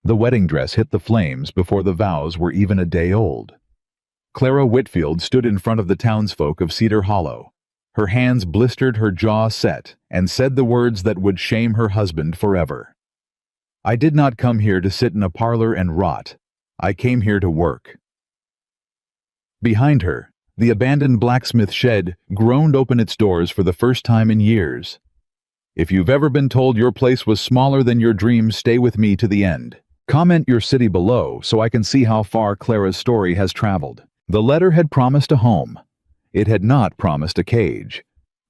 The wedding dress hit the flames before the vows were even a day old. Clara Whitfield stood in front of the townsfolk of Cedar Hollow. Her hands blistered, her jaw set, and said the words that would shame her husband forever. "I did not come here to sit in a parlor and rot. I came here to work." Behind her, the abandoned blacksmith shed groaned open its doors for the first time in years. If you've ever been told your place was smaller than your dreams, stay with me to the end. Comment your city below so I can see how far Clara's story has traveled. The letter had promised a home. It had not promised a cage.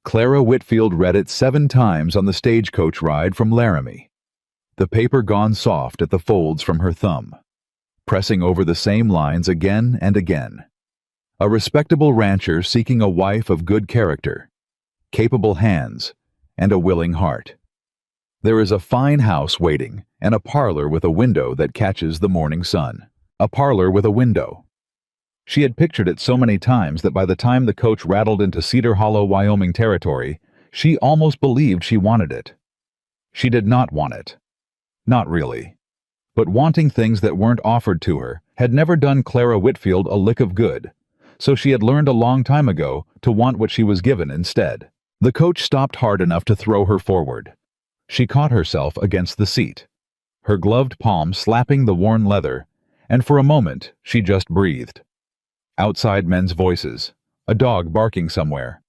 Clara Whitfield read it 7 times on the stagecoach ride from Laramie. The paper gone soft at the folds from her thumb, pressing over the same lines again and again. A respectable rancher seeking a wife of good character, capable hands, and a willing heart. There is a fine house waiting, and a parlor with a window that catches the morning sun. A parlor with a window. She had pictured it so many times that by the time the coach rattled into Cedar Hollow, Wyoming territory, she almost believed she wanted it. She did not want it. Not really. But wanting things that weren't offered to her had never done Clara Whitfield a lick of good, so she had learned a long time ago to want what she was given instead. The coach stopped hard enough to throw her forward. She caught herself against the seat, her gloved palm slapping the worn leather, and for a moment she just breathed. Outside men's voices, a dog barking somewhere,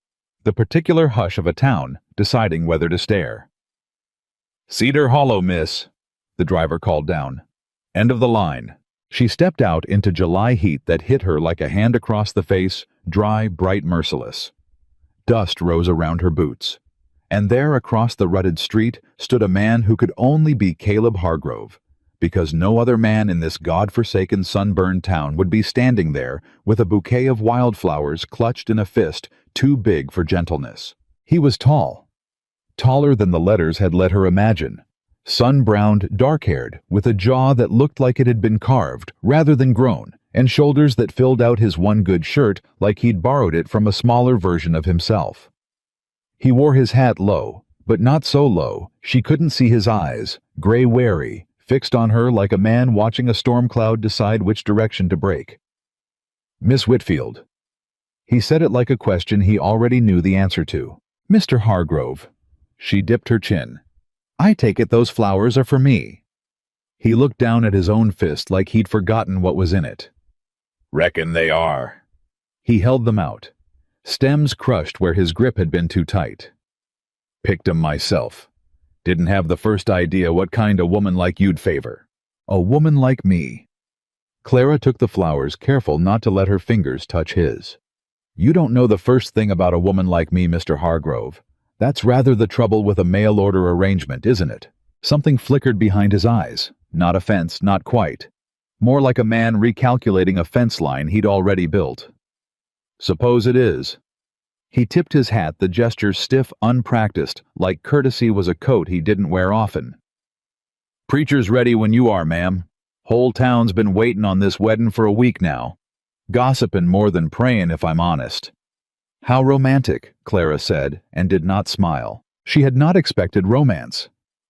the particular hush of a town deciding whether to stare. "Cedar Hollow, miss," the driver called down. "End of the line." She stepped out into July heat that hit her like a hand across the face, dry, bright, merciless. Dust rose around her boots, and there across the rutted street stood a man who could only be Caleb Hargrove, because no other man in this god-forsaken sunburned town would be standing there with a bouquet of wildflowers clutched in a fist too big for gentleness. He was tall, taller than the letters had let her imagine, sun-browned, dark-haired, with a jaw that looked like it had been carved rather than grown, and shoulders that filled out his one good shirt like he'd borrowed it from a smaller version of himself. He wore his hat low, but not so low she couldn't see his eyes, gray-wary, fixed on her like a man watching a storm cloud decide which direction to break. "Miss Whitfield." He said it like a question he already knew the answer to. "Mr. Hargrove." She dipped her chin. "I take it those flowers are for me." He looked down at his own fist like he'd forgotten what was in it. "Reckon they are." He held them out, stems crushed where his grip had been too tight. "Picked 'em myself. Didn't have the first idea what kind a woman like you'd favor. A woman like me." Clara took the flowers, careful not to let her fingers touch his. "You don't know the first thing about a woman like me, Mr. Hargrove. That's rather the trouble with a mail-order arrangement, isn't it?" Something flickered behind his eyes. Not offense, not quite. More like a man recalculating a fence line he'd already built. "Suppose it is." He tipped his hat, the gesture stiff, unpracticed, like courtesy was a coat he didn't wear often. "Preacher's ready when you are, ma'am. Whole town's been waitin' on this weddin' for a week now. Gossipin' more than prayin', if I'm honest." "How romantic," Clara said, and did not smile. She had not expected romance.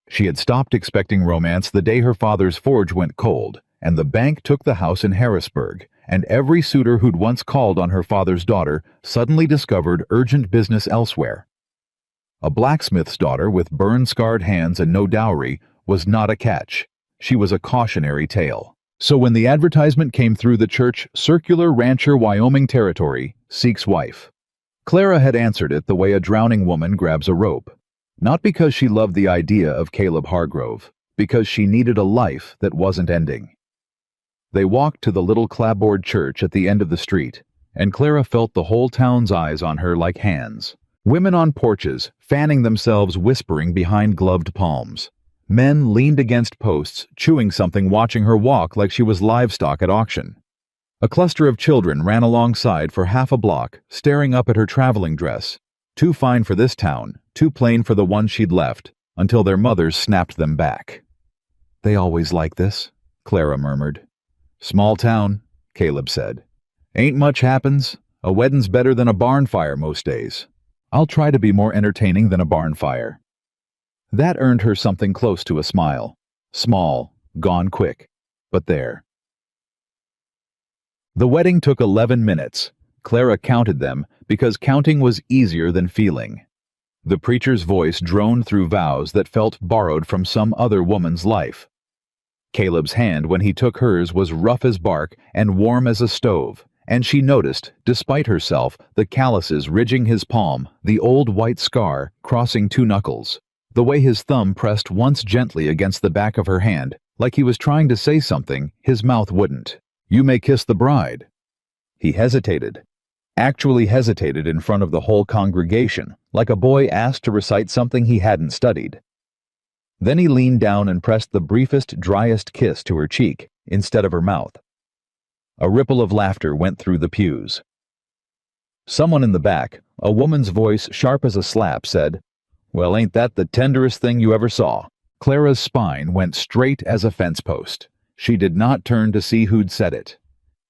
She had stopped expecting romance the day her father's forge went cold, and the bank took the house in Harrisburg, and every suitor who'd once called on her father's daughter suddenly discovered urgent business elsewhere. A blacksmith's daughter with burn-scarred hands and no dowry was not a catch. She was a cautionary tale. So when the advertisement came through the church, Circular Rancher, Wyoming Territory, seeks wife, Clara had answered it the way a drowning woman grabs a rope. Not because she loved the idea of Caleb Hargrove, because she needed a life that wasn't ending. They walked to the little clapboard church at the end of the street, and Clara felt the whole town's eyes on her like hands. Women on porches, fanning themselves, whispering behind gloved palms. Men leaned against posts, chewing something, watching her walk like she was livestock at auction. A cluster of children ran alongside for half a block, staring up at her traveling dress. Too fine for this town, too plain for the one she'd left, until their mothers snapped them back. "They always like this," Clara murmured. "Small town," Caleb said. "Ain't much happens. A weddin's better than a barn fire most days. I'll try to be more entertaining than a barn fire." That earned her something close to a smile. Small, gone quick. But there. The wedding took 11 minutes. Clara counted them because counting was easier than feeling. The preacher's voice droned through vows that felt borrowed from some other woman's life. Caleb's hand, when he took hers, was rough as bark and warm as a stove, and she noticed, despite herself, the calluses ridging his palm, the old white scar crossing two knuckles, the way his thumb pressed once gently against the back of her hand, like he was trying to say something his mouth wouldn't. "You may kiss the bride." He hesitated. Actually hesitated in front of the whole congregation, like a boy asked to recite something he hadn't studied. Then he leaned down and pressed the briefest, driest kiss to her cheek instead of her mouth. A ripple of laughter went through the pews. Someone in the back, a woman's voice sharp as a slap, said, "Well, ain't that the tenderest thing you ever saw?" Clara's spine went straight as a fence post. She did not turn to see who'd said it.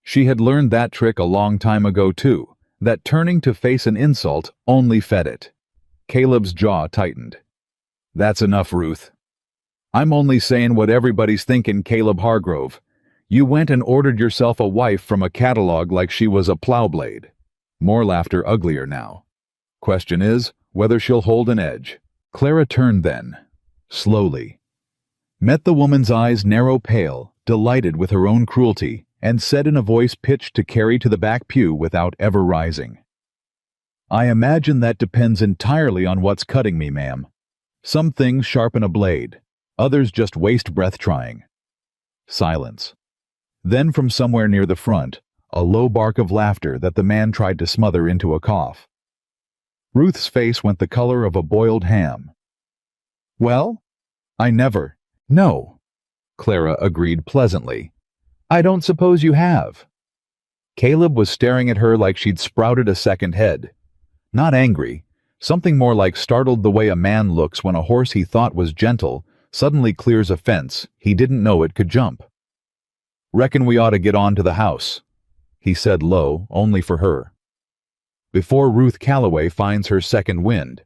She had learned that trick a long time ago, too, that turning to face an insult only fed it. Caleb's jaw tightened. "That's enough, Ruth. I'm only saying what everybody's thinking, Caleb Hargrove. You went and ordered yourself a wife from a catalog like she was a plow blade." More laughter, uglier now. "Question is, whether she'll hold an edge." Clara turned then, slowly, met the woman's eyes narrow pale, delighted with her own cruelty, and said in a voice pitched to carry to the back pew without ever rising, "I imagine that depends entirely on what's cutting me, ma'am. Some things sharpen a blade, others just waste breath trying." Silence. Then from somewhere near the front, a low bark of laughter that the man tried to smother into a cough. Ruth's face went the color of a boiled ham. "Well, I never—" "No," Clara agreed pleasantly. "I don't suppose you have." Caleb was staring at her like she'd sprouted a second head. Not angry, something more like startled, the way a man looks when a horse he thought was gentle suddenly clears a fence he didn't know it could jump. "Reckon we ought to get on to the house," he said low, only for her. "Before Ruth Calloway finds her second wind.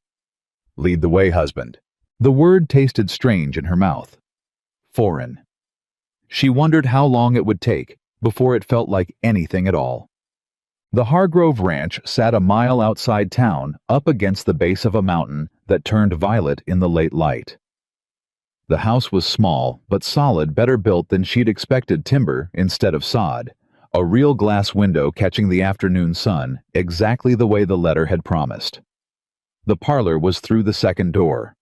Lead the way, husband." The word tasted strange in her mouth. Foreign. She wondered how long it would take before it felt like anything at all. The Hargrove Ranch sat a mile outside town, up against the base of a mountain that turned violet in the late light. The house was small, but solid, better built than she'd expected, timber instead of sod, a real glass window catching the afternoon sun, exactly the way the letter had promised. The parlor was through the second door.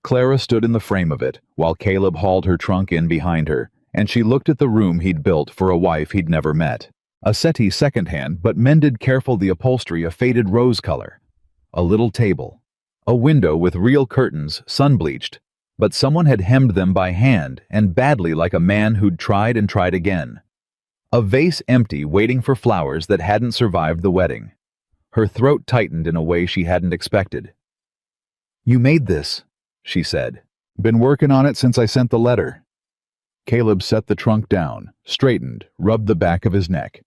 Clara stood in the frame of it, while Caleb hauled her trunk in behind her, and she looked at the room he'd built for a wife he'd never met. A settee secondhand, but mended careful, the upholstery a faded rose color. A little table. A window with real curtains, sun-bleached, but someone had hemmed them by hand and badly, like a man who'd tried and tried again. A vase empty, waiting for flowers that hadn't survived the wedding. Her throat tightened in a way she hadn't expected. "You made this," she said. "Been working on it since I sent the letter." Caleb set the trunk down, straightened, rubbed the back of his neck.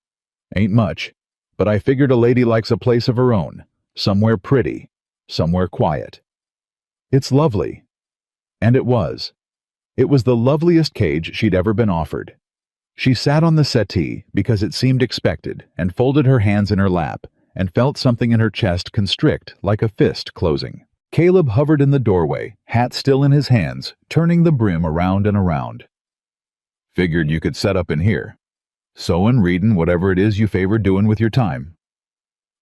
"Ain't much, but I figured a lady likes a place of her own, somewhere pretty, somewhere quiet." "It's lovely." And it was. It was the loveliest cage she'd ever been offered. She sat on the settee because it seemed expected, and folded her hands in her lap, and felt something in her chest constrict like a fist closing. Caleb hovered in the doorway, hat still in his hands, turning the brim around and around. "Figured you could set up in here. Sewin', readin', whatever it is you favor doin' with your time.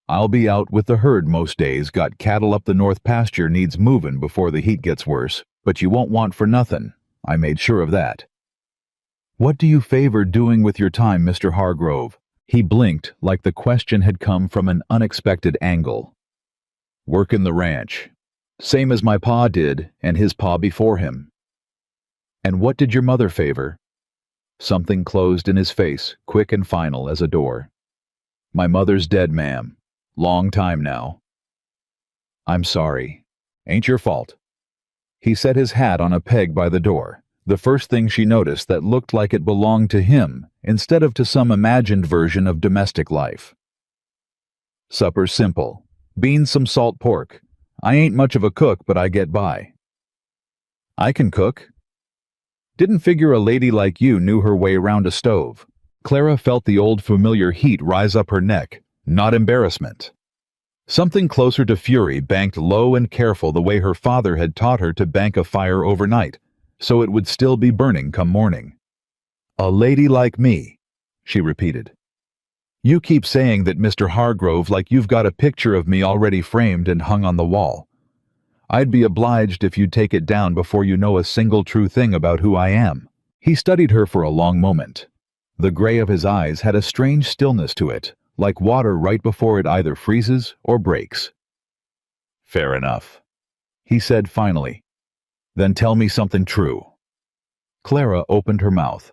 I'll be out with the herd most days, got cattle up the north pasture needs movin' before the heat gets worse, but you won't want for nothin'. I made sure of that." "What do you favor doing with your time, Mr. Hargrove?" He blinked like the question had come from an unexpected angle. "Workin' the ranch. Same as my pa did, and his pa before him." "And what did your mother favor?" Something closed in his face, quick and final as a door. "My mother's dead, ma'am. Long time now." "I'm sorry. Ain't your fault." He set his hat on a peg by the door, the first thing she noticed that looked like it belonged to him instead of to some imagined version of domestic life. "Supper's simple. Beans, some salt pork. I ain't much of a cook, but I get by." "I can cook." Didn't figure a lady like you knew her way around a stove. Clara felt the old familiar heat rise up her neck, not embarrassment. Something closer to fury banked low and careful the way her father had taught her to bank a fire overnight, so it would still be burning come morning. A lady like me, she repeated. You keep saying that, Mr. Hargrove, like you've got a picture of me already framed and hung on the wall. I'd be obliged if you'd take it down before you know a single true thing about who I am. He studied her for a long moment. The gray of his eyes had a strange stillness to it, like water right before it either freezes or breaks. Fair enough, he said finally. Then tell me something true. Clara opened her mouth,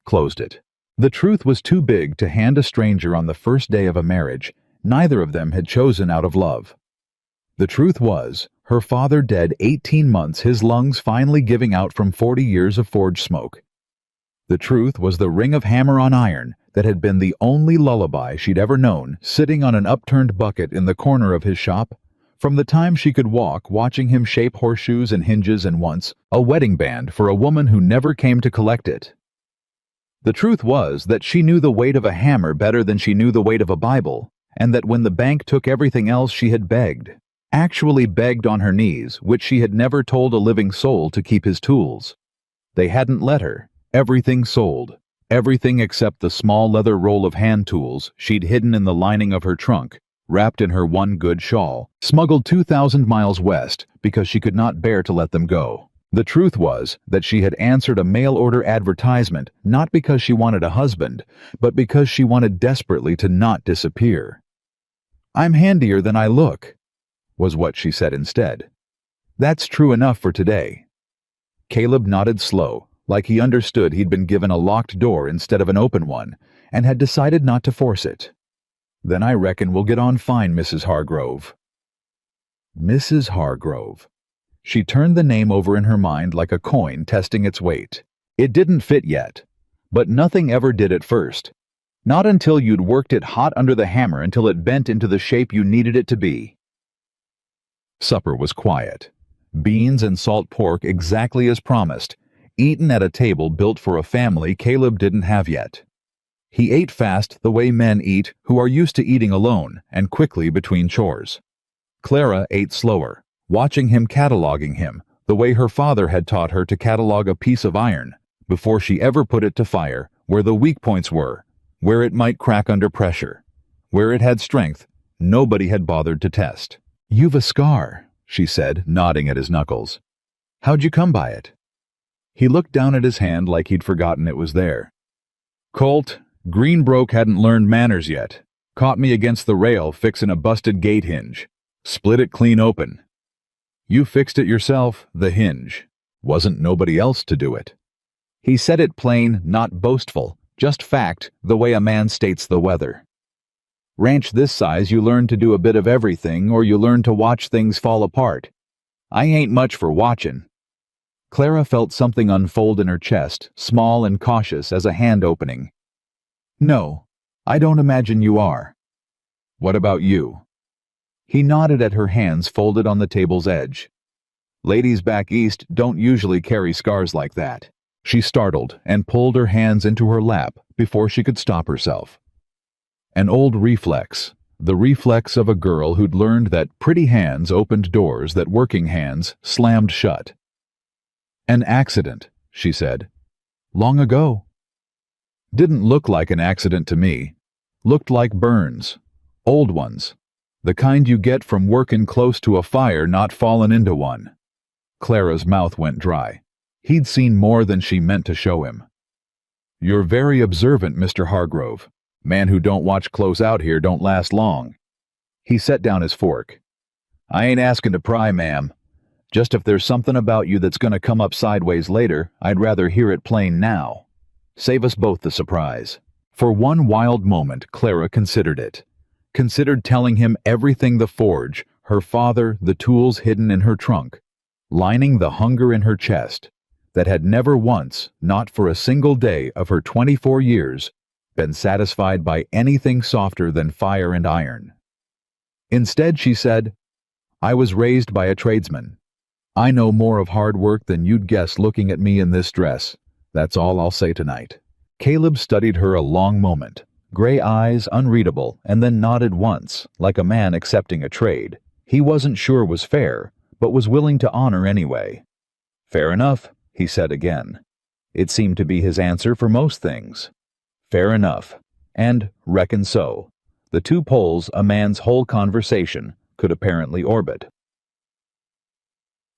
closed it. The truth was too big to hand a stranger on the first day of a marriage neither of them had chosen out of love. The truth was, her father dead 18 months, his lungs finally giving out from 40 years of forge smoke. The truth was the ring of hammer on iron that had been the only lullaby she'd ever known, sitting on an upturned bucket in the corner of his shop, from the time she could walk, watching him shape horseshoes and hinges, and once a wedding band for a woman who never came to collect it. The truth was that she knew the weight of a hammer better than she knew the weight of a Bible, and that when the bank took everything else, she had begged, actually begged on her knees, which she had never told a living soul to keep his tools. They hadn't let her. Everything sold. Everything except the small leather roll of hand tools she'd hidden in the lining of her trunk, wrapped in her one good shawl, smuggled 2,000 miles west because she could not bear to let them go. The truth was that she had answered a mail-order advertisement not because she wanted a husband, but because she wanted desperately to not disappear. "I'm handier than I look," was what she said instead. "That's true enough for today." Caleb nodded slow, like he understood he'd been given a locked door instead of an open one, and had decided not to force it. "Then I reckon we'll get on fine, Mrs. Hargrove." Mrs. Hargrove. She turned the name over in her mind like a coin testing its weight. It didn't fit yet, but nothing ever did at first. Not until you'd worked it hot under the hammer until it bent into the shape you needed it to be. Supper was quiet. Beans and salt pork exactly as promised, eaten at a table built for a family Caleb didn't have yet. He ate fast the way men eat who are used to eating alone and quickly between chores. Clara ate slower, watching him, cataloging him, the way her father had taught her to catalog a piece of iron, before she ever put it to fire, where the weak points were, where it might crack under pressure, where it had strength nobody had bothered to test. "You've a scar," she said, nodding at his knuckles. "How'd you come by it?" He looked down at his hand like he'd forgotten it was there. "Colt, Greenbroke hadn't learned manners yet. Caught me against the rail fixin' a busted gate hinge. Split it clean open. You fixed it yourself, the hinge. Wasn't nobody else to do it." He said it plain, not boastful, just fact, the way a man states the weather. "Ranch this size, you learn to do a bit of everything, or you learn to watch things fall apart. I ain't much for watchin'." Clara felt something unfold in her chest, small and cautious as a hand opening. "No, I don't imagine you are." "What about you?" He nodded at her hands folded on the table's edge. "Ladies back east don't usually carry scars like that." She startled and pulled her hands into her lap before she could stop herself. An old reflex, the reflex of a girl who'd learned that pretty hands opened doors that working hands slammed shut. "An accident," she said. "Long ago." "Didn't look like an accident to me. Looked like burns. Old ones. The kind you get from workin' close to a fire, not fallin' into one." Clara's mouth went dry. He'd seen more than she meant to show him. "You're very observant, Mr. Hargrove. Man who don't watch close out here don't last long." He set down his fork. "I ain't askin' to pry, ma'am. Just if there's something about you that's gonna come up sideways later, I'd rather hear it plain now. Save us both the surprise." For one wild moment, Clara considered it. Considered telling him everything: the forge, her father, the tools hidden in her trunk, lining the hunger in her chest, that had never once, not for a single day of her 24 years, been satisfied by anything softer than fire and iron. Instead, she said, "I was raised by a tradesman. I know more of hard work than you'd guess looking at me in this dress. That's all I'll say tonight." Caleb studied her a long moment, gray eyes unreadable, and then nodded once, like a man accepting a trade he wasn't sure was fair, but was willing to honor anyway. "Fair enough," he said again. It seemed to be his answer for most things. Fair enough, and reckon so. The two poles a man's whole conversation could apparently orbit.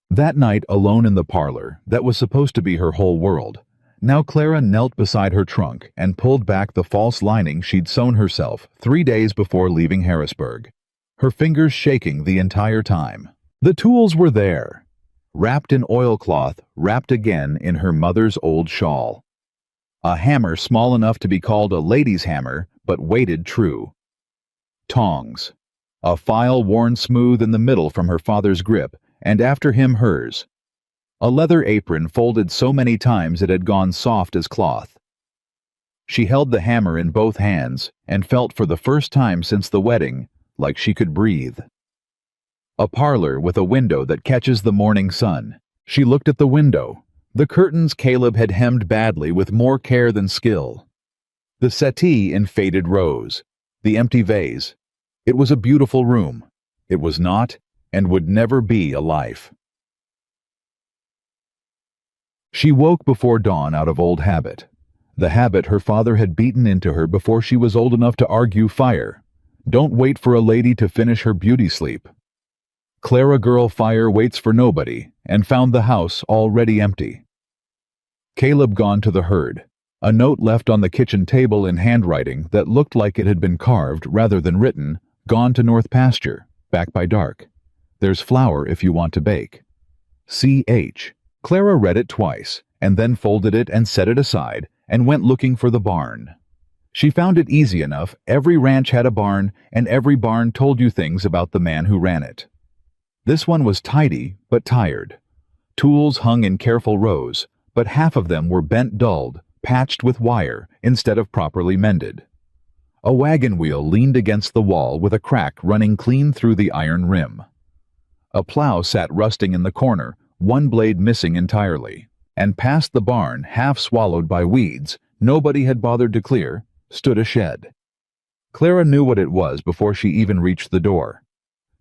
That night, alone in the parlor, that was supposed to be her whole world, now Clara knelt beside her trunk and pulled back the false lining she'd sewn herself 3 days before leaving Harrisburg, her fingers shaking the entire time. The tools were there, wrapped in oilcloth, wrapped again in her mother's old shawl. A hammer small enough to be called a lady's hammer, but weighted true. Tongs. A file worn smooth in the middle from her father's grip, and after him hers. A leather apron folded so many times it had gone soft as cloth. She held the hammer in both hands and felt for the first time since the wedding like she could breathe. A parlor with a window that catches the morning sun. She looked at the window. The curtains Caleb had hemmed badly with more care than skill. The settee in faded rose. The empty vase. It was a beautiful room. It was not, and would never be, a life. She woke before dawn out of old habit. The habit her father had beaten into her before she was old enough to argue fire. Don't wait for a lady to finish her beauty sleep. Clara girl fire waits for nobody, and found the house already empty. Caleb gone to the herd. A note left on the kitchen table in handwriting that looked like it had been carved rather than written, gone to North Pasture, back by dark. There's flour if you want to bake. C.H. Clara read it twice, and then folded it and set it aside, and went looking for the barn. She found it easy enough. Every ranch had a barn, and every barn told you things about the man who ran it. This one was tidy, but tired. Tools hung in careful rows, but half of them were bent dulled, patched with wire, instead of properly mended. A wagon wheel leaned against the wall with a crack running clean through the iron rim. A plow sat rusting in the corner, one blade missing entirely, and past the barn, half swallowed by weeds, nobody had bothered to clear, stood a shed. Clara knew what it was before she even reached the door.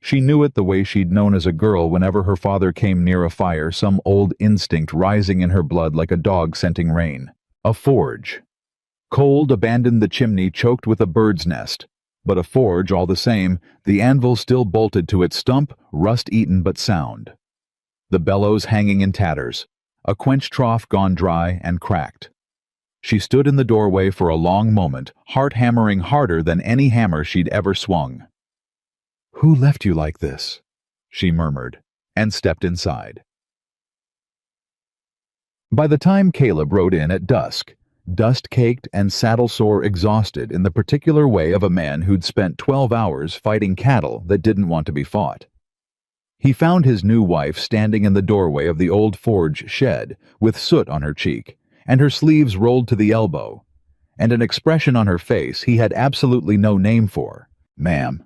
She knew it the way she'd known as a girl whenever her father came near a fire, some old instinct rising in her blood like a dog scenting rain. A forge. Cold abandoned the chimney choked with a bird's nest, but a forge all the same, the anvil still bolted to its stump, rust-eaten but sound. The bellows hanging in tatters, a quench trough gone dry and cracked. She stood in the doorway for a long moment, heart hammering harder than any hammer she'd ever swung. "Who left you like this?" she murmured, and stepped inside. By the time Caleb rode in at dusk, dust-caked and saddle-sore exhausted in the particular way of a man who'd spent 12 hours fighting cattle that didn't want to be fought, he found his new wife standing in the doorway of the old forge shed with soot on her cheek, and her sleeves rolled to the elbow, and an expression on her face he had absolutely no name for. "Ma'am."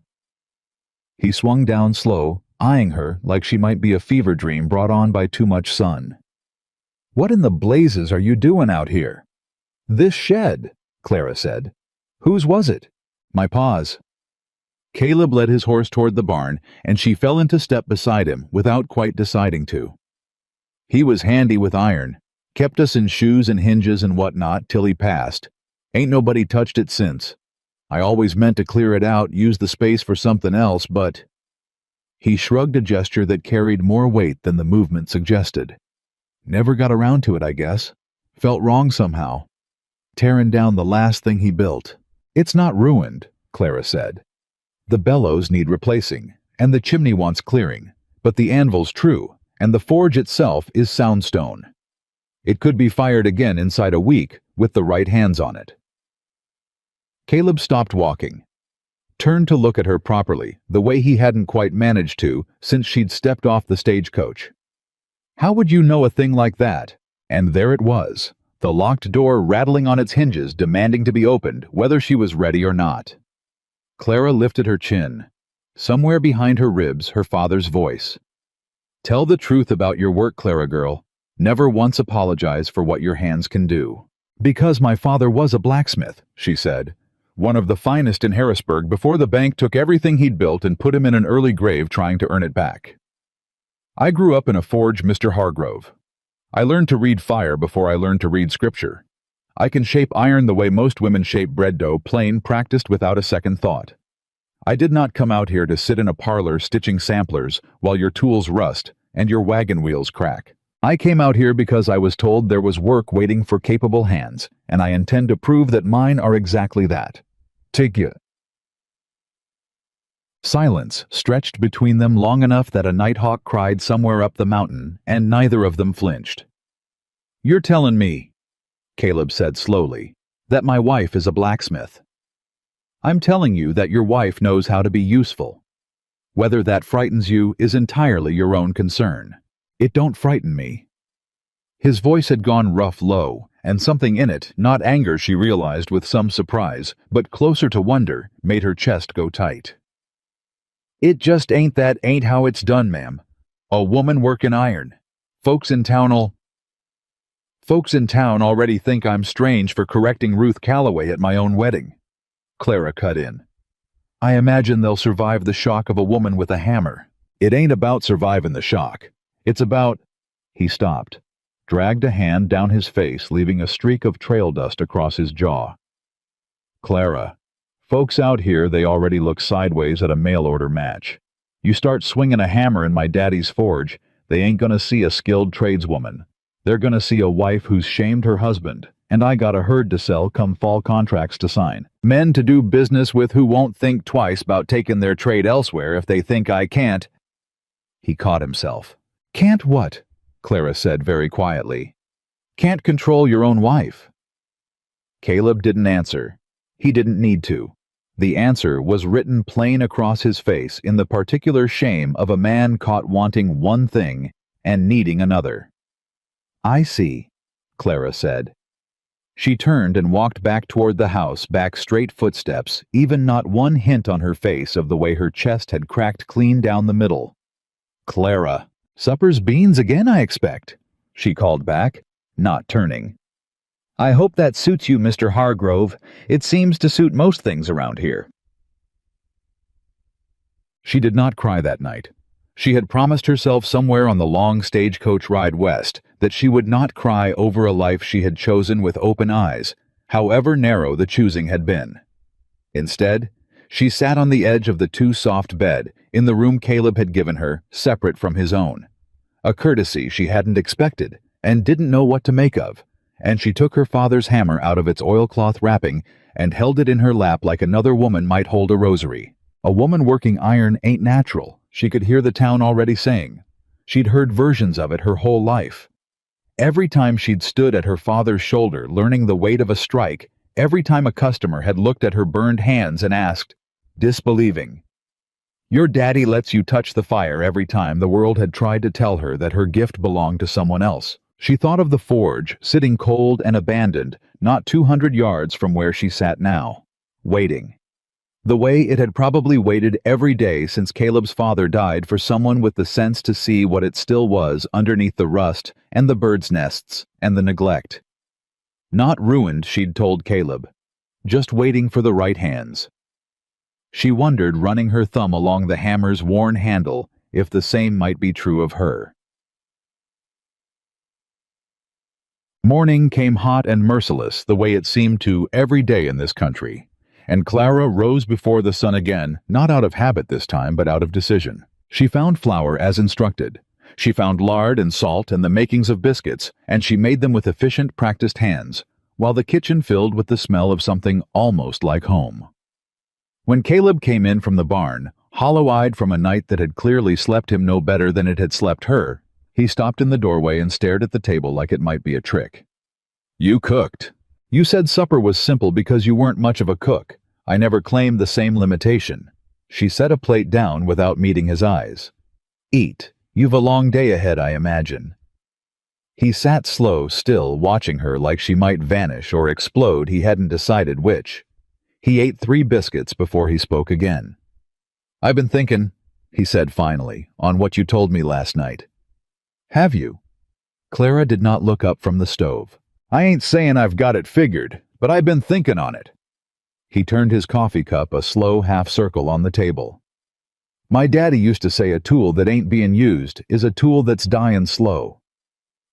He swung down slow, eyeing her like she might be a fever dream brought on by too much sun. "What in the blazes are you doing out here?" "This shed," Clara said. "Whose was it?" "My pa's." Caleb led his horse toward the barn, and she fell into step beside him without quite deciding to. "He was handy with iron. Kept us in shoes and hinges and whatnot till he passed. Ain't nobody touched it since. I always meant to clear it out, use the space for something else, but—" He shrugged a gesture that carried more weight than the movement suggested. "Never got around to it, I guess. Felt wrong somehow. Tearing down the last thing he built." "It's not ruined," Clara said. "The bellows need replacing, and the chimney wants clearing, but the anvil's true, and the forge itself is sound stone. It could be fired again inside a week with the right hands on it." Caleb stopped walking, turned to look at her properly, the way he hadn't quite managed to since she'd stepped off the stagecoach. "How would you know a thing like that?" And there it was, the locked door rattling on its hinges, demanding to be opened, whether she was ready or not. Clara lifted her chin. Somewhere behind her ribs, her father's voice. Tell the truth about your work, Clara girl. Never once apologize for what your hands can do. Because my father was a blacksmith, she said. One of the finest in Harrisburg before the bank took everything he'd built and put him in an early grave trying to earn it back. I grew up in a forge, Mr. Hargrove. I learned to read fire before I learned to read scripture. I can shape iron the way most women shape bread dough, plain, practiced without a second thought. I did not come out here to sit in a parlor stitching samplers while your tools rust and your wagon wheels crack. I came out here because I was told there was work waiting for capable hands, and I intend to prove that mine are exactly that. Take you. Silence stretched between them long enough that a nighthawk cried somewhere up the mountain, and neither of them flinched. You're telling me, Caleb said slowly, that my wife is a blacksmith. I'm telling you that your wife knows how to be useful. Whether that frightens you is entirely your own concern. It don't frighten me. His voice had gone rough low, and something in it, not anger she realized with some surprise, but closer to wonder, made her chest go tight. It just ain't how it's done, ma'am. A woman working iron. Folks in town already think I'm strange for correcting Ruth Calloway at my own wedding. Clara cut in. I imagine they'll survive the shock of a woman with a hammer. It ain't about surviving the shock. It's about... He stopped, dragged a hand down his face, leaving a streak of trail dust across his jaw. Clara, folks out here, they already look sideways at a mail-order match. You start swinging a hammer in my daddy's forge, they ain't gonna see a skilled tradeswoman. They're gonna see a wife who's shamed her husband, and I got a herd to sell come fall contracts to sign. Men to do business with who won't think twice about taking their trade elsewhere if they think I can't. He caught himself. Can't what? Clara said very quietly. Can't control your own wife. Caleb didn't answer. He didn't need to. The answer was written plain across his face in the particular shame of a man caught wanting one thing and needing another. I see, Clara said. She turned and walked back toward the house, back straight footsteps, even not one hint on her face of the way her chest had cracked clean down the middle. Clara, supper's beans again, I expect, she called back, not turning. I hope that suits you, Mr. Hargrove. It seems to suit most things around here. She did not cry that night. She had promised herself somewhere on the long stagecoach ride west that she would not cry over a life she had chosen with open eyes, however narrow the choosing had been. Instead, she sat on the edge of the too-soft bed in the room Caleb had given her, separate from his own. A courtesy she hadn't expected and didn't know what to make of, and she took her father's hammer out of its oilcloth wrapping and held it in her lap like another woman might hold a rosary. A woman working iron ain't natural, she could hear the town already saying. She'd heard versions of it her whole life. Every time she'd stood at her father's shoulder learning the weight of a strike, every time a customer had looked at her burned hands and asked, disbelieving, your daddy lets you touch the fire every time the world had tried to tell her that her gift belonged to someone else. She thought of the forge, sitting cold and abandoned, not 200 yards from where she sat now, waiting. The way it had probably waited every day since Caleb's father died for someone with the sense to see what it still was underneath the rust and the birds' nests and the neglect. Not ruined, she'd told Caleb, just waiting for the right hands. She wondered, running her thumb along the hammer's worn handle, if the same might be true of her. Morning came hot and merciless, the way it seemed to every day in this country, and Clara rose before the sun again, not out of habit this time, but out of decision. She found flour as instructed. She found lard and salt and the makings of biscuits, and she made them with efficient, practiced hands, while the kitchen filled with the smell of something almost like home. When Caleb came in from the barn, hollow-eyed from a night that had clearly slept him no better than it had slept her, he stopped in the doorway and stared at the table like it might be a trick. You cooked. You said supper was simple because you weren't much of a cook. I never claimed the same limitation. She set a plate down without meeting his eyes. Eat. You've a long day ahead, I imagine. He sat slow, still, watching her like she might vanish or explode, he hadn't decided which. He ate 3 biscuits before he spoke again. I've been thinking, he said finally, on what you told me last night. Have you? Clara did not look up from the stove. I ain't saying I've got it figured, but I've been thinking on it. He turned his coffee cup a slow half circle on the table. My daddy used to say a tool that ain't being used is a tool that's dying slow.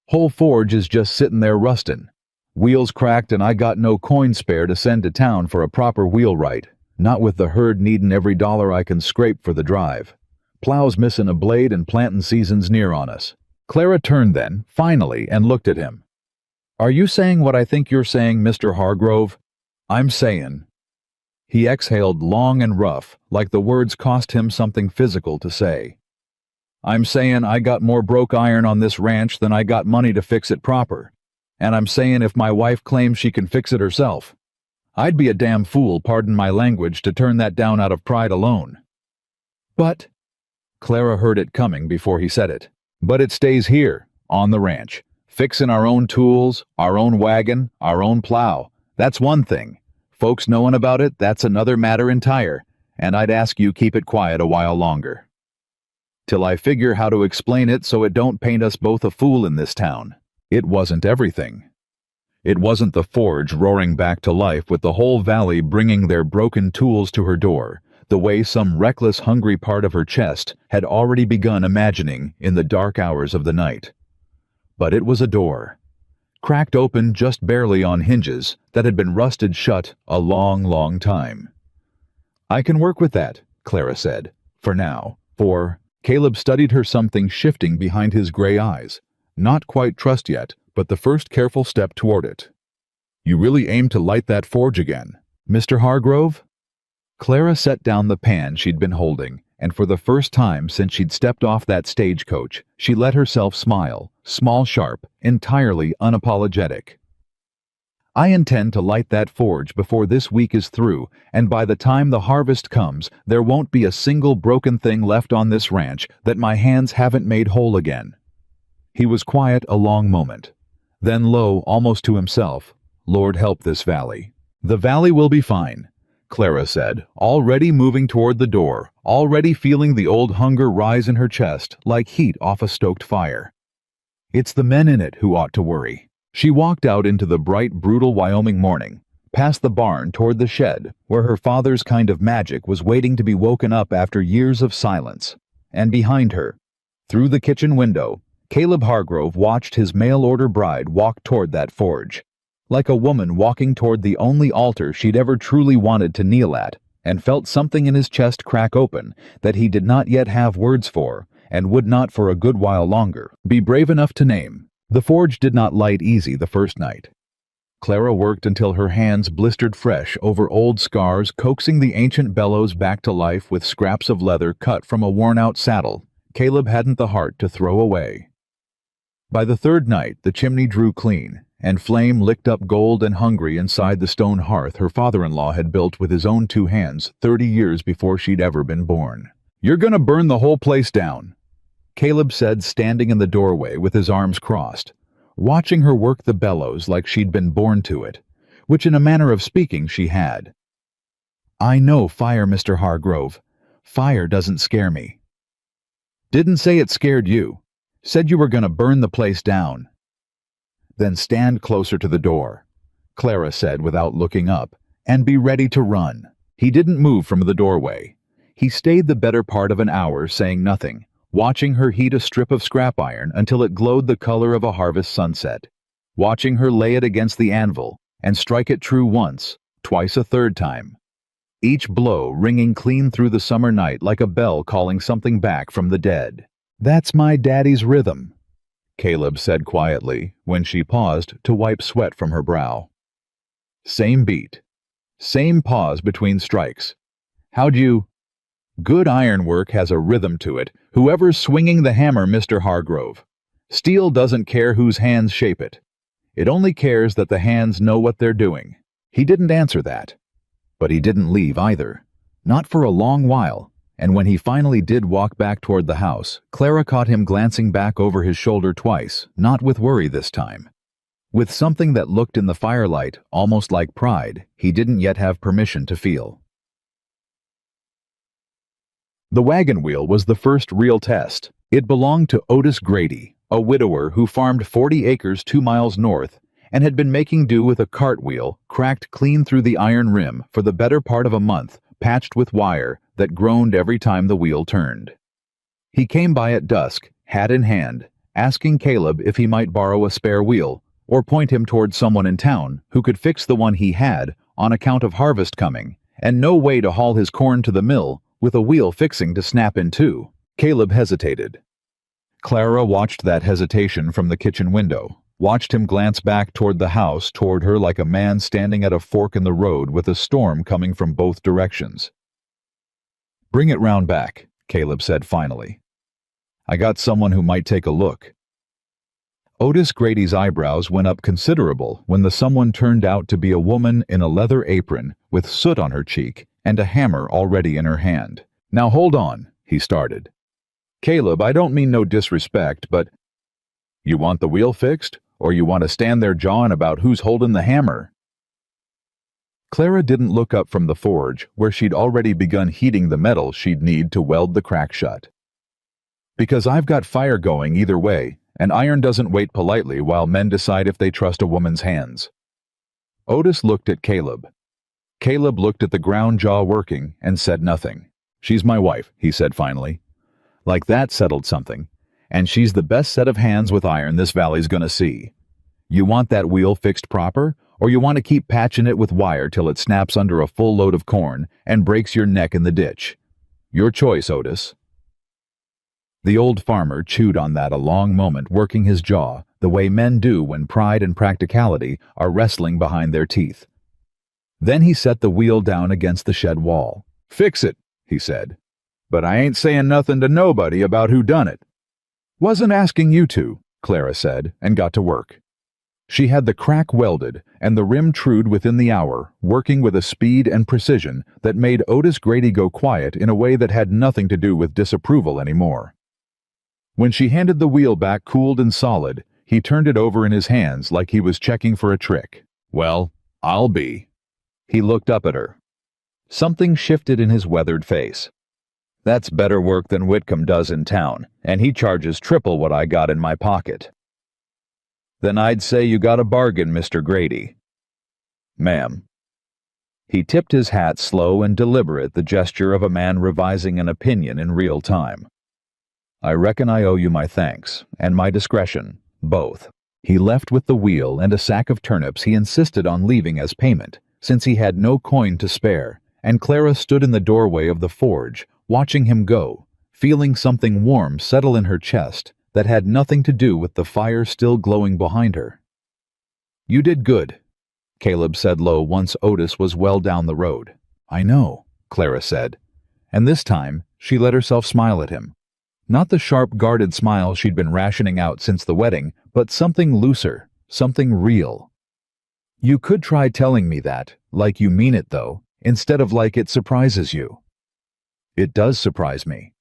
Whole forge is just sitting there rustin'. Wheels cracked and I got no coin spare to send to town for a proper wheelwright, not with the herd needin' every dollar I can scrape for the drive. Plow's missin' a blade and plantin' season's near on us. Clara turned then, finally, and looked at him. Are you saying what I think you're saying, Mr. Hargrove? I'm sayin'. He exhaled long and rough, like the words cost him something physical to say. I'm sayin' I got more broke iron on this ranch than I got money to fix it proper. And I'm sayin' if my wife claims she can fix it herself, I'd be a damn fool, pardon my language, to turn that down out of pride alone. But, Clara heard it coming before he said it. But it stays here, on the ranch, fixin' our own tools, our own wagon, our own plow. That's one thing. Folks knowin' about it, that's another matter entire, and I'd ask you keep it quiet a while longer. Till I figure how to explain it so it don't paint us both a fool in this town. It wasn't everything. It wasn't the forge roaring back to life with the whole valley bringing their broken tools to her door, the way some reckless, hungry part of her chest had already begun imagining in the dark hours of the night. But it was a door, cracked open just barely on hinges, that had been rusted shut a long, long time. I can work with that, Clara said, for now, for Caleb studied her, something shifting behind his gray eyes. Not quite trust yet, but the first careful step toward it. You really aim to light that forge again, Mr. Hargrove? Clara set down the pan she'd been holding, and for the first time since she'd stepped off that stagecoach, she let herself smile, small, sharp, entirely unapologetic. I intend to light that forge before this week is through, and by the time the harvest comes, there won't be a single broken thing left on this ranch that my hands haven't made whole again. He was quiet a long moment. Then low, almost to himself, Lord help this valley. The valley will be fine, Clara said, already moving toward the door, already feeling the old hunger rise in her chest like heat off a stoked fire. It's the men in it who ought to worry. She walked out into the bright, brutal Wyoming morning, past the barn toward the shed, where her father's kind of magic was waiting to be woken up after years of silence. And behind her, through the kitchen window, Caleb Hargrove watched his mail-order bride walk toward that forge, like a woman walking toward the only altar she'd ever truly wanted to kneel at, and felt something in his chest crack open that he did not yet have words for, and would not for a good while longer be brave enough to name. The forge did not light easy the first night. Clara worked until her hands blistered fresh over old scars, coaxing the ancient bellows back to life with scraps of leather cut from a worn-out saddle Caleb hadn't the heart to throw away. By the third night, the chimney drew clean, and flame licked up gold and hungry inside the stone hearth her father-in-law had built with his own 2 hands 30 years before she'd ever been born. You're gonna burn the whole place down, Caleb said, standing in the doorway with his arms crossed, watching her work the bellows like she'd been born to it, which in a manner of speaking she had. I know fire, Mr. Hargrove. Fire doesn't scare me. Didn't say it scared you. Said you were going to burn the place down. Then stand closer to the door, Clara said without looking up, and be ready to run. He didn't move from the doorway. He stayed the better part of an hour saying nothing, watching her heat a strip of scrap iron until it glowed the color of a harvest sunset, watching her lay it against the anvil and strike it true once, twice a third time, each blow ringing clean through the summer night like a bell calling something back from the dead. That's my daddy's rhythm, Caleb said quietly when she paused to wipe sweat from her brow. Same beat. Same pause between strikes. How'd you... Good ironwork has a rhythm to it, whoever's swinging the hammer, Mr. Hargrove. Steel doesn't care whose hands shape it. It only cares that the hands know what they're doing. He didn't answer that. But he didn't leave either. Not for a long while. And when he finally did walk back toward the house, Clara caught him glancing back over his shoulder twice, not with worry this time. With something that looked in the firelight almost like pride he didn't yet have permission to feel. The wagon wheel was the first real test. It belonged to Otis Grady, a widower who farmed 40 acres 2 miles north and had been making do with a cartwheel cracked clean through the iron rim for the better part of a month, patched with wire that groaned every time the wheel turned. He came by at dusk, hat in hand, asking Caleb if he might borrow a spare wheel or point him toward someone in town who could fix the one he had on account of harvest coming, and no way to haul his corn to the mill with a wheel fixing to snap in two. Caleb hesitated. Clara watched that hesitation from the kitchen window, watched him glance back toward the house toward her like a man standing at a fork in the road with a storm coming from both directions. "Bring it round back," Caleb said finally. "I got someone who might take a look." Otis Grady's eyebrows went up considerable when the someone turned out to be a woman in a leather apron with soot on her cheek and a hammer already in her hand. "Now hold on," he started. "Caleb, I don't mean no disrespect, but you want the wheel fixed, or you want to stand there jawing about who's holding the hammer?" Clara didn't look up from the forge, where she'd already begun heating the metal she'd need to weld the crack shut. "Because I've got fire going either way, and iron doesn't wait politely while men decide if they trust a woman's hands." Otis looked at Caleb. Caleb looked at the ground jaw working and said nothing. "She's my wife," he said finally. Like that settled something. "And she's the best set of hands with iron this valley's gonna see. You want that wheel fixed proper, or you want to keep patching it with wire till it snaps under a full load of corn and breaks your neck in the ditch? Your choice, Otis." The old farmer chewed on that a long moment, working his jaw, the way men do when pride and practicality are wrestling behind their teeth. Then he set the wheel down against the shed wall. "Fix it," he said. "But I ain't saying nothing to nobody about who done it." "Wasn't asking you to," Clara said, and got to work. She had the crack welded and the rim trued within the hour, working with a speed and precision that made Otis Grady go quiet in a way that had nothing to do with disapproval anymore. When she handed the wheel back cooled and solid, he turned it over in his hands like he was checking for a trick. "Well, I'll be." He looked up at her. Something shifted in his weathered face. "That's better work than Whitcomb does in town, and he charges triple what I got in my pocket." "Then I'd say you got a bargain, Mr. Grady." "Ma'am." He tipped his hat slow and deliberate, the gesture of a man revising an opinion in real time. "I reckon I owe you my thanks, and my discretion, both." He left with the wheel and a sack of turnips he insisted on leaving as payment, since he had no coin to spare, and Clara stood in the doorway of the forge, watching him go, feeling something warm settle in her chest that had nothing to do with the fire still glowing behind her. "You did good," Caleb said low once Otis was well down the road. "I know," Clara said, and this time she let herself smile at him. Not the sharp, guarded smile she'd been rationing out since the wedding, but something looser, something real. "You could try telling me that, like you mean it though, instead of like it surprises you." "It does surprise me."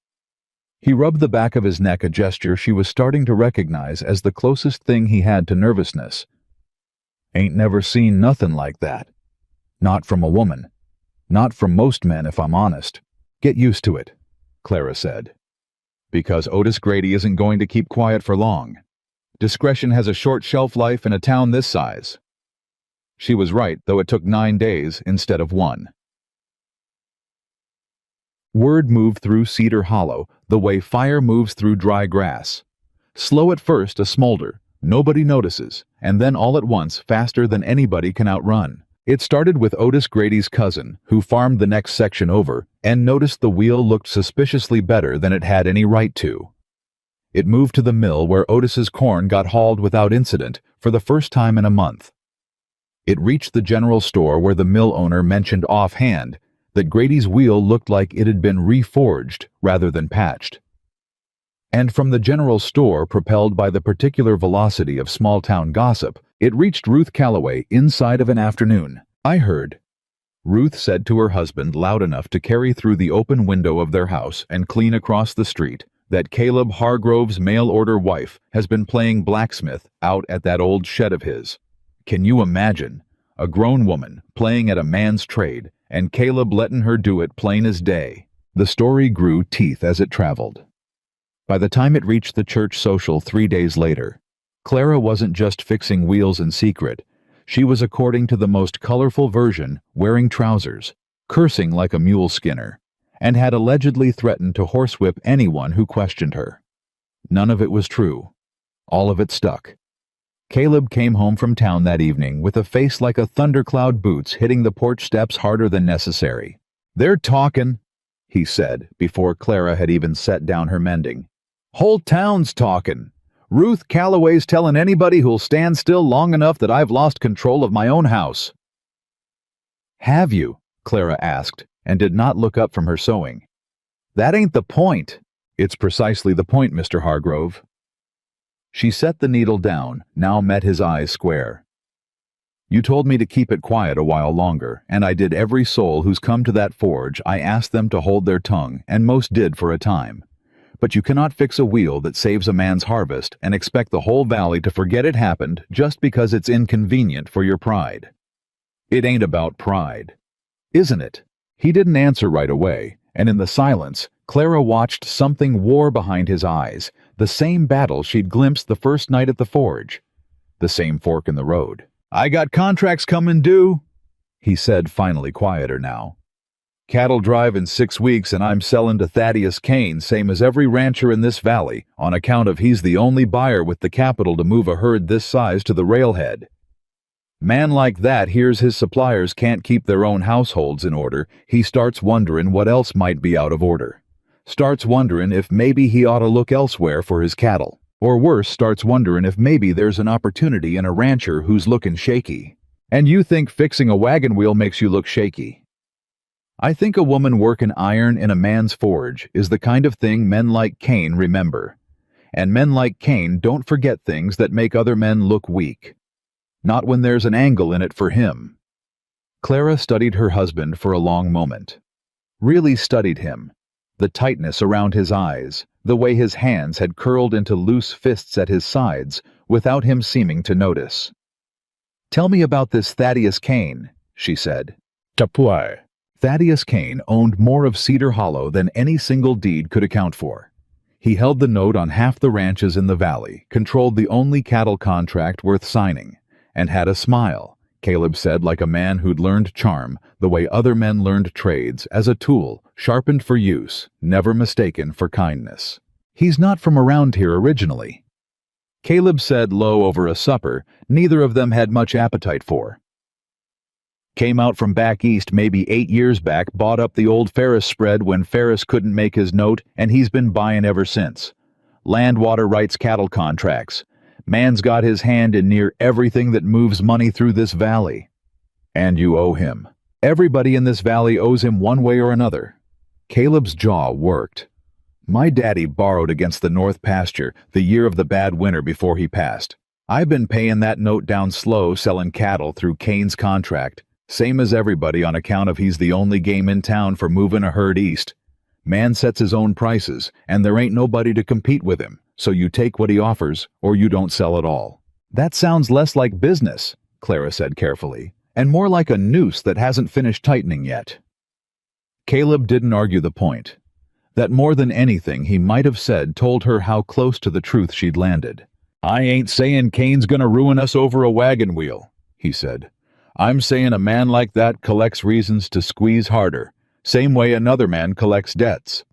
He rubbed the back of his neck, a gesture she was starting to recognize as the closest thing he had to nervousness. "Ain't never seen nothing like that. Not from a woman. Not from most men, if I'm honest. Get used to it," Clara said. "Because Otis Grady isn't going to keep quiet for long. Discretion has a short shelf life in a town this size." She was right, though it took 9 days instead of 1. Word moved through Cedar Hollow the way fire moves through dry grass. Slow at first, a smolder, nobody notices, and then all at once faster than anybody can outrun. It started with Otis Grady's cousin, who farmed the next section over, and noticed the wheel looked suspiciously better than it had any right to. It moved to the mill where Otis's corn got hauled without incident for the first time in a month. It reached the general store where the mill owner mentioned offhand that Grady's wheel looked like it had been reforged rather than patched. And from the general store, propelled by the particular velocity of small-town gossip, it reached Ruth Calloway inside of an afternoon. "I heard," Ruth said to her husband loud enough to carry through the open window of their house and clean across the street, "that Caleb Hargrove's mail-order wife has been playing blacksmith out at that old shed of his. Can you imagine? A grown woman playing at a man's trade, and Caleb letting her do it plain as day." The story grew teeth as it traveled. By the time it reached the church social 3 days later, Clara wasn't just fixing wheels in secret. She was, according to the most colorful version, wearing trousers, cursing like a mule skinner, and had allegedly threatened to horsewhip anyone who questioned her. None of it was true. All of it stuck. Caleb came home from town that evening with a face like a thundercloud, boots hitting the porch steps harder than necessary. "They're talking," he said, before Clara had even set down her mending. "Whole town's talking. Ruth Calloway's telling anybody who'll stand still long enough that I've lost control of my own house." "Have you?" Clara asked, and did not look up from her sewing. "That ain't the point." "It's precisely the point, Mr. Hargrove." She set the needle down, now met his eyes square. "You told me to keep it quiet a while longer, and I did. Every soul who's come to that forge, I asked them to hold their tongue, and most did for a time. But you cannot fix a wheel that saves a man's harvest and expect the whole valley to forget it happened just because it's inconvenient for your pride." "It ain't about pride." "Isn't it?" He didn't answer right away, and in the silence, Clara watched something war behind his eyes, the same battle she'd glimpsed the first night at the forge. The same fork in the road. "I got contracts coming due," he said, finally quieter now. "Cattle drive in 6 weeks, and I'm selling to Thaddeus Kane, same as every rancher in this valley, on account of he's the only buyer with the capital to move a herd this size to the railhead. Man like that hears his suppliers can't keep their own households in order. He starts wondering what else might be out of order. Starts wondering if maybe he ought to look elsewhere for his cattle. Or worse, starts wondering if maybe there's an opportunity in a rancher who's looking shaky. And you think fixing a wagon wheel makes you look shaky? I think a woman working iron in a man's forge is the kind of thing men like Kane remember. And men like Kane don't forget things that make other men look weak. Not when there's an angle in it for him." Clara studied her husband for a long moment. Really studied him. The tightness around his eyes, the way his hands had curled into loose fists at his sides without him seeming to notice. "Tell me about this Thaddeus Kane," she said. "Tapui." Thaddeus Kane owned more of Cedar Hollow than any single deed could account for. He held the note on half the ranches in the valley, controlled the only cattle contract worth signing, and had a smile, Caleb said, like a man who'd learned charm, the way other men learned trades, as a tool, sharpened for use, never mistaken for kindness. "He's not from around here originally," Caleb said low over a supper neither of them had much appetite for. "Came out from back east maybe 8 years back, bought up the old Ferris spread when Ferris couldn't make his note, and he's been buying ever since. Land water rights cattle contracts. Man's got his hand in near everything that moves money through this valley. And you owe him. Everybody in this valley owes him one way or another." Caleb's jaw worked. "My daddy borrowed against the north pasture the year of the bad winter before he passed. I've been paying that note down slow, selling cattle through Kane's contract, same as everybody, on account of he's the only game in town for moving a herd east. Man sets his own prices, and there ain't nobody to compete with him. So you take what he offers, or you don't sell at all." "That sounds less like business," Clara said carefully, "and more like a noose that hasn't finished tightening yet." Caleb didn't argue the point. That more than anything he might have said told her how close to the truth she'd landed. "I ain't saying Kane's gonna ruin us over a wagon wheel," he said. "I'm saying a man like that collects reasons to squeeze harder, same way another man collects debts.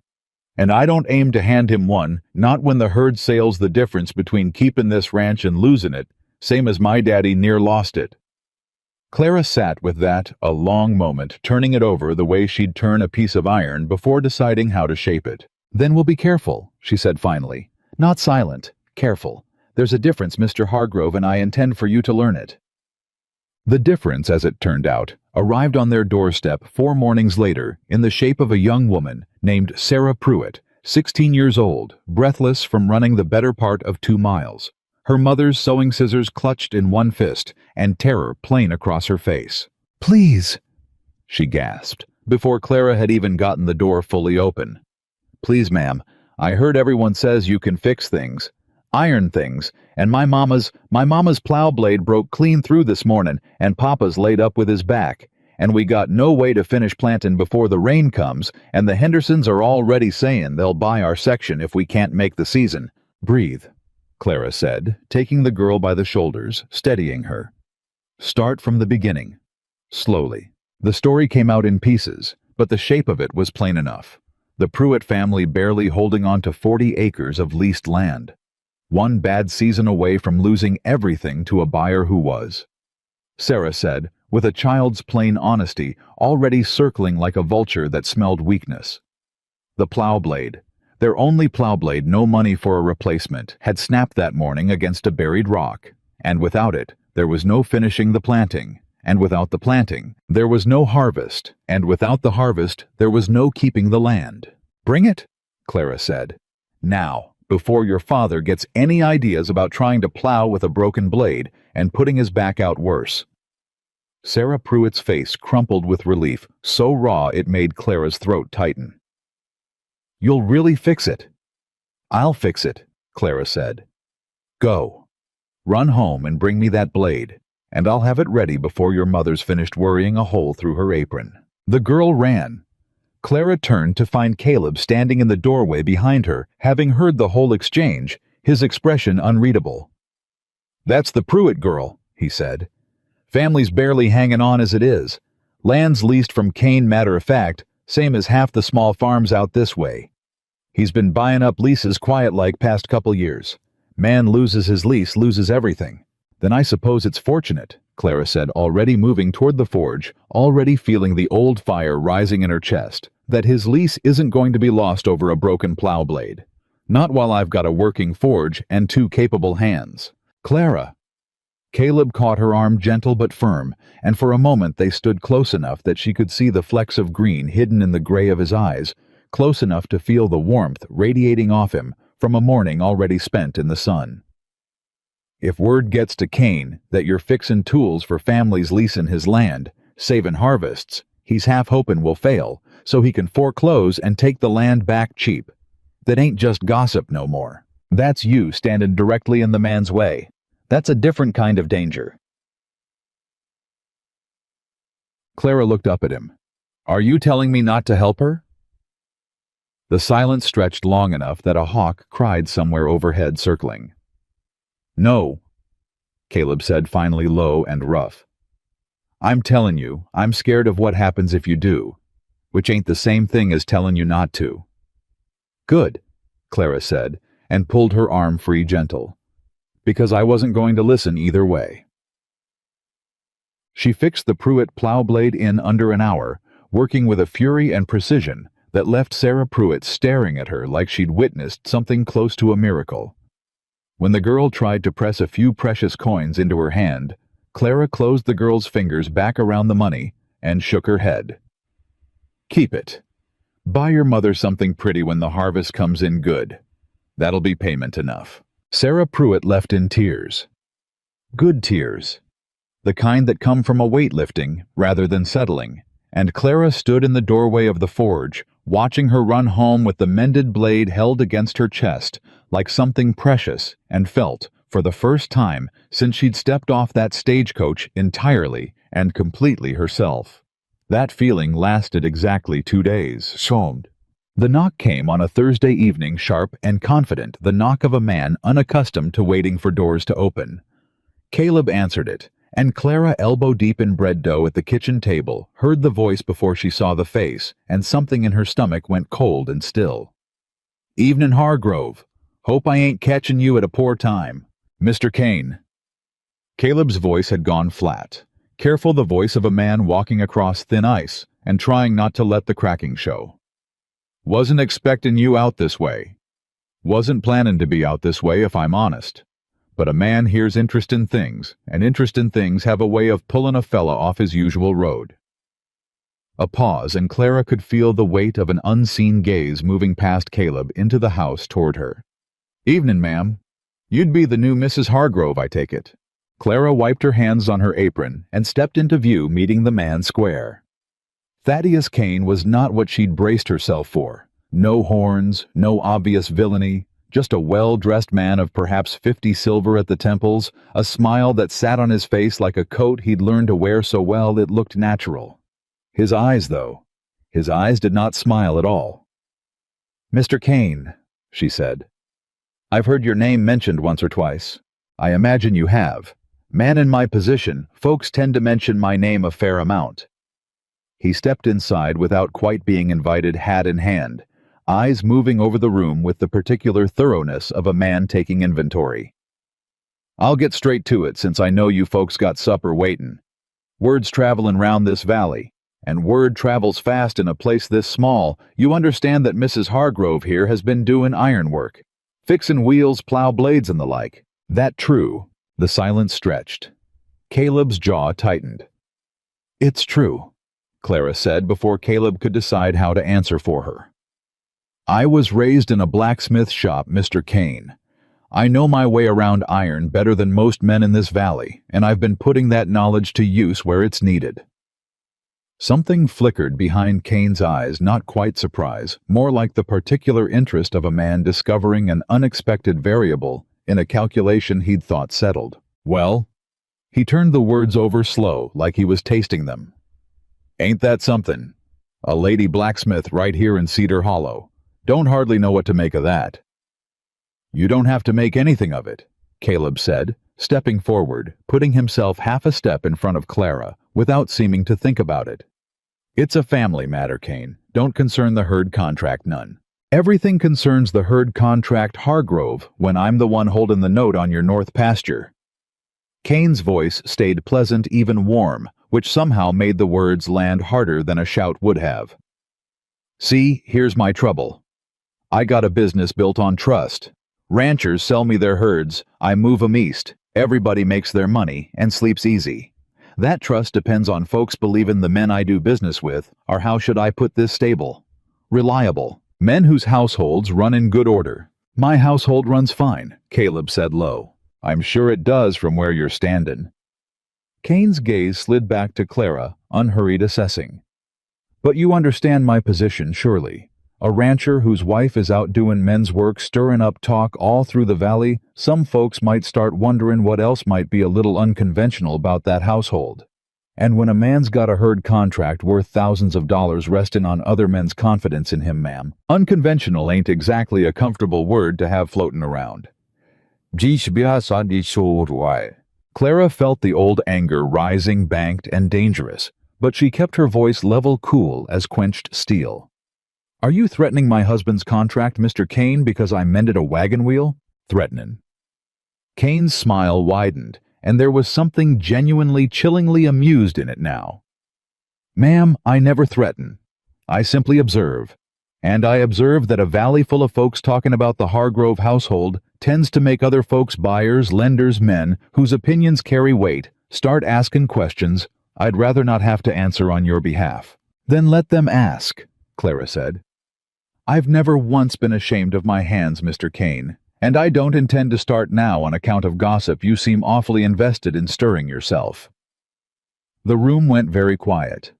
And I don't aim to hand him one, not when the herd sale's the difference between keeping this ranch and losing it, same as my daddy near lost it." Clara sat with that a long moment, turning it over the way she'd turn a piece of iron before deciding how to shape it. "Then we'll be careful," she said finally. "Not silent, careful. There's a difference, Mr. Hargrove, and I intend for you to learn it." The difference, as it turned out, arrived on their doorstep 4 mornings later in the shape of a young woman named Sarah Pruitt, 16 years old, breathless from running the better part of 2 miles, her mother's sewing scissors clutched in one fist and terror plain across her face. "Please," she gasped, before Clara had even gotten the door fully open. "Please, ma'am, I heard everyone says you can fix things. Iron things, and my mama's plow blade broke clean through this morning, and Papa's laid up with his back, and we got no way to finish planting before the rain comes, and the Hendersons are already saying they'll buy our section if we can't make the season. Breathe, Clara said, taking the girl by the shoulders, steadying her. Start from the beginning. Slowly. The story came out in pieces, but the shape of it was plain enough. The Pruitt family barely holding on to 40 acres of leased land. One bad season away from losing everything to a buyer who was. Sarah said, with a child's plain honesty already circling like a vulture that smelled weakness. The plow blade, their only plow blade, no money for a replacement, had snapped that morning against a buried rock, and without it, there was no finishing the planting, and without the planting, there was no harvest, and without the harvest, there was no keeping the land. Bring it, Clara said. Now, before your father gets any ideas about trying to plow with a broken blade and putting his back out worse. Sarah Pruitt's face crumpled with relief, so raw it made Clara's throat tighten. You'll really fix it? I'll fix it, Clara said. Go. Run home and bring me that blade, and I'll have it ready before your mother's finished worrying a hole through her apron. The girl ran. Clara turned to find Caleb standing in the doorway behind her, having heard the whole exchange, his expression unreadable. That's the Pruitt girl, he said. Family's barely hanging on as it is. Land's leased from Kane, matter of fact, same as half the small farms out this way. He's been buying up leases quiet-like past couple years. Man loses his lease, loses everything. Then I suppose it's fortunate, Clara said, already moving toward the forge, already feeling the old fire rising in her chest, that his lease isn't going to be lost over a broken plow blade. Not while I've got a working forge and 2 capable hands. Clara! Caleb caught her arm, gentle but firm, and for a moment they stood close enough that she could see the flecks of green hidden in the gray of his eyes, close enough to feel the warmth radiating off him from a morning already spent in the sun. If word gets to Kane that you're fixin' tools for families leasin' his land, savin' harvests, he's half hopin' will fail, so he can foreclose and take the land back cheap. That ain't just gossip no more. That's you standin' directly in the man's way. That's a different kind of danger. Clara looked up at him. Are you telling me not to help her? The silence stretched long enough that a hawk cried somewhere overhead, circling. No, Caleb said, finally low and rough. I'm telling you, I'm scared of what happens if you do, which ain't the same thing as telling you not to. Good, Clara said, and pulled her arm free gentle. Because I wasn't going to listen either way. She fixed the Pruitt plow blade in under an hour, working with a fury and precision that left Sarah Pruitt staring at her like she'd witnessed something close to a miracle. When the girl tried to press a few precious coins into her hand, Clara closed the girl's fingers back around the money and shook her head. Keep it. Buy your mother something pretty when the harvest comes in good. That'll be payment enough. Sarah Pruitt left in tears. Good tears. The kind that come from a weightlifting rather than settling, and Clara stood in the doorway of the forge, watching her run home with the mended blade held against her chest like something precious, and felt, for the first time since she'd stepped off that stagecoach, entirely and completely herself. That feeling lasted exactly 2 days. The knock came on a Thursday evening, sharp and confident, the knock of a man unaccustomed to waiting for doors to open. Caleb answered it, and Clara, elbow-deep in bread dough at the kitchen table, heard the voice before she saw the face, and something in her stomach went cold and still. Evenin' Hargrove. Hope I ain't catchin' you at a poor time. Mr. Kane. Caleb's voice had gone flat, careful, the voice of a man walking across thin ice and trying not to let the cracking show. Wasn't expectin' you out this way. Wasn't plannin' to be out this way, if I'm honest. But a man hears interestin' things, and interestin' things have a way of pullin' a fella off his usual road. A pause, and Clara could feel the weight of an unseen gaze moving past Caleb into the house toward her. Evenin', ma'am. You'd be the new Mrs. Hargrove, I take it. Clara wiped her hands on her apron and stepped into view, meeting the man square. Thaddeus Kane was not what she'd braced herself for. No horns, no obvious villainy, just a well-dressed man of perhaps 50 silver at the temples, a smile that sat on his face like a coat he'd learned to wear so well it looked natural. His eyes, though. His eyes did not smile at all. "Mr. Kane," she said. "I've heard your name mentioned once or twice. I imagine you have. Man in my position, folks tend to mention my name a fair amount." He stepped inside without quite being invited, hat in hand, eyes moving over the room with the particular thoroughness of a man taking inventory. "I'll get straight to it since I know you folks got supper waitin'. Word's travelin' round this valley, and word travels fast in a place this small. You understand that Mrs. Hargrove here has been doin' ironwork, fixin' wheels, plow blades and the like. That true?" The silence stretched. Caleb's jaw tightened. "It's true," Clara said before Caleb could decide how to answer for her. "I was raised in a blacksmith shop, Mr. Kane. I know my way around iron better than most men in this valley, and I've been putting that knowledge to use where it's needed." Something flickered behind Kane's eyes, not quite surprise, more like the particular interest of a man discovering an unexpected variable in a calculation he'd thought settled. "Well?" He turned the words over slow, like he was tasting them. "Ain't that something? A lady blacksmith right here in Cedar Hollow. Don't hardly know what to make of that." "You don't have to make anything of it," Caleb said, stepping forward, putting himself half a step in front of Clara, without seeming to think about it. "It's a family matter, Kane. Don't concern the herd contract none. Everything concerns the herd contract Hargrove when I'm the one holding the note on your north pasture." Kane's voice stayed pleasant, even warm, which somehow made the words land harder than a shout would have. "See, here's my trouble. I got a business built on trust. Ranchers sell me their herds, I move 'em east, everybody makes their money, and sleeps easy. That trust depends on folks believin' the men I do business with are, how should I put this, stable, reliable, men whose households run in good order. My household runs fine," Caleb said low. "I'm sure it does from where you're standin'." Kane's gaze slid back to Clara, unhurried assessing. "But you understand my position, surely. A rancher whose wife is out doin' men's work, stirrin' up talk all through the valley, some folks might start wonderin' what else might be a little unconventional about that household. And when a man's got a herd contract worth thousands of dollars restin' on other men's confidence in him, ma'am, unconventional ain't exactly a comfortable word to have floatin' around." Clara felt the old anger rising, banked, and dangerous, but she kept her voice level, cool as quenched steel. "Are you threatening my husband's contract, Mr. Kane, because I mended a wagon wheel? Threatenin'?" Kane's smile widened, and there was something genuinely, chillingly amused in it now. "Ma'am, I never threaten. I simply observe. And I observe that a valley full of folks talking about the Hargrove household tends to make other folks, buyers, lenders, men whose opinions carry weight, start asking questions I'd rather not have to answer on your behalf." "Then let them ask," Clara said. "I've never once been ashamed of my hands, Mr. Kane, and I don't intend to start now on account of gossip. You seem awfully invested in stirring yourself." The room went very quiet.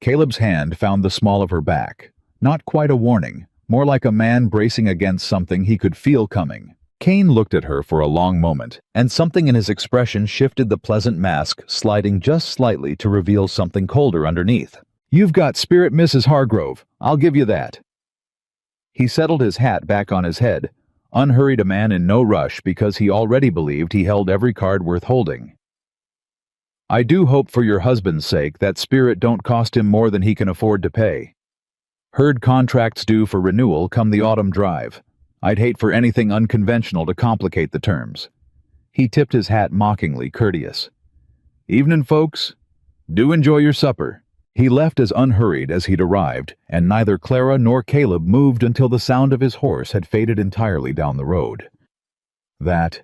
Caleb's hand found the small of her back. Not quite a warning, more like a man bracing against something he could feel coming. Kane looked at her for a long moment, and something in his expression shifted the pleasant mask, sliding just slightly to reveal something colder underneath. "You've got spirit, Mrs. Hargrove. I'll give you that." He settled his hat back on his head, unhurried, a man in no rush because he already believed he held every card worth holding. "I do hope for your husband's sake that spirit don't cost him more than he can afford to pay. Herd contracts due for renewal come the autumn drive. I'd hate for anything unconventional to complicate the terms." He tipped his hat mockingly courteous. "Evenin', folks. Do enjoy your supper." He left as unhurried as he'd arrived, and neither Clara nor Caleb moved until the sound of his horse had faded entirely down the road. "That,"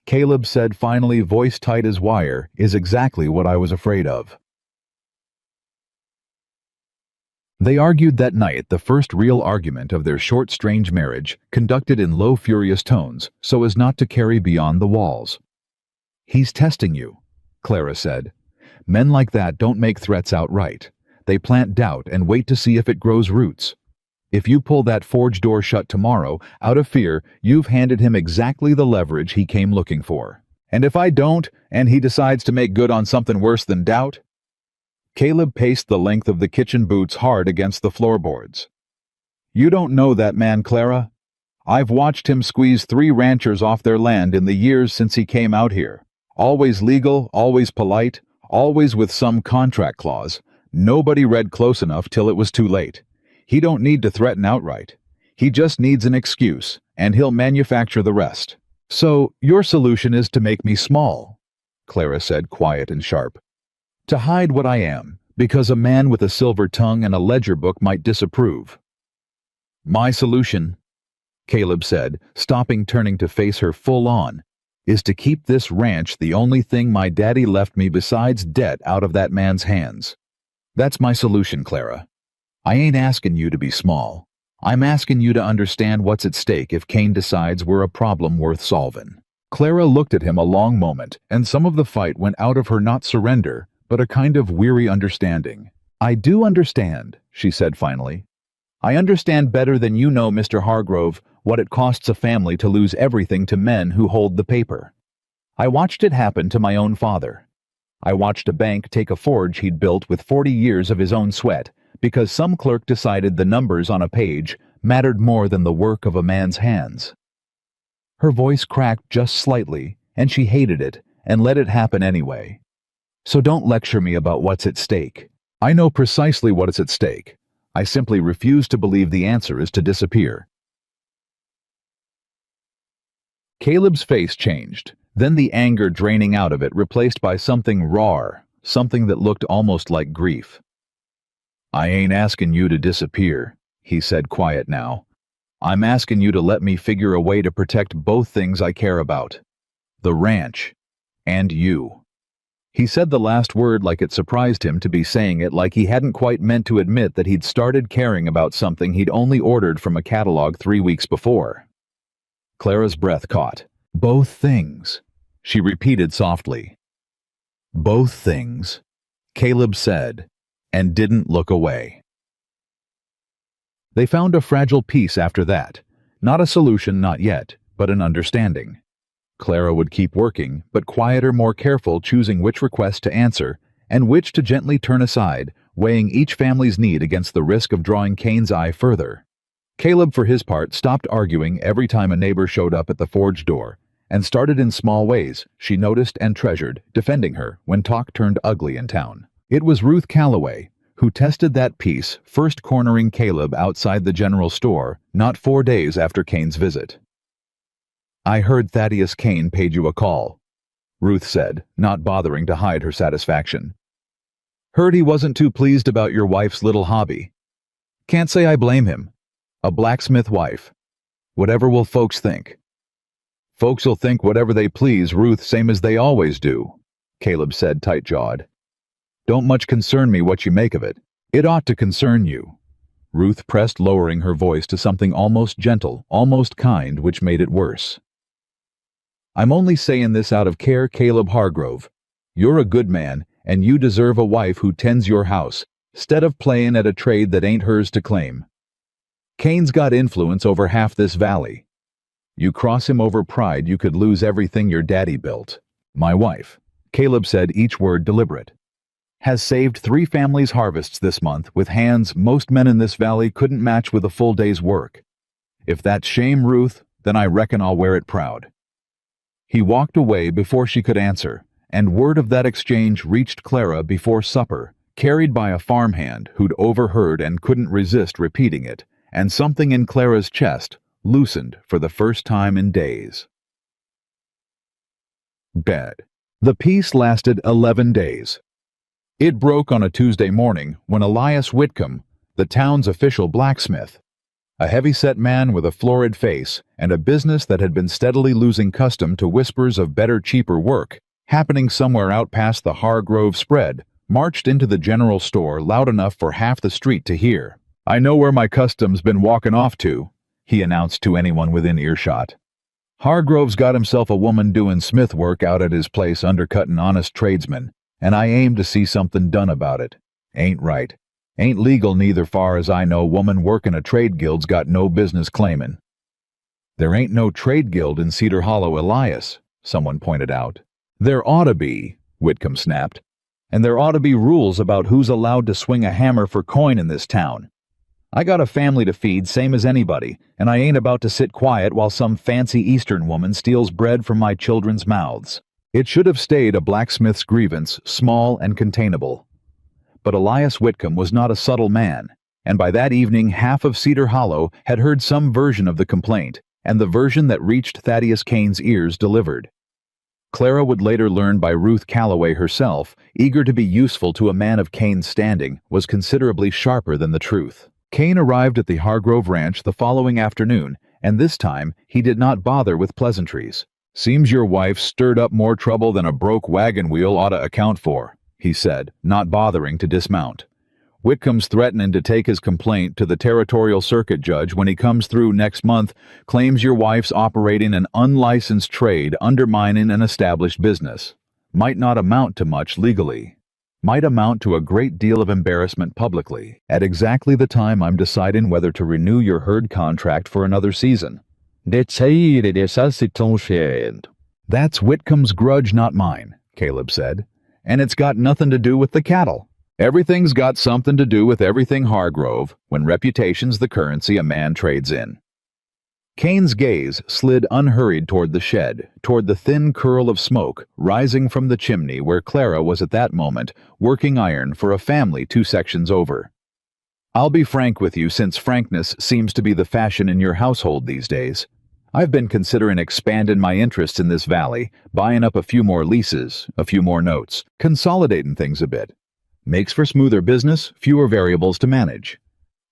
Caleb said finally, voice tight as wire, "is exactly what I was afraid of." They argued that night, the first real argument of their short, strange marriage, conducted in low, furious tones, so as not to carry beyond the walls. "He's testing you," Clara said. "Men like that don't make threats outright. They plant doubt and wait to see if it grows roots. If you pull that forge door shut tomorrow, out of fear, you've handed him exactly the leverage he came looking for. And if I don't, and he decides to make good on something worse than doubt?" Caleb paced the length of the kitchen boots hard against the floorboards. "You don't know that man, Clara. I've watched him squeeze 3 ranchers off their land in the years since he came out here. Always legal, always polite, always with some contract clause. Nobody read close enough till it was too late. He don't need to threaten outright. He just needs an excuse, and he'll manufacture the rest." "So, your solution is to make me small," Clara said, quiet and sharp. "To hide what I am, because a man with a silver tongue and a ledger book might disapprove." "My solution," Caleb said, stopping, turning to face her full on, "is to keep this ranch, the only thing my daddy left me besides debt, out of that man's hands. That's my solution, Clara. I ain't asking you to be small. I'm asking you to understand what's at stake if Cain decides we're a problem worth solving." Clara looked at him a long moment, and some of the fight went out of her, not surrender, but a kind of weary understanding. "I do understand," she said finally. "I understand better than you know, Mr. Hargrove, what it costs a family to lose everything to men who hold the paper. I watched it happen to my own father. I watched a bank take a forge he'd built with 40 years of his own sweat, because some clerk decided the numbers on a page mattered more than the work of a man's hands." Her voice cracked just slightly, and she hated it, and let it happen anyway. "So don't lecture me about what's at stake. I know precisely what is at stake. I simply refuse to believe the answer is to disappear." Caleb's face changed, then the anger draining out of it replaced by something raw, something that looked almost like grief. "I ain't asking you to disappear," he said, quiet now. "I'm asking you to let me figure a way to protect both things I care about. The ranch and you." He said the last word like it surprised him to be saying it, like he hadn't quite meant to admit that he'd started caring about something he'd only ordered from a catalog 3 weeks before. Clara's breath caught. "Both things," she repeated softly. "Both things," Caleb said, and didn't look away. They found a fragile peace after that. Not a solution, not yet, but an understanding. Clara would keep working, but quieter, more careful, choosing which request to answer and which to gently turn aside, weighing each family's need against the risk of drawing Cain's eye further. Caleb, for his part, stopped arguing every time a neighbor showed up at the forge door, and started in small ways she noticed and treasured, defending her when talk turned ugly in town. It was Ruth Calloway who tested that peace, first cornering Caleb outside the general store, not 4 days after Cain's visit. "I heard Thaddeus Cain paid you a call," Ruth said, not bothering to hide her satisfaction. "Heard he wasn't too pleased about your wife's little hobby. Can't say I blame him. A blacksmith wife. Whatever will folks think?" "Folks'll think whatever they please, Ruth, same as they always do," Caleb said, tight-jawed. "Don't much concern me what you make of it. It ought to concern you." Ruth pressed, lowering her voice to something almost gentle, almost kind, which made it worse. "I'm only saying this out of care, Caleb Hargrove. You're a good man, and you deserve a wife who tends your house, 'stead of playing at a trade that ain't hers to claim. Cain's got influence over half this valley. You cross him over pride, you could lose everything your daddy built. My wife," Caleb said, each word deliberate, "has saved 3 families' harvests this month with hands most men in this valley couldn't match with a full day's work. If that's shame, Ruth, then I reckon I'll wear it proud." He walked away before she could answer, and word of that exchange reached Clara before supper, carried by a farmhand who'd overheard and couldn't resist repeating it, and something in Clara's chest loosened for the first time in days. Bed. The peace lasted 11 days. It broke on a Tuesday morning when Elias Whitcomb, the town's official blacksmith, a heavy-set man with a florid face and a business that had been steadily losing custom to whispers of better, cheaper work, happening somewhere out past the Hargrove spread, marched into the general store loud enough for half the street to hear. "I know where my custom's been walking off to," he announced to anyone within earshot. "Hargrove's got himself a woman doing smith work out at his place undercutting honest tradesmen, and I aim to see something done about it. Ain't right. Ain't legal neither, far as I know. Woman working a trade guild's got no business claiming." "There ain't no trade guild in Cedar Hollow, Elias," someone pointed out. "There ought to be," Whitcomb snapped. And there ought to be rules about who's allowed to swing a hammer for coin in this town. I got a family to feed, same as anybody, and I ain't about to sit quiet while some fancy Eastern woman steals bread from my children's mouths. It should have stayed a blacksmith's grievance, small and containable. But Elias Whitcomb was not a subtle man, and by that evening half of Cedar Hollow had heard some version of the complaint, and the version that reached Thaddeus Kane's ears delivered. Clara would later learn by Ruth Calloway herself, eager to be useful to a man of Kane's standing, was considerably sharper than the truth. Kane arrived at the Hargrove Ranch the following afternoon, and this time he did not bother with pleasantries. "Seems your wife stirred up more trouble than a broke wagon wheel ought to account for," he said, not bothering to dismount. "Whitcomb's threatening to take his complaint to the territorial circuit judge when he comes through next month, claims your wife's operating an unlicensed trade undermining an established business. Might not amount to much legally. Might amount to a great deal of embarrassment publicly, at exactly the time I'm deciding whether to renew your herd contract for another season." That's Whitcomb's grudge, not mine, Caleb said. "And it's got nothing to do with the cattle. Everything's got something to do with everything Hargrove, when reputation's the currency a man trades in." Kane's gaze slid unhurried toward the shed, toward the thin curl of smoke rising from the chimney where Clara was at that moment working iron for a family 2 sections over. "I'll be frank with you, since frankness seems to be the fashion in your household these days. I've been considering expanding my interests in this valley, buying up a few more leases, a few more notes, consolidating things a bit. Makes for smoother business, fewer variables to manage.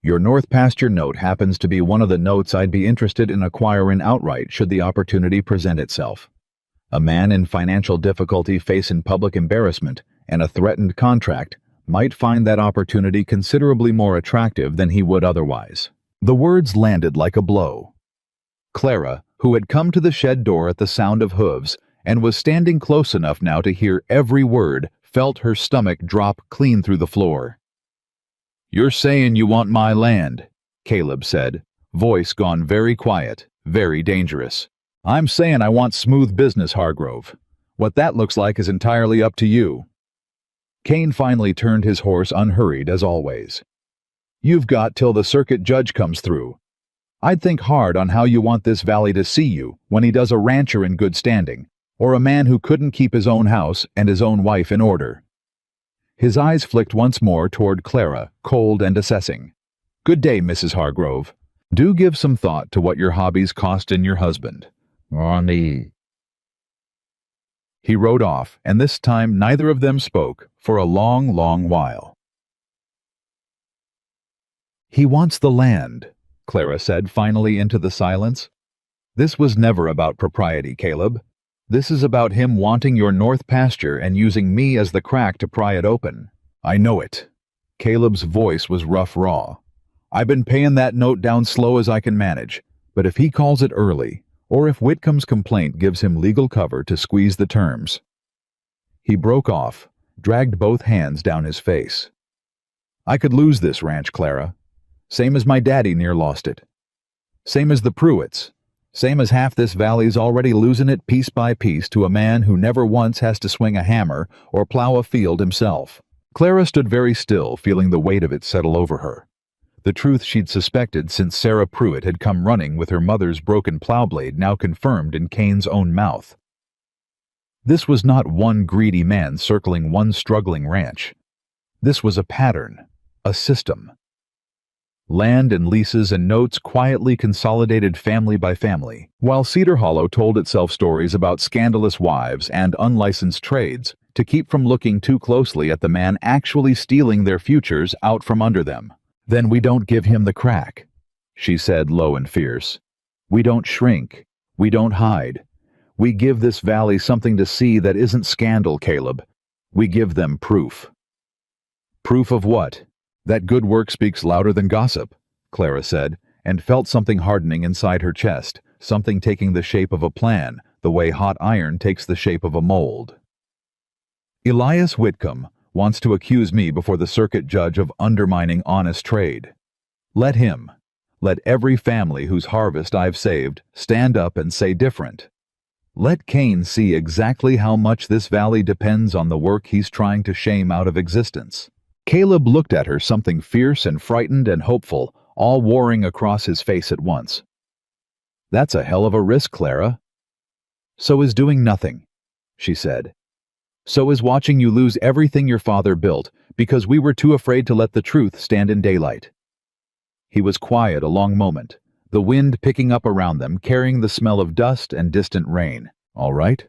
Your North Pasture note happens to be one of the notes I'd be interested in acquiring outright should the opportunity present itself. A man in financial difficulty facing public embarrassment and a threatened contract might find that opportunity considerably more attractive than he would otherwise." The words landed like a blow. Clara, who had come to the shed door at the sound of hooves and was standing close enough now to hear every word, felt her stomach drop clean through the floor. "You're saying you want my land," Caleb said, voice gone very quiet, very dangerous. "I'm saying I want smooth business, Hargrove. What that looks like is entirely up to you." Kane finally turned his horse unhurried as always. "You've got till the circuit judge comes through. I'd think hard on how you want this valley to see you when he does a rancher in good standing, or a man who couldn't keep his own house and his own wife in order." His eyes flicked once more toward Clara, cold and assessing. "Good day, Mrs. Hargrove. Do give some thought to what your hobbies costin' your husband." Ronnie. He rode off, and this time neither of them spoke for a long, long while. "He wants the land," Clara said finally into the silence. "This was never about propriety, Caleb. This is about him wanting your North Pasture and using me as the crack to pry it open." "I know it." Caleb's voice was rough raw. "I've been paying that note down slow as I can manage, but if he calls it early, or if Whitcomb's complaint gives him legal cover to squeeze the terms..." He broke off, dragged both hands down his face. "I could lose this ranch, Clara. Same as my daddy near lost it. Same as the Pruitts. Same as half this valley's already losing it piece by piece to a man who never once has to swing a hammer or plow a field himself." Clara stood very still, feeling the weight of it settle over her. The truth she'd suspected since Sarah Pruitt had come running with her mother's broken plow blade now confirmed in Kane's own mouth. This was not one greedy man circling one struggling ranch. This was a pattern, a system. Land and leases and notes quietly consolidated family by family, while Cedar Hollow told itself stories about scandalous wives and unlicensed trades to keep from looking too closely at the man actually stealing their futures out from under them. "Then we don't give him the crack," she said low and fierce. "We don't shrink. We don't hide. We give this valley something to see that isn't scandal, Caleb. We give them proof." "Proof of what? That good work speaks louder than gossip," Clara said, and felt something hardening inside her chest, something taking the shape of a plan, the way hot iron takes the shape of a mold. "Elias Whitcomb wants to accuse me before the circuit judge of undermining honest trade. Let him, let every family whose harvest I've saved, stand up and say different. Let Cain see exactly how much this valley depends on the work he's trying to shame out of existence. Caleb looked at her, something fierce and frightened and hopeful, all warring across his face at once. That's a hell of a risk, Clara. So is doing nothing, she said. So is watching you lose everything your father built because we were too afraid to let the truth stand in daylight. He was quiet a long moment, the wind picking up around them, carrying the smell of dust and distant rain. All right,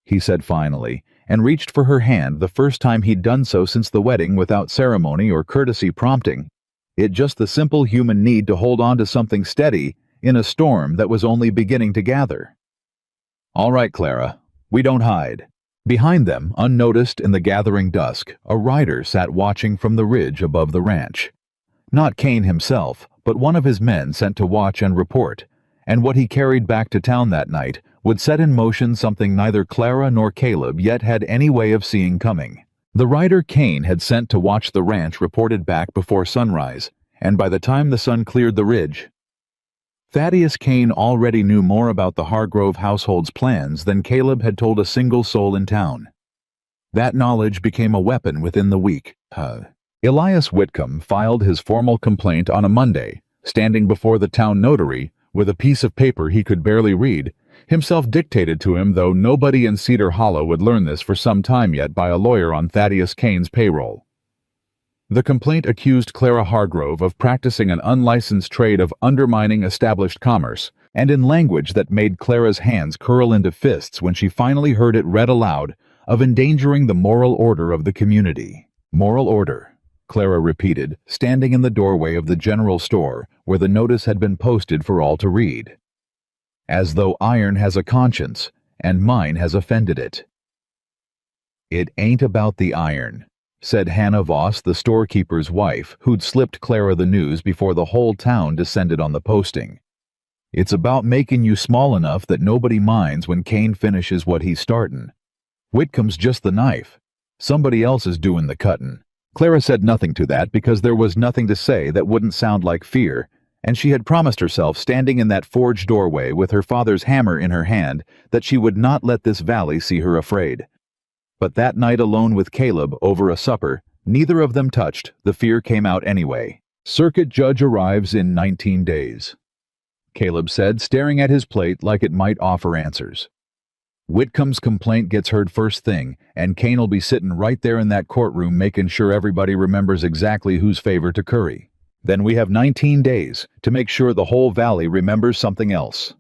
he said finally, and reached for her hand, the first time he'd done so since the wedding, without ceremony or courtesy prompting. It just the simple human need to hold on to something steady in a storm that was only beginning to gather. All right, Clara, we don't hide. Behind them, unnoticed in the gathering dusk, a rider sat watching from the ridge above the ranch. Not Cain himself, but one of his men sent to watch and report, and what he carried back to town that night would set in motion something neither Clara nor Caleb yet had any way of seeing coming. The rider Cain had sent to watch the ranch reported back before sunrise, and by the time the sun cleared the ridge, Thaddeus Cain already knew more about the Hargrove household's plans than Caleb had told a single soul in town. That knowledge became a weapon within the week. Elias Whitcomb filed his formal complaint on a Monday, standing before the town notary with a piece of paper he could barely read, himself dictated to him, though nobody in Cedar Hollow would learn this for some time yet, by a lawyer on Thaddeus Cain's payroll. The complaint accused Clara Hargrove of practicing an unlicensed trade of undermining established commerce, and in language that made Clara's hands curl into fists when she finally heard it read aloud, of endangering the moral order of the community. Moral order, Clara repeated, standing in the doorway of the general store where the notice had been posted for all to read. As though iron has a conscience, and mine has offended it. It ain't about the iron, said Hannah Voss, the storekeeper's wife, who'd slipped Clara the news before the whole town descended on the posting. It's about making you small enough that nobody minds when Cain finishes what he's startin'. Whitcomb's just the knife. Somebody else is doing the cuttin'. Clara said nothing to that because there was nothing to say that wouldn't sound like fear, and she had promised herself, standing in that forged doorway with her father's hammer in her hand, that she would not let this valley see her afraid. But that night, alone with Caleb over a supper, neither of them touched, the fear came out anyway. Circuit judge arrives in 19 days, Caleb said, staring at his plate like it might offer answers. Whitcomb's complaint gets heard first thing, and Cain'll be sitting right there in that courtroom making sure everybody remembers exactly whose favor to curry. Then we have 19 days to make sure the whole valley remembers something else.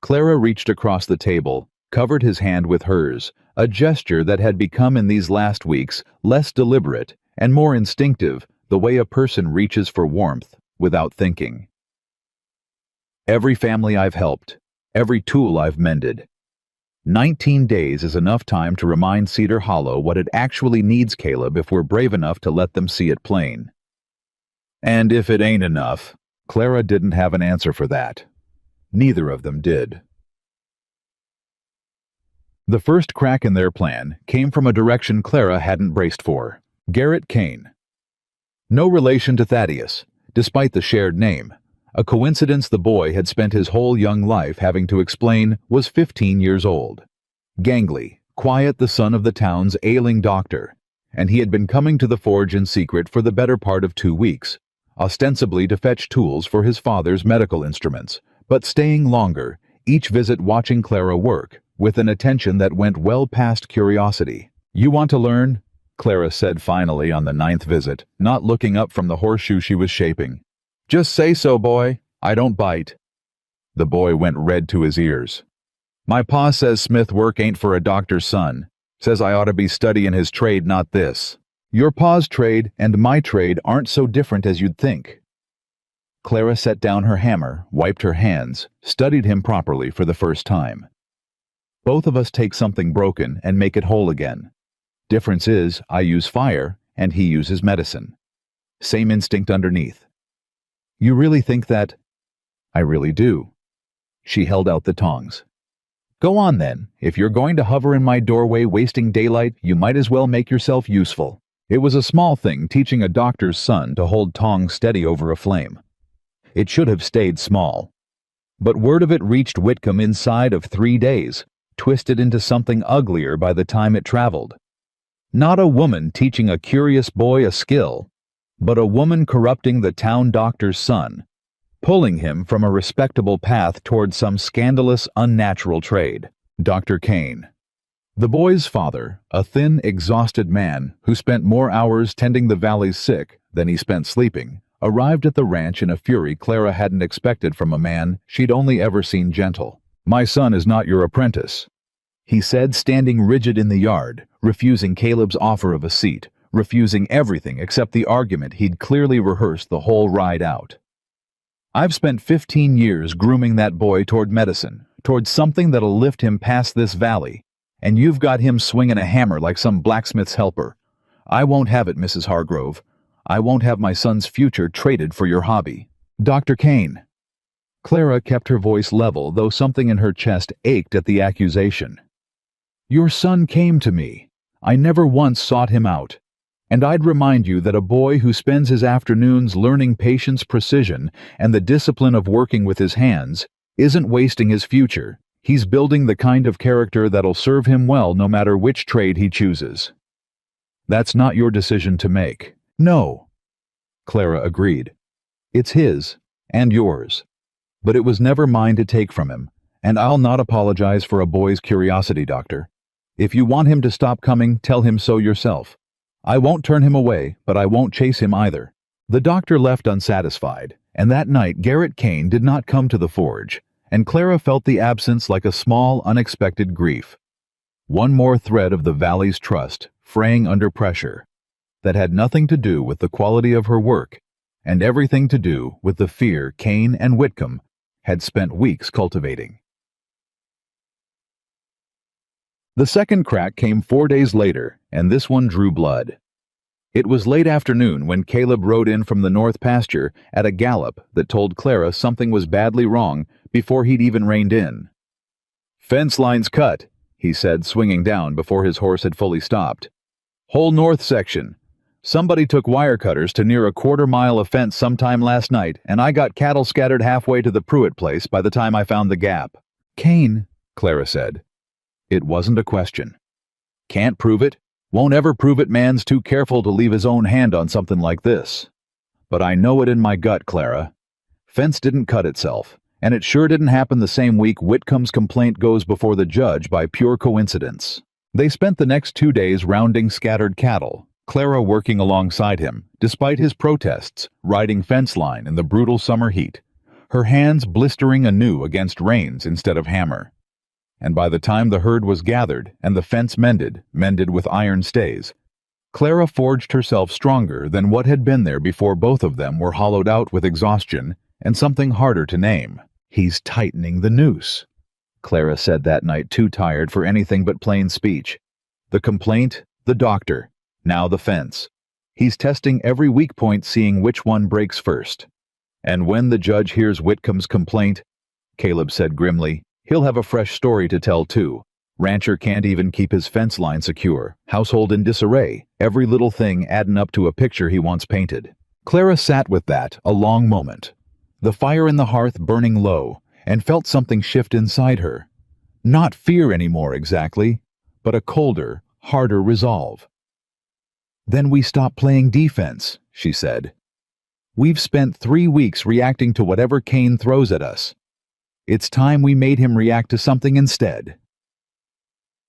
Clara reached across the table, covered his hand with hers, a gesture that had become in these last weeks less deliberate and more instinctive, the way a person reaches for warmth without thinking. Every family I've helped, every tool I've mended. 19 days is enough time to remind Cedar Hollow what it actually needs, Caleb, if we're brave enough to let them see it plain. And if it ain't enough, Clara didn't have an answer for that. Neither of them did. The first crack in their plan came from a direction Clara hadn't braced for. Garrett Cain. No relation to Thaddeus, despite the shared name. A coincidence the boy had spent his whole young life having to explain, was 15 years old. Gangly, quiet, the son of the town's ailing doctor, and he had been coming to the forge in secret for the better part of 2 weeks, ostensibly to fetch tools for his father's medical instruments, but staying longer, each visit watching Clara work, with an attention that went well past curiosity. You want to learn? Clara said finally on the 9th visit, not looking up from the horseshoe she was shaping. Just say so, boy. I don't bite. The boy went red to his ears. My pa says smith work ain't for a doctor's son. Says I ought to be studying his trade, not this. Your pa's trade and my trade aren't so different as you'd think. Clara set down her hammer, wiped her hands, studied him properly for the first time. Both of us take something broken and make it whole again. Difference is, I use fire and he uses medicine. Same instinct underneath. You really think that? I really do. She held out the tongs. Go on then. If you're going to hover in my doorway wasting daylight, you might as well make yourself useful. It was a small thing teaching a doctor's son to hold tongs steady over a flame. It should have stayed small. But word of it reached Whitcomb inside of 3 days, twisted into something uglier by the time it traveled. Not a woman teaching a curious boy a skill, but a woman corrupting the town doctor's son, pulling him from a respectable path toward some scandalous, unnatural trade. Dr. Kane. The boy's father, a thin, exhausted man who spent more hours tending the valley's sick than he spent sleeping, arrived at the ranch in a fury Clara hadn't expected from a man she'd only ever seen gentle. "My son is not your apprentice," he said, standing rigid in the yard, refusing Caleb's offer of a seat, refusing everything except the argument he'd clearly rehearsed the whole ride out. "I've spent 15 years grooming that boy toward medicine, toward something that'll lift him past this valley, and you've got him swinging a hammer like some blacksmith's helper. I won't have it, Mrs. Hargrove. I won't have my son's future traded for your hobby." "Dr. Kane." Clara kept her voice level, though something in her chest ached at the accusation. "Your son came to me. I never once sought him out. And I'd remind you that a boy who spends his afternoons learning patience, precision, and the discipline of working with his hands isn't wasting his future. He's building the kind of character that'll serve him well no matter which trade he chooses." "That's not your decision to make." "No," Clara agreed. "It's his, and yours. But it was never mine to take from him, and I'll not apologize for a boy's curiosity, Doctor. If you want him to stop coming, tell him so yourself. I won't turn him away, but I won't chase him either." The doctor left unsatisfied, and that night Garrett Kane did not come to the forge, and Clara felt the absence like a small, unexpected grief. One more thread of the valley's trust, fraying under pressure, that had nothing to do with the quality of her work, and everything to do with the fear Kane and Whitcomb had spent weeks cultivating. The second crack came 4 days later, and this one drew blood. It was late afternoon when Caleb rode in from the north pasture at a gallop that told Clara something was badly wrong before he'd even reined in. "Fence line's cut," he said, swinging down before his horse had fully stopped. "Whole north section. Somebody took wire cutters to near a quarter-mile of fence sometime last night, and I got cattle scattered halfway to the Pruitt place by the time I found the gap." "Kane," Clara said. It wasn't a question. "Can't prove it. Won't ever prove it. Man's too careful to leave his own hand on something like this. But I know it in my gut, Clara. Fence didn't cut itself, and it sure didn't happen the same week Whitcomb's complaint goes before the judge by pure coincidence." They spent the next 2 days rounding scattered cattle, Clara working alongside him, despite his protests, riding fence line in the brutal summer heat, her hands blistering anew against reins instead of hammer. And by the time the herd was gathered and the fence mended with iron stays, Clara forged herself stronger than what had been there before both of them were hollowed out with exhaustion and something harder to name. "He's tightening the noose," Clara said that night, too tired for anything but plain speech. The complaint, the doctor, now the fence. He's testing every weak point, seeing which one breaks first. "And when the judge hears Whitcomb's complaint," Caleb said grimly, "he'll have a fresh story to tell too. Rancher can't even keep his fence line secure, household in disarray, every little thing adding up to a picture he wants painted." Clara sat with that a long moment, the fire in the hearth burning low, and felt something shift inside her. Not fear anymore exactly, but a colder, harder resolve. "Then we stop playing defense," she said. "We've spent 3 weeks reacting to whatever Kane throws at us. It's time we made him react to something instead."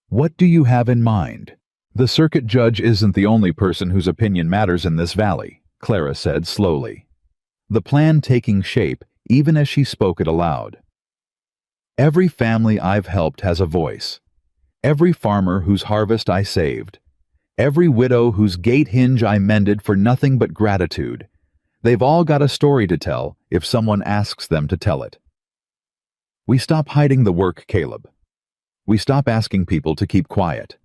"What do you have in mind?" "The circuit judge isn't the only person whose opinion matters in this valley," Clara said slowly, the plan taking shape even as she spoke it aloud. "Every family I've helped has a voice. Every farmer whose harvest I saved. Every widow whose gate hinge I mended for nothing but gratitude. They've all got a story to tell if someone asks them to tell it. We stop hiding the work, Caleb. We stop asking people to keep quiet.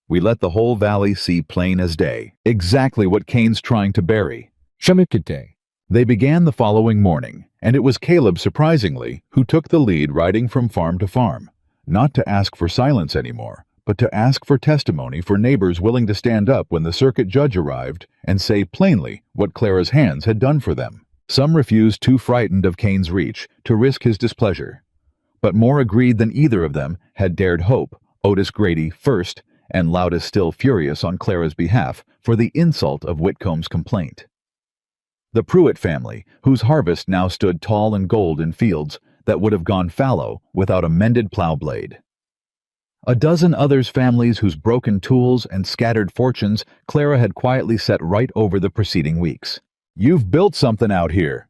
We let the whole valley see plain as day exactly what Kane's trying to bury." Shamikite. They began the following morning, and it was Caleb, surprisingly, who took the lead, riding from farm to farm, not to ask for silence anymore, but to ask for testimony for neighbors willing to stand up when the circuit judge arrived and say plainly what Clara's hands had done for them. Some refused, too frightened of Cain's reach to risk his displeasure. But more agreed than either of them had dared hope, Otis Grady first, and Loudest still furious on Clara's behalf for the insult of Whitcomb's complaint. The Pruitt family, whose harvest now stood tall and gold in fields that would have gone fallow without a mended plow blade. A dozen others' families whose broken tools and scattered fortunes Clara had quietly set right over the preceding weeks. "You've built something out here,"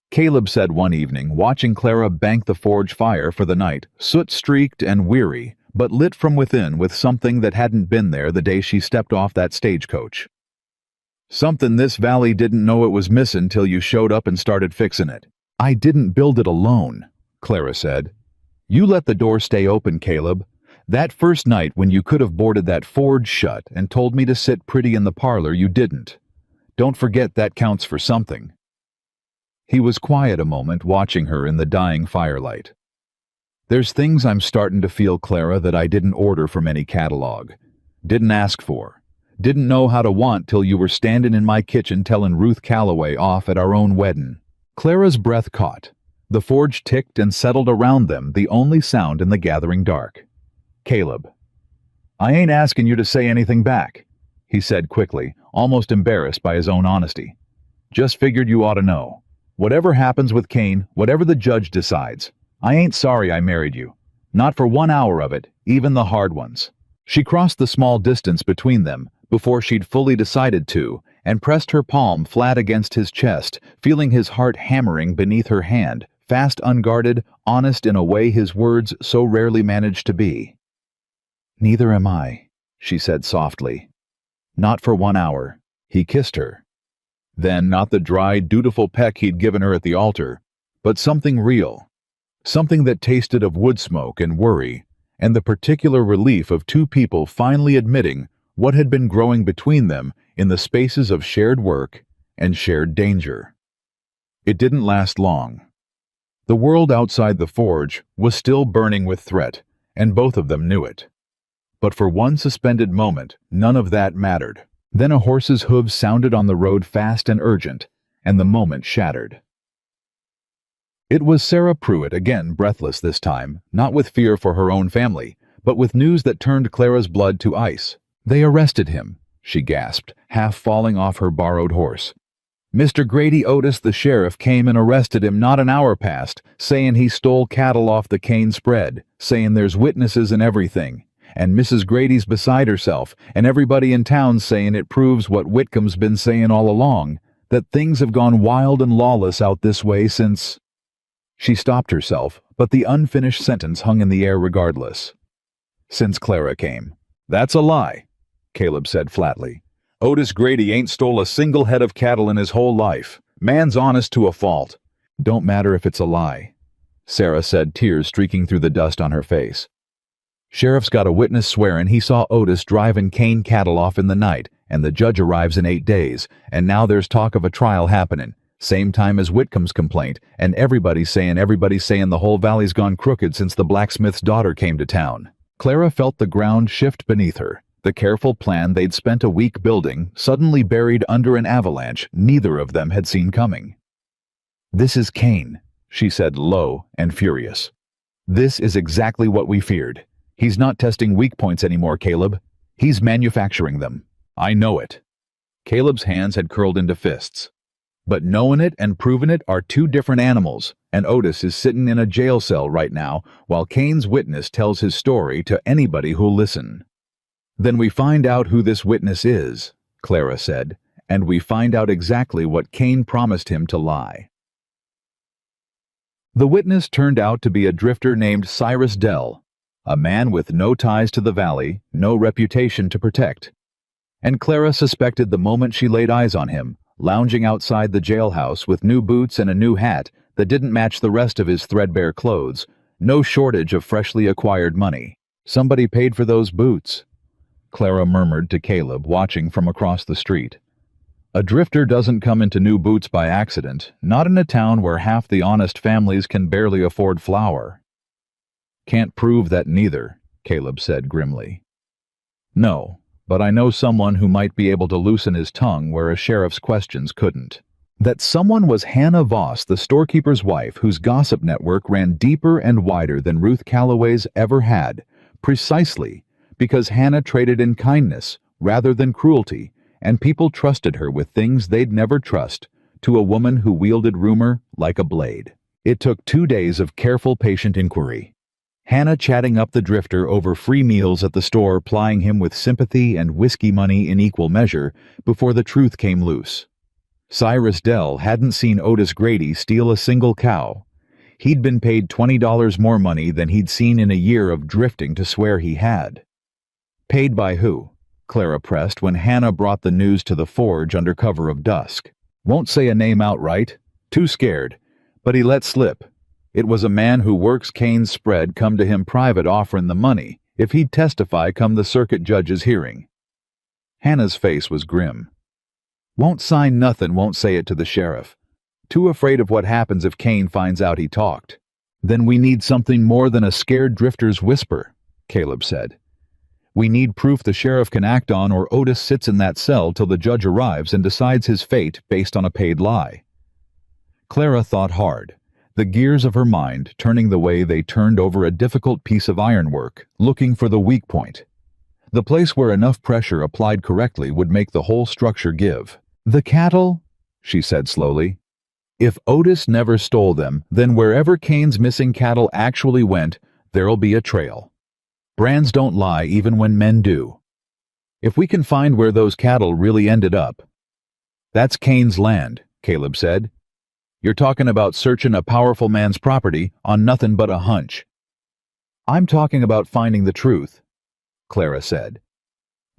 Caleb said one evening, watching Clara bank the forge fire for the night, soot-streaked and weary, but lit from within with something that hadn't been there the day she stepped off that stagecoach. "Something this valley didn't know it was missing till you showed up and started fixing it." "I didn't build it alone," Clara said. "You let the door stay open, Caleb. That first night when you could have boarded that forge shut and told me to sit pretty in the parlor, you didn't. Don't forget that counts for something." He was quiet a moment, watching her in the dying firelight. "There's things I'm starting to feel, Clara, that I didn't order from any catalog. Didn't ask for. Didn't know how to want till you were standing in my kitchen telling Ruth Calloway off at our own wedding." Clara's breath caught. The forge ticked and settled around them, the only sound in the gathering dark. "Caleb, I ain't asking you to say anything back," he said quickly, almost embarrassed by his own honesty. "Just figured you ought to know. Whatever happens with Cain, whatever the judge decides, I ain't sorry I married you. Not for 1 hour of it, even the hard ones." She crossed the small distance between them before she'd fully decided to, and pressed her palm flat against his chest, feeling his heart hammering beneath her hand, fast, unguarded, honest in a way his words so rarely managed to be. "Neither am I," she said softly. "Not for 1 hour." He kissed her. Then not the dry, dutiful peck he'd given her at the altar, but something real. Something that tasted of wood smoke and worry, and the particular relief of two people finally admitting what had been growing between them in the spaces of shared work and shared danger. It didn't last long. The world outside the forge was still burning with threat, and both of them knew it. But for one suspended moment, none of that mattered. Then a horse's hooves sounded on the road fast and urgent, and the moment shattered. It was Sarah Pruitt, again breathless this time, not with fear for her own family, but with news that turned Clara's blood to ice. "They arrested him," she gasped, half falling off her borrowed horse. "Mr. Grady Otis, the sheriff, came and arrested him not an hour past, saying he stole cattle off the Cain spread, saying there's witnesses and everything. And Mrs. Grady's beside herself, and everybody in town saying it proves what Whitcomb's been saying all along, that things have gone wild and lawless out this way since—" She stopped herself, but the unfinished sentence hung in the air regardless. "Since Clara came." "That's a lie," Caleb said flatly. "Otis Grady ain't stole a single head of cattle in his whole life. Man's honest to a fault." "Don't matter if it's a lie," Sarah said, tears streaking through the dust on her face. "Sheriff's got a witness swearing he saw Otis driving Cain cattle off in the night, and the judge arrives in 8 days, and now there's talk of a trial happening, same time as Whitcomb's complaint, and everybody's saying the whole valley's gone crooked since the blacksmith's daughter came to town." Clara felt the ground shift beneath her, the careful plan they'd spent a week building, suddenly buried under an avalanche neither of them had seen coming. "This is Cain," she said, low and furious. "This is exactly what we feared. He's not testing weak points anymore, Caleb. He's manufacturing them. I know it." Caleb's hands had curled into fists. "But knowing it and proving it are two different animals, and Otis is sitting in a jail cell right now while Cain's witness tells his story to anybody who'll listen." "Then we find out who this witness is," Clara said, "and we find out exactly what Cain promised him to lie." The witness turned out to be a drifter named Cyrus Dell, a man with no ties to the valley, no reputation to protect. And Clara suspected the moment she laid eyes on him, lounging outside the jailhouse with new boots and a new hat that didn't match the rest of his threadbare clothes, no shortage of freshly acquired money. "Somebody paid for those boots," Clara murmured to Caleb, watching from across the street. "A drifter doesn't come into new boots by accident, not in a town where half the honest families can barely afford flour." "Can't prove that neither," Caleb said grimly. "No, but I know someone who might be able to loosen his tongue where a sheriff's questions couldn't." That someone was Hannah Voss, the storekeeper's wife, whose gossip network ran deeper and wider than Ruth Calloway's ever had, precisely because Hannah traded in kindness rather than cruelty, and people trusted her with things they'd never trust, to a woman who wielded rumor like a blade. It took 2 days of careful, patient inquiry. Hannah chatting up the drifter over free meals at the store, plying him with sympathy and whiskey money in equal measure, before the truth came loose. Cyrus Dell hadn't seen Otis Grady steal a single cow. He'd been paid $20 more money than he'd seen in a year of drifting to swear he had. Paid by who? Clara pressed when Hannah brought the news to the forge under cover of dusk. Won't say a name outright. Too scared. But he let slip. It was a man who works Kane's spread come to him private offering the money if he'd testify come the circuit judge's hearing. Hannah's face was grim. Won't sign nothing, won't say it to the sheriff. Too afraid of what happens if Kane finds out he talked. Then we need something more than a scared drifter's whisper, Caleb said. We need proof the sheriff can act on, or Otis sits in that cell till the judge arrives and decides his fate based on a paid lie. Clara thought hard, the gears of her mind turning the way they turned over a difficult piece of ironwork, looking for the weak point. The place where enough pressure applied correctly would make the whole structure give. The cattle, she said slowly. If Otis never stole them, then wherever Kane's missing cattle actually went, there'll be a trail. Brands don't lie even when men do. If we can find where those cattle really ended up. That's Kane's land, Caleb said. You're talking about searching a powerful man's property on nothing but a hunch. I'm talking about finding the truth, Clara said,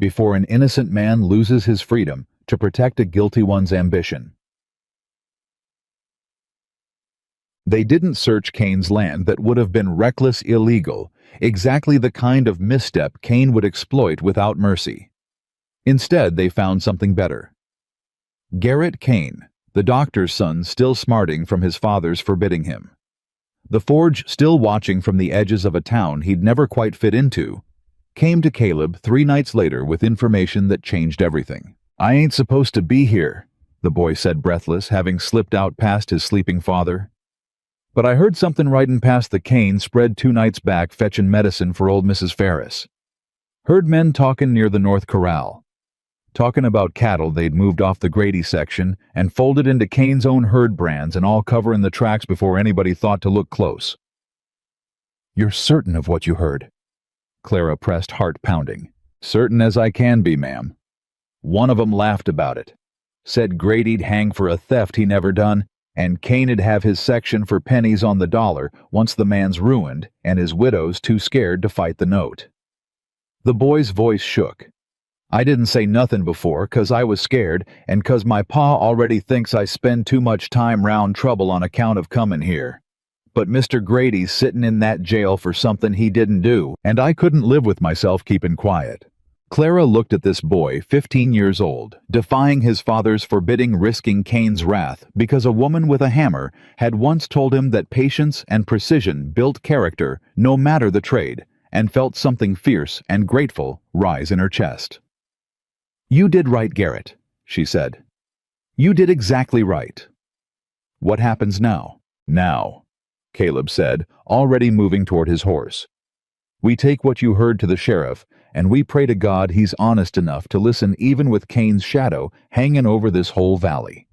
before an innocent man loses his freedom to protect a guilty one's ambition. They didn't search Kane's land. That would have been reckless, illegal, exactly the kind of misstep Kane would exploit without mercy. Instead, they found something better. Garrett Kane, the doctor's son, still smarting from his father's forbidding him. The forge still watching from the edges of a town he'd never quite fit into, came to Caleb 3 nights later with information that changed everything. I ain't supposed to be here, the boy said, breathless, having slipped out past his sleeping father. But I heard something riding past the Kane spread 2 nights back fetching medicine for old Mrs. Ferris. Heard men talking near the North Corral. Talking about cattle they'd moved off the Grady section and folded into Kane's own herd brands, and all covering the tracks before anybody thought to look close. You're certain of what you heard? Clara pressed, heart pounding. Certain as I can be, ma'am. One of 'em laughed about it. Said Grady'd hang for a theft he never done, and Kane'd have his section for pennies on the dollar once the man's ruined and his widow's too scared to fight the note. The boy's voice shook. I didn't say nothing before 'cause I was scared, and 'cause my pa already thinks I spend too much time round trouble on account of comin' here. But Mr. Grady's sittin' in that jail for something he didn't do, and I couldn't live with myself keepin' quiet. Clara looked at this boy, 15 years old, defying his father's forbidding, risking Kane's wrath because a woman with a hammer had once told him that patience and precision built character no matter the trade, and felt something fierce and grateful rise in her chest. You did right, Garrett, she said. You did exactly right. What happens now? Now, Caleb said, already moving toward his horse. We take what you heard to the sheriff, and we pray to God he's honest enough to listen even with Kane's shadow hanging over this whole valley.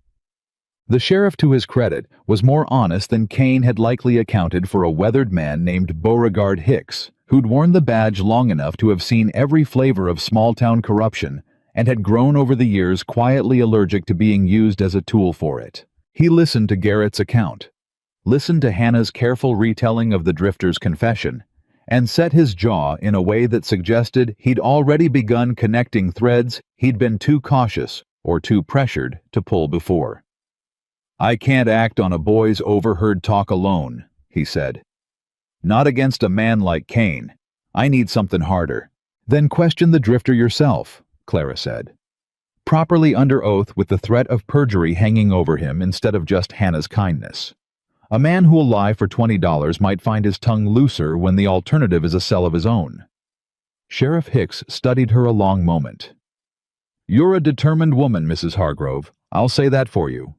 The sheriff, to his credit, was more honest than Kane had likely accounted for a weathered man named Beauregard Hicks, who'd worn the badge long enough to have seen every flavor of small-town corruption and had grown over the years quietly allergic to being used as a tool for it. He listened to Garrett's account, listened to Hannah's careful retelling of the drifter's confession, and set his jaw in a way that suggested he'd already begun connecting threads he'd been too cautious or too pressured to pull before. I can't act on a boy's overheard talk alone, he said. Not against a man like Kane. I need something harder. Then question the drifter yourself, Clara said. Properly under oath with the threat of perjury hanging over him instead of just Hannah's kindness. A man who'll lie for $20 might find his tongue looser when the alternative is a cell of his own. Sheriff Hicks studied her a long moment. You're a determined woman, Mrs. Hargrove. I'll say that for you.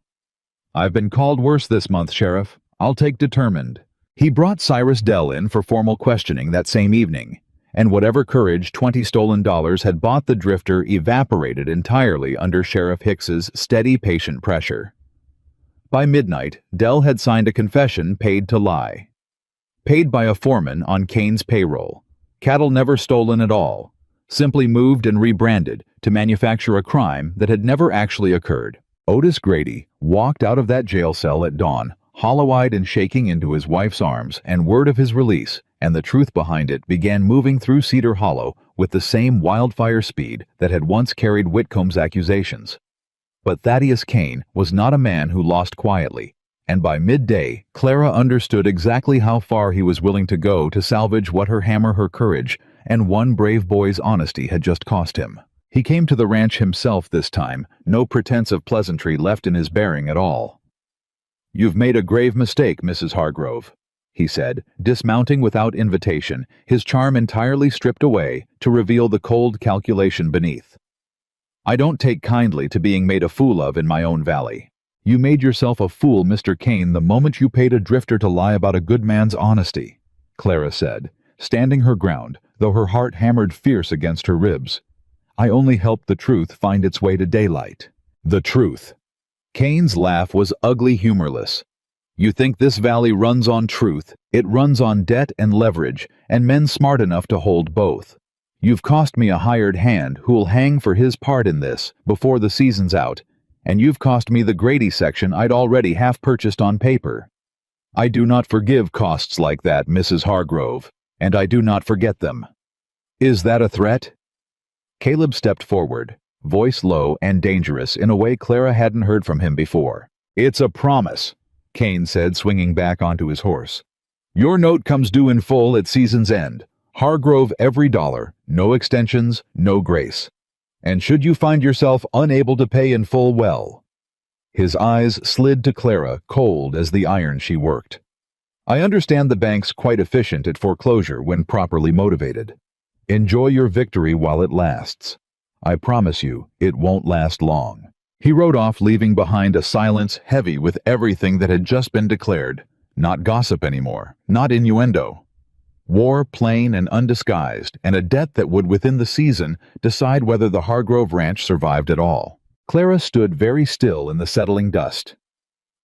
I've been called worse this month, Sheriff. I'll take determined. He brought Cyrus Dell in for formal questioning that same evening, and whatever courage 20 stolen dollars had bought the drifter evaporated entirely under Sheriff Hicks's steady, patient pressure. By midnight, Dell had signed a confession paid to lie. Paid by a foreman on Kane's payroll. Cattle never stolen at all, simply moved and rebranded to manufacture a crime that had never actually occurred. Otis Grady walked out of that jail cell at dawn, hollow-eyed and shaking into his wife's arms, and word of his release and the truth behind it began moving through Cedar Hollow with the same wildfire speed that had once carried Whitcomb's accusations. But Thaddeus Kane was not a man who lost quietly, and by midday, Clara understood exactly how far he was willing to go to salvage what her hammer, her courage, and one brave boy's honesty had just cost him. He came to the ranch himself this time, no pretense of pleasantry left in his bearing at all. "You've made a grave mistake, Mrs. Hargrove," he said, dismounting without invitation, his charm entirely stripped away to reveal the cold calculation beneath. "I don't take kindly to being made a fool of in my own valley. You made yourself a fool, Mr. Kane, the moment you paid a drifter to lie about a good man's honesty," Clara said, standing her ground, though her heart hammered fierce against her ribs. "I only helped the truth find its way to daylight." The truth. Kane's laugh was ugly, humorless. "You think this valley runs on truth? It runs on debt and leverage, and men smart enough to hold both. You've cost me a hired hand who'll hang for his part in this before the season's out, and you've cost me the Grady section I'd already half purchased on paper. I do not forgive costs like that, Mrs. Hargrove, and I do not forget them." "Is that a threat?" Caleb stepped forward, voice low and dangerous in a way Clara hadn't heard from him before. "It's a promise," Kane said, swinging back onto his horse. "Your note comes due in full at season's end. Hargrove every dollar, no extensions, no grace. And should you find yourself unable to pay in full, well." His eyes slid to Clara, cold as the iron she worked. "I understand the bank's quite efficient at foreclosure when properly motivated. Enjoy your victory while it lasts. I promise you, it won't last long." He rode off, leaving behind a silence heavy with everything that had just been declared. Not gossip anymore, not innuendo. War plain and undisguised, and a debt that would within the season decide whether the Hargrove Ranch survived at all. Clara stood very still in the settling dust,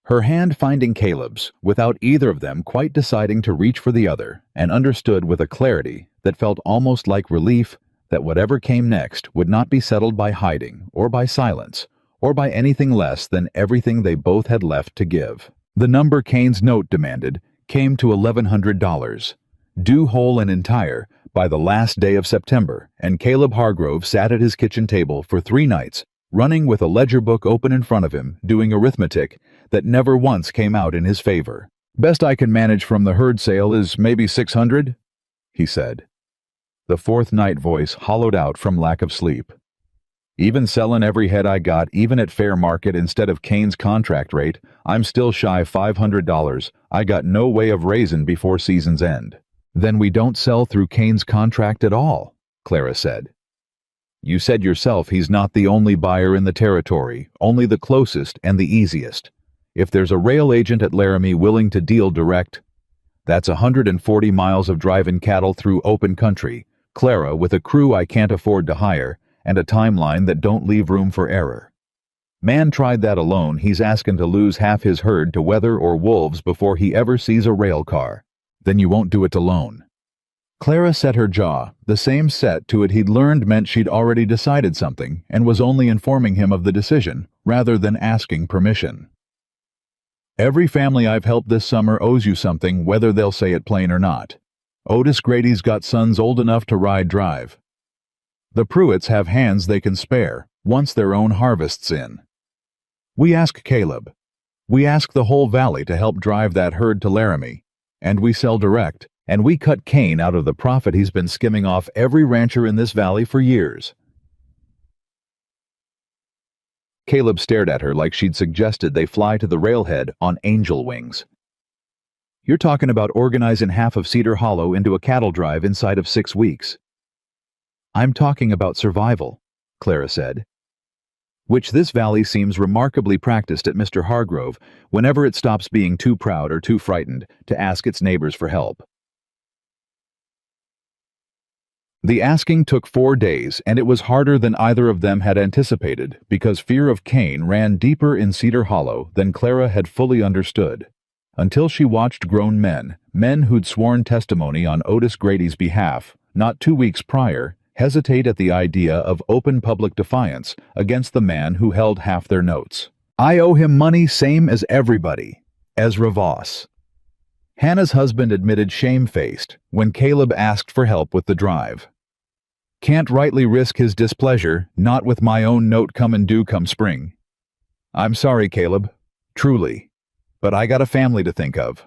her hand finding Caleb's, without either of them quite deciding to reach for the other, and understood with a clarity that felt almost like relief that whatever came next would not be settled by hiding, or by silence, or by anything less than everything they both had left to give. The number Kane's note demanded came to $1,100, due whole and entire by the last day of September, and Caleb Hargrove sat at his kitchen table for 3 nights, running with a ledger book open in front of him, doing arithmetic that never once came out in his favor. "Best I can manage from the herd sale is maybe 600, he said. The 4th night voice hollowed out from lack of sleep. "Even sellin' every head I got, even at fair market instead of Kane's contract rate, I'm still shy $500. I got no way of raisin' before season's end." "Then we don't sell through Kane's contract at all," Clara said. "You said yourself he's not the only buyer in the territory, only the closest and the easiest. If there's a rail agent at Laramie willing to deal direct, that's 140 miles of driving cattle through open country, Clara, with a crew I can't afford to hire, and a timeline that don't leave room for error. Man tried that alone, he's asking to lose half his herd to weather or wolves before he ever sees a rail car. Then you won't do it alone." Clara set her jaw. The same set to it he'd learned meant she'd already decided something, and was only informing him of the decision, rather than asking permission. "Every family I've helped this summer owes you something, whether they'll say it plain or not. Otis Grady's got sons old enough to ride drive. The Pruitts have hands they can spare, once their own harvest's in. We ask Caleb. We ask the whole valley to help drive that herd to Laramie, and we sell direct, and we cut Kane out of the profit he's been skimming off every rancher in this valley for years." Caleb stared at her like she'd suggested they fly to the railhead on angel wings. "You're talking about organizing half of Cedar Hollow into a cattle drive inside of 6 weeks. "I'm talking about survival," Clara said. which this valley seems remarkably practiced at Mr. Hargrove whenever it stops being too proud or too frightened to ask its neighbors for help. The asking took 4 days, and it was harder than either of them had anticipated because fear of Cain ran deeper in Cedar Hollow than Clara had fully understood, until she watched grown men who'd sworn testimony on Otis Grady's behalf, not 2 weeks prior, hesitate at the idea of open public defiance against the man who held half their notes. "I owe him money same as everybody." Ezra Voss. Hannah's husband admitted shamefaced when Caleb asked for help with the drive. "Can't rightly risk his displeasure, not with my own note comin' due come spring." "I'm sorry, Caleb, truly, but I got a family to think of."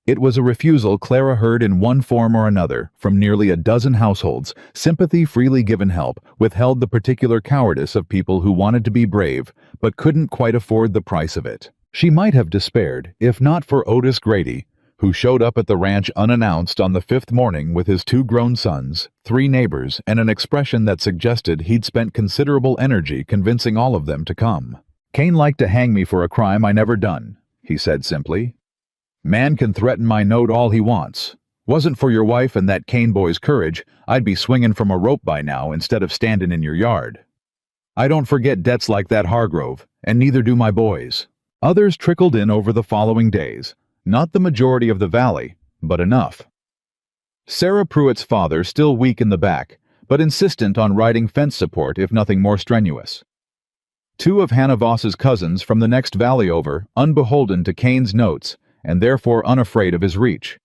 It was a refusal Clara heard in one form or another from nearly a dozen households. Sympathy freely given help withheld the particular cowardice of people who wanted to be brave but couldn't quite afford the price of it. She might have despaired if not for Otis Grady, who showed up at the ranch unannounced on the 5th morning with his 2 grown sons, 3 neighbors, and an expression that suggested he'd spent considerable energy convincing all of them to come. "Cain liked to hang me for a crime I never done," he said simply. "Man can threaten my note all he wants. Wasn't for your wife and that Cain boy's courage, I'd be swinging from a rope by now instead of standing in your yard. I don't forget debts like that, Hargrove, and neither do my boys." Others trickled in over the following days. Not the majority of the valley, but enough. Sarah Pruitt's father still weak in the back, but insistent on riding fence support if nothing more strenuous. 2 of Hannah Voss's cousins from the next valley over, unbeholden to Cain's notes, and therefore unafraid of his reach.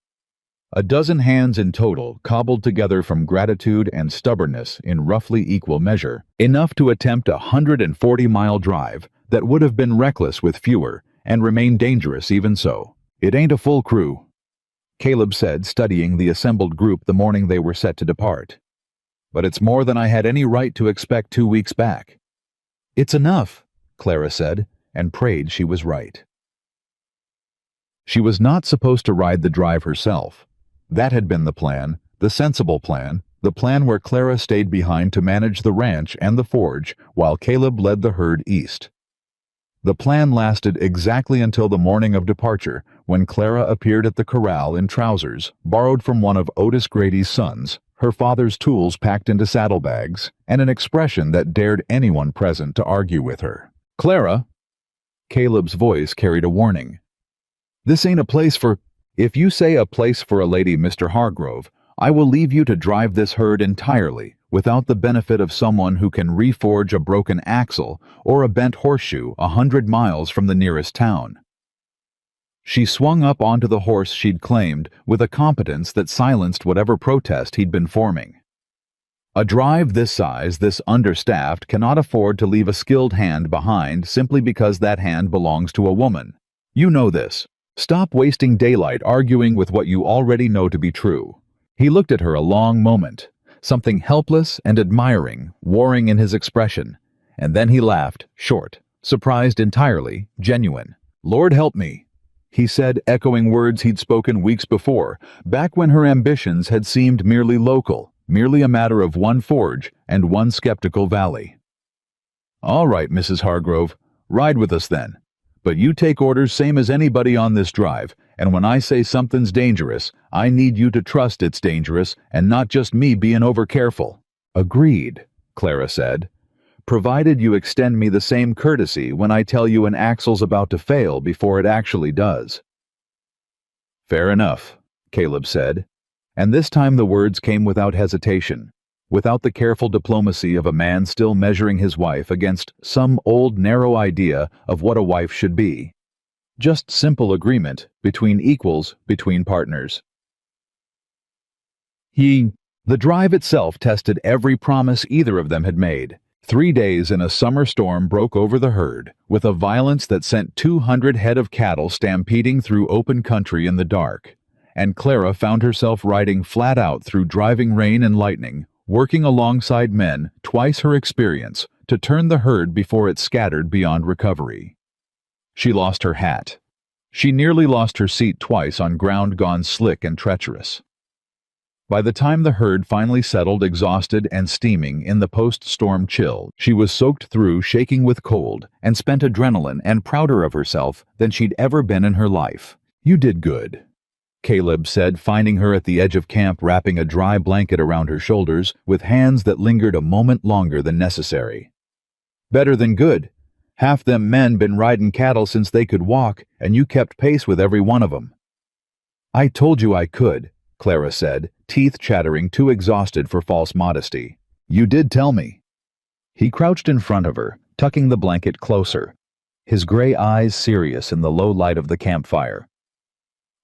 A dozen hands in total, cobbled together from gratitude and stubbornness in roughly equal measure, enough to attempt a 140-mile drive that would have been reckless with fewer, and remain dangerous even so. "It ain't a full crew," Caleb said, studying the assembled group the morning they were set to depart. "But it's more than I had any right to expect 2 weeks back." "It's enough," Clara said, and prayed she was right. She was not supposed to ride the drive herself. That had been the plan, the sensible plan, the plan where Clara stayed behind to manage the ranch and the forge while Caleb led the herd east. The plan lasted exactly until the morning of departure, when Clara appeared at the corral in trousers, borrowed from one of Otis Grady's sons, her father's tools packed into saddlebags, and an expression that dared anyone present to argue with her. "Clara!" Caleb's voice carried a warning. "This ain't a place for—" "If you say a place for a lady, Mr. Hargrove, I will leave you to drive this herd entirely, without the benefit of someone who can reforge a broken axle or a bent horseshoe 100 miles from the nearest town." She swung up onto the horse she'd claimed with a competence that silenced whatever protest he'd been forming. A drive this size, this understaffed, cannot afford to leave a skilled hand behind simply because that hand belongs to a woman. You know this. Stop wasting daylight arguing with what you already know to be true. He looked at her a long moment, something helpless and admiring warring in his expression, and then he laughed, short, surprised entirely, genuine. "Lord help me," he said, echoing words he'd spoken weeks before, back when her ambitions had seemed merely local, merely a matter of one forge and one skeptical valley. "All right, Mrs. Hargrove, ride with us then. But you take orders same as anybody on this drive, and when I say something's dangerous, I need you to trust it's dangerous and not just me being over-careful." "Agreed," Clara said, "provided you extend me the same courtesy when I tell you an axle's about to fail before it actually does." "Fair enough," Caleb said, and this time the words came without hesitation, without the careful diplomacy of a man still measuring his wife against some old narrow idea of what a wife should be. Just simple agreement between equals, between partners. The drive itself tested every promise either of them had made. 3 days in a summer storm broke over the herd, with a violence that sent 200 head of cattle stampeding through open country in the dark, and Clara found herself riding flat out through driving rain and lightning, working alongside men twice her experience to turn the herd before it scattered beyond recovery. She lost her hat. She nearly lost her seat twice on ground gone slick and treacherous. By the time the herd finally settled exhausted and steaming in the post-storm chill, she was soaked through, shaking with cold, and spent adrenaline and prouder of herself than she'd ever been in her life. "You did good," Caleb said, finding her at the edge of camp wrapping a dry blanket around her shoulders with hands that lingered a moment longer than necessary. "Better than good. Half them men been riding cattle since they could walk, and you kept pace with every one of 'em." "I told you I could," Clara said, teeth chattering, too exhausted for false modesty. "You did tell me." He crouched in front of her, tucking the blanket closer, his gray eyes serious in the low light of the campfire.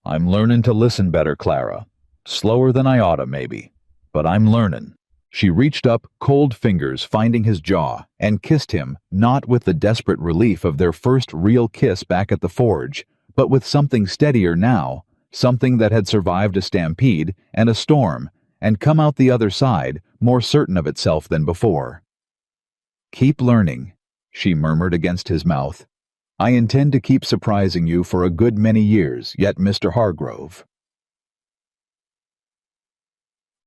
"I'm learnin' to listen better, Clara. Slower than I oughta, maybe. But I'm learnin'." She reached up, cold fingers finding his jaw, and kissed him, not with the desperate relief of their first real kiss back at the forge, but with something steadier now, something that had survived a stampede and a storm, and come out the other side, more certain of itself than before. "Keep learning," she murmured against his mouth. "I intend to keep surprising you for a good many years yet, Mr. Hargrove."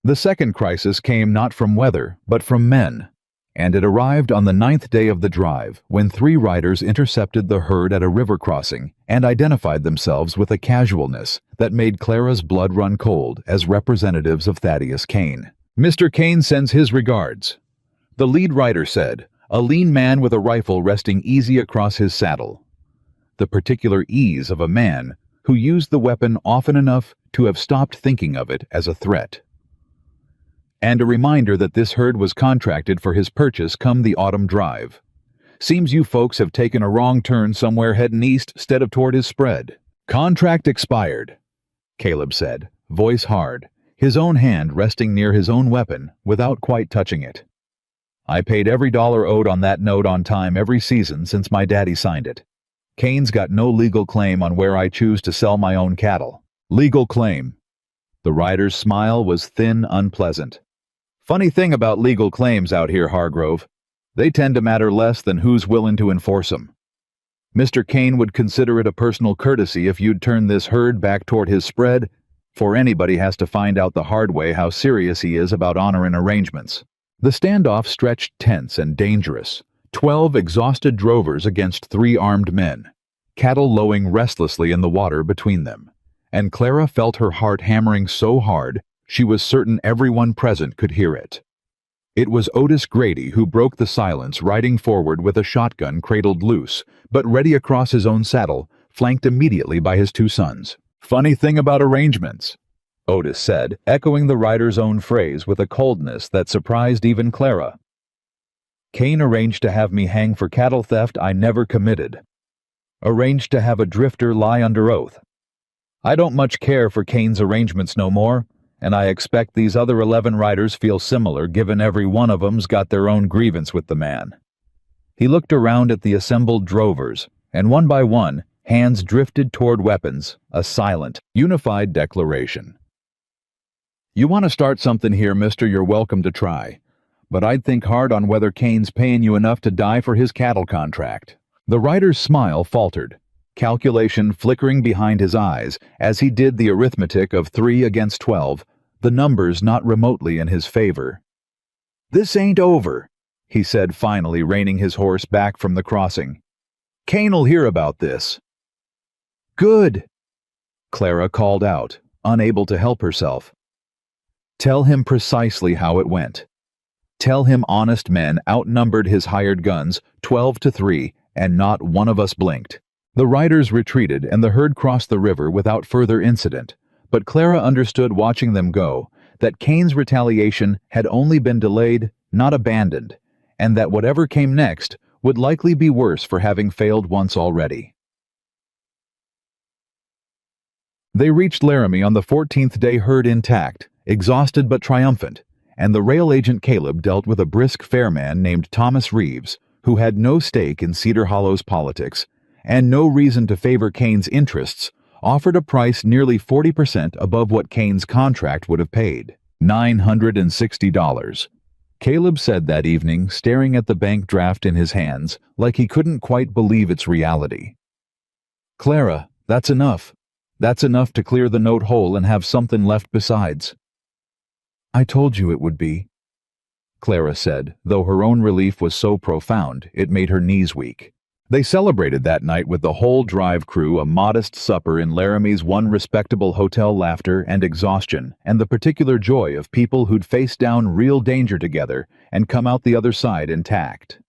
The second crisis came not from weather, but from men, and it arrived on the 9th day of the drive, when 3 riders intercepted the herd at a river crossing and identified themselves with a casualness that made Clara's blood run cold as representatives of Thaddeus Kane. "Mr. Kane sends his regards," the lead rider said, a lean man with a rifle resting easy across his saddle. The particular ease of a man who used the weapon often enough to have stopped thinking of it as a threat. "And a reminder that this herd was contracted for his purchase come the autumn drive. Seems you folks have taken a wrong turn somewhere heading east stead of toward his spread." "Contract expired," Caleb said, voice hard, his own hand resting near his own weapon without quite touching it. "I paid every dollar owed on that note on time every season since my daddy signed it. Kane's got no legal claim on where I choose to sell my own cattle." "Legal claim." The rider's smile was thin, unpleasant. "Funny thing about legal claims out here, Hargrove. They tend to matter less than who's willing to enforce them. Mr. Kane would consider it a personal courtesy if you'd turn this herd back toward his spread, for anybody has to find out the hard way how serious he is about honoring arrangements." The standoff stretched tense and dangerous. 12 exhausted drovers against 3 armed men, cattle lowing restlessly in the water between them, and Clara felt her heart hammering so hard she was certain everyone present could hear it. It was Otis Grady who broke the silence, riding forward with a shotgun cradled loose, but ready across his own saddle, flanked immediately by his 2 sons. "Funny thing about arrangements," Otis said, echoing the rider's own phrase with a coldness that surprised even Clara. "Kane arranged to have me hang for cattle theft I never committed. Arranged to have a drifter lie under oath. I don't much care for Kane's arrangements no more, and I expect these other 11 riders feel similar, given every one of 'em's got their own grievance with the man." He looked around at the assembled drovers, and one by one, hands drifted toward weapons, a silent, unified declaration. "You want to start something here, mister, you're welcome to try. But I'd think hard on whether Kane's paying you enough to die for his cattle contract." The rider's smile faltered, calculation flickering behind his eyes as he did the arithmetic of 3 against 12, the numbers not remotely in his favor. "This ain't over," he said, finally reining his horse back from the crossing. "Kane'll hear about this." "Good," Clara called out, unable to help herself. "Tell him precisely how it went. Tell him honest men outnumbered his hired guns 12-3, and not one of us blinked." The riders retreated and the herd crossed the river without further incident, but Clara understood watching them go that Kane's retaliation had only been delayed, not abandoned, and that whatever came next would likely be worse for having failed once already. They reached Laramie on the 14th day, herd intact, exhausted but triumphant, and the rail agent Caleb dealt with a brisk fairman named Thomas Reeves, who had no stake in Cedar Hollow's politics and no reason to favor Kane's interests, offered a price nearly 40% above what Kane's contract would have paid, $960. Caleb said that evening, staring at the bank draft in his hands like he couldn't quite believe its reality. "Clara, that's enough. That's enough to clear the note whole and have something left besides." I told you it would be, Clara said, though her own relief was so profound it made her knees weak. They celebrated that night with the whole drive crew a modest supper in Laramie's one respectable hotel, laughter and exhaustion, and the particular joy of people who'd faced down real danger together and come out the other side intact.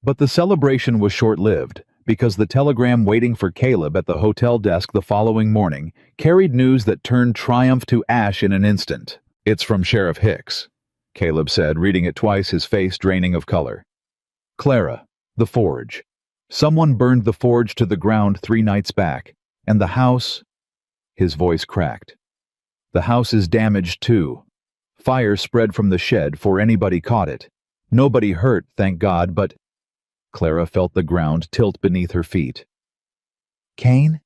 But the celebration was short-lived, because the telegram waiting for Caleb at the hotel desk the following morning carried news that turned triumph to ash in an instant. "It's from Sheriff Hicks," Caleb said, reading it twice, his face draining of color. "Clara, the forge. Someone burned the forge to the ground 3 nights back, and the house—" His voice cracked. "The house is damaged too. Fire spread from the shed 'fore anybody caught it. Nobody hurt, thank God, but—" Clara felt the ground tilt beneath her feet. "Kane?"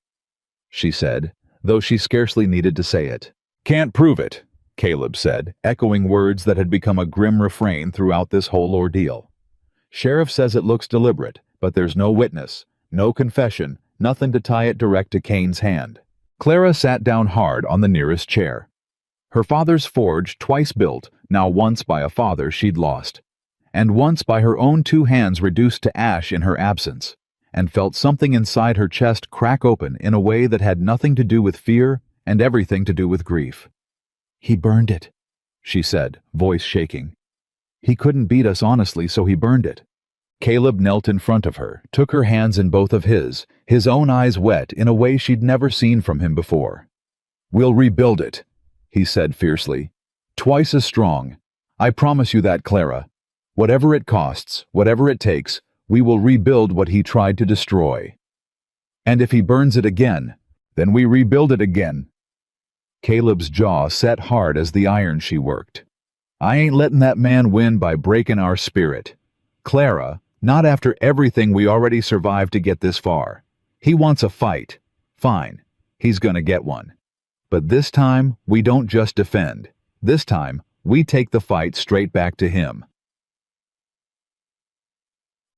she said, though she scarcely needed to say it. "Can't prove it," Caleb said, echoing words that had become a grim refrain throughout this whole ordeal. "Sheriff says it looks deliberate, but there's no witness, no confession, nothing to tie it direct to Kane's hand." Clara sat down hard on the nearest chair. Her father's forge, twice built, now once by a father she'd lost, and once by her own 2 hands reduced to ash in her absence, and felt something inside her chest crack open in a way that had nothing to do with fear and everything to do with grief. "He burned it," she said, voice shaking. "He couldn't beat us honestly, so he burned it." Caleb knelt in front of her, took her hands in both of his own eyes wet in a way she'd never seen from him before. "We'll rebuild it," he said fiercely. "Twice as strong. I promise you that, Clara. Whatever it costs, whatever it takes, we will rebuild what he tried to destroy. And if he burns it again, then we rebuild it again." Caleb's jaw set hard as the iron she worked. "I ain't letting that man win by breaking our spirit. Clara, not after everything we already survived to get this far. He wants a fight. Fine, he's gonna get one. But this time, we don't just defend. This time, we take the fight straight back to him."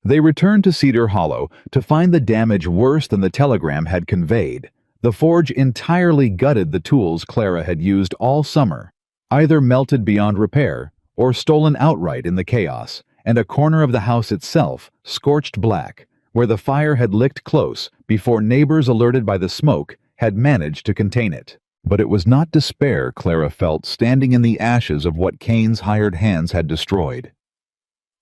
They returned to Cedar Hollow to find the damage worse than the telegram had conveyed. The forge entirely gutted the tools Clara had used all summer, either melted beyond repair or stolen outright in the chaos, and a corner of the house itself scorched black, where the fire had licked close before neighbors alerted by the smoke had managed to contain it. But it was not despair Clara felt standing in the ashes of what Kane's hired hands had destroyed.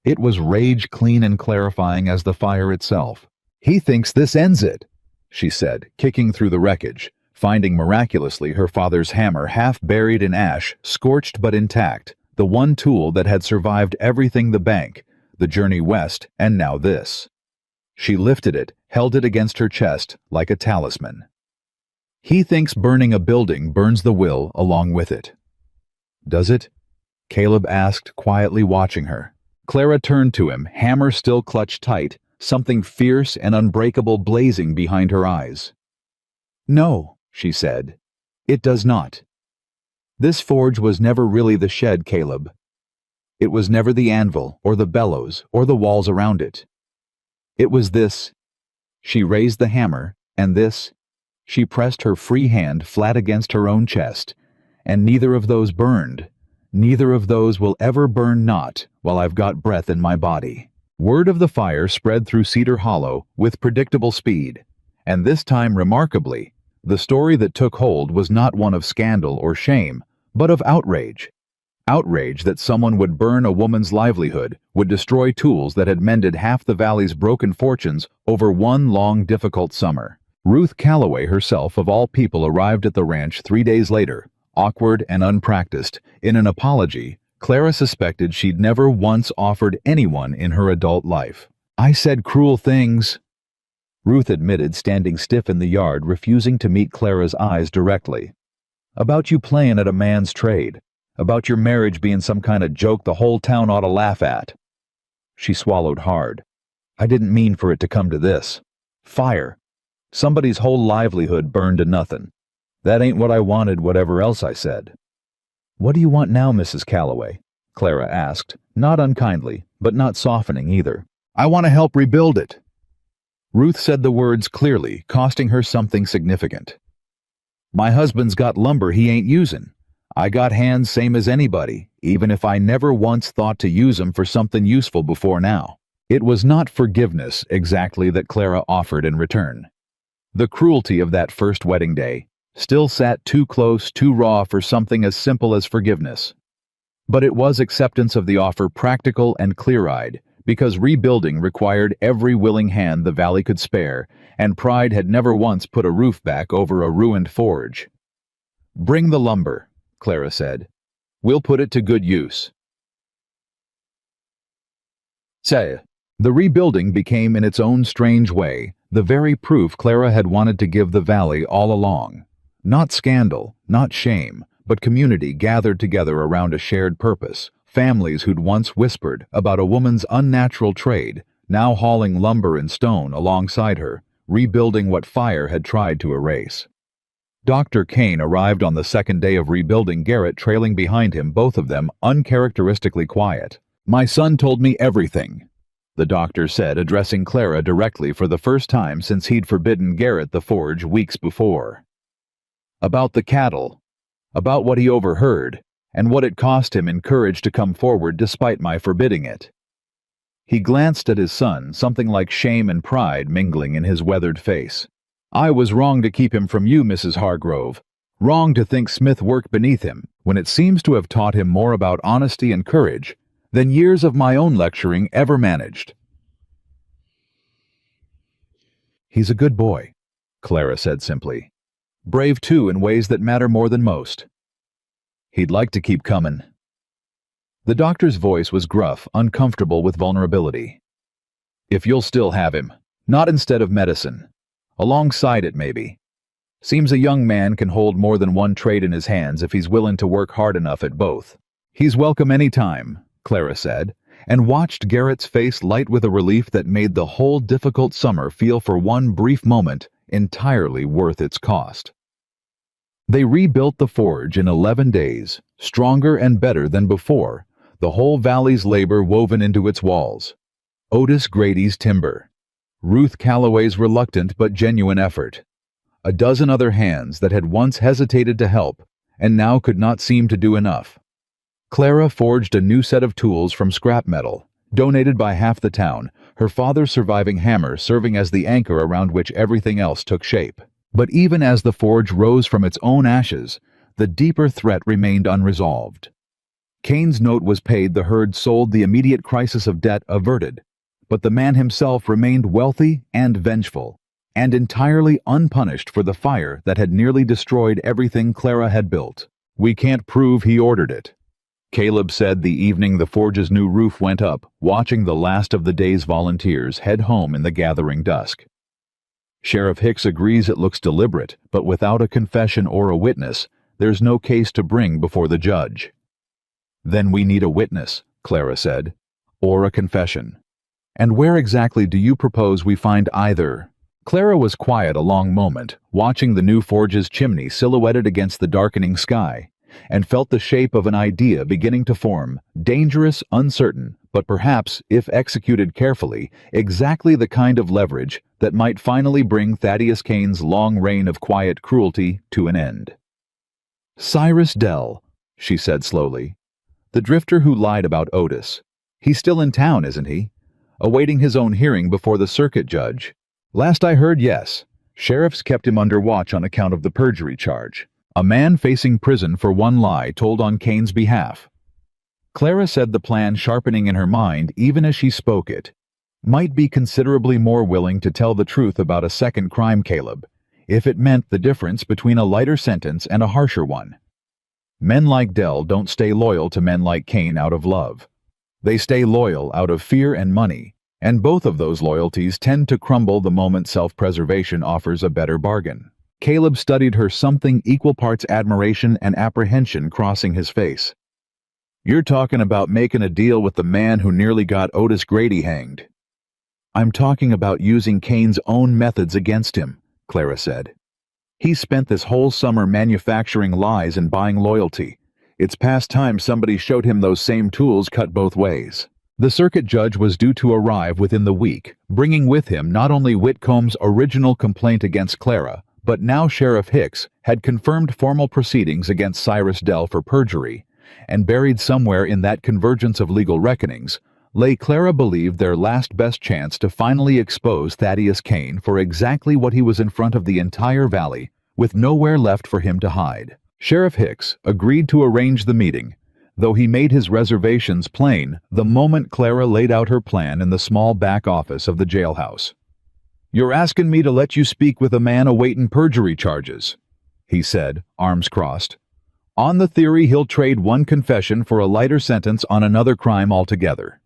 It was rage, clean and clarifying as the fire itself. "He thinks this ends it," she said, kicking through the wreckage, finding miraculously her father's hammer half buried in ash, scorched but intact, the one tool that had survived everything: the bank, the journey west, and now this. She lifted it, held it against her chest like a talisman. "He thinks burning a building burns the will along with it." "Does it?" Caleb asked, quietly watching her. Clara turned to him, hammer still clutched tight, something fierce and unbreakable blazing behind her eyes. "No," she said. "It does not. This forge was never really the shed, Caleb. It was never the anvil, or the bellows, or the walls around it. It was this." She raised the hammer, and this. She pressed her free hand flat against her own chest, and neither of those burned. Neither of those will ever burn, not while I've got breath in my body. Word of the fire spread through Cedar Hollow with predictable speed, and this time, remarkably, the story that took hold was not one of scandal or shame, but of outrage. Outrage that someone would burn a woman's livelihood, would destroy tools that had mended half the valley's broken fortunes over one long, difficult summer. Ruth Calloway herself, of all people, arrived at the ranch 3 days later, awkward and unpracticed, in an apology Clara suspected she'd never once offered anyone in her adult life. "I said cruel things," Ruth admitted, standing stiff in the yard, refusing to meet Clara's eyes directly. "About you playing at a man's trade. About your marriage being some kind of joke the whole town ought to laugh at." She swallowed hard. "I didn't mean for it to come to this. Fire. Somebody's whole livelihood burned to nothing. That ain't what I wanted, whatever else I said." "What do you want now, Mrs. Calloway?" Clara asked, not unkindly, but not softening either. "I want to help rebuild it." Ruth said the words clearly, costing her something significant. "My husband's got lumber he ain't using. I got hands same as anybody, even if I never once thought to use 'em for something useful before now. It was not forgiveness exactly that Clara offered in return. The cruelty of that first wedding day still sat too close, too raw for something as simple as forgiveness. But it was acceptance of the offer, practical and clear-eyed, because rebuilding required every willing hand the valley could spare, and pride had never once put a roof back over a ruined forge. "Bring the lumber," Clara said. "We'll put it to good use." Say, the rebuilding became in its own strange way the very proof Clara had wanted to give the valley all along. Not scandal, not shame, but community gathered together around a shared purpose. Families who'd once whispered about a woman's unnatural trade, now hauling lumber and stone alongside her, rebuilding what fire had tried to erase. Dr. Kane arrived on the second day of rebuilding, Garrett trailing behind him, both of them uncharacteristically quiet. "My son told me everything," the doctor said, addressing Clara directly for the first time since he'd forbidden Garrett the forge weeks before. "About the cattle, about what he overheard, and what it cost him in courage to come forward despite my forbidding it." He glanced at his son, something like shame and pride mingling in his weathered face. "I was wrong to keep him from you, Mrs. Hargrove. Wrong to think Smith worked beneath him, when it seems to have taught him more about honesty and courage than years of my own lecturing ever managed." "He's a good boy," Clara said simply. "Brave too in ways that matter more than most. He'd like to keep coming." The doctor's voice was gruff, uncomfortable with vulnerability. "If you'll still have him, not instead of medicine. Alongside it, maybe. Seems a young man can hold more than one trade in his hands if he's willing to work hard enough at both." "He's welcome any time," Clara said, and watched Garrett's face light with a relief that made the whole difficult summer feel for one brief moment entirely worth its cost. They rebuilt the forge in 11 days, stronger and better than before, the whole valley's labor woven into its walls. Otis Grady's timber, Ruth Calloway's reluctant but genuine effort, a dozen other hands that had once hesitated to help and now could not seem to do enough. Clara forged a new set of tools from scrap metal, donated by half the town, her father's surviving hammer serving as the anchor around which everything else took shape. But even as the forge rose from its own ashes, the deeper threat remained unresolved. Kane's note was paid, the herd sold, the immediate crisis of debt averted, but the man himself remained wealthy and vengeful, and entirely unpunished for the fire that had nearly destroyed everything Clara had built. "We can't prove he ordered it," Caleb said the evening the forge's new roof went up, watching the last of the day's volunteers head home in the gathering dusk. "Sheriff Hicks agrees it looks deliberate, but without a confession or a witness, there's no case to bring before the judge." "Then we need a witness," Clara said, "or a confession. And where exactly do you propose we find either?" Clara was quiet a long moment, watching the new forge's chimney silhouetted against the darkening sky, and felt the shape of an idea beginning to form, dangerous, uncertain, but perhaps, if executed carefully, exactly the kind of leverage that might finally bring Thaddeus Kane's long reign of quiet cruelty to an end. "Cyrus Dell," she said slowly. "The drifter who lied about Otis. He's still in town, isn't he? Awaiting his own hearing before the circuit judge. Last I heard, yes. Sheriffs kept him under watch on account of the perjury charge. A man facing prison for one lie told on Kane's behalf." Clara said, the plan sharpening in her mind even as she spoke it. "Might be considerably more willing to tell the truth about a second crime, Caleb, if it meant the difference between a lighter sentence and a harsher one. Men like Dell don't stay loyal to men like Kane out of love. They stay loyal out of fear and money, and both of those loyalties tend to crumble the moment self-preservation offers a better bargain." Caleb studied her, something equal parts admiration and apprehension crossing his face. "You're talking about making a deal with the man who nearly got Otis Grady hanged." "I'm talking about using Kane's own methods against him," Clara said. "He spent this whole summer manufacturing lies and buying loyalty. It's past time somebody showed him those same tools cut both ways." The circuit judge was due to arrive within the week, bringing with him not only Whitcomb's original complaint against Clara, But now Sheriff Hicks had confirmed formal proceedings against Cyrus Dell for perjury, and buried somewhere in that convergence of legal reckonings lay, Clara believed, their last best chance to finally expose Thaddeus Kane for exactly what he was in front of the entire valley, with nowhere left for him to hide. Sheriff Hicks agreed to arrange the meeting, though he made his reservations plain the moment Clara laid out her plan in the small back office of the jailhouse. "You're asking me to let you speak with a man awaiting perjury charges," he said, arms crossed. "On the theory he'll trade one confession for a lighter sentence on another crime altogether.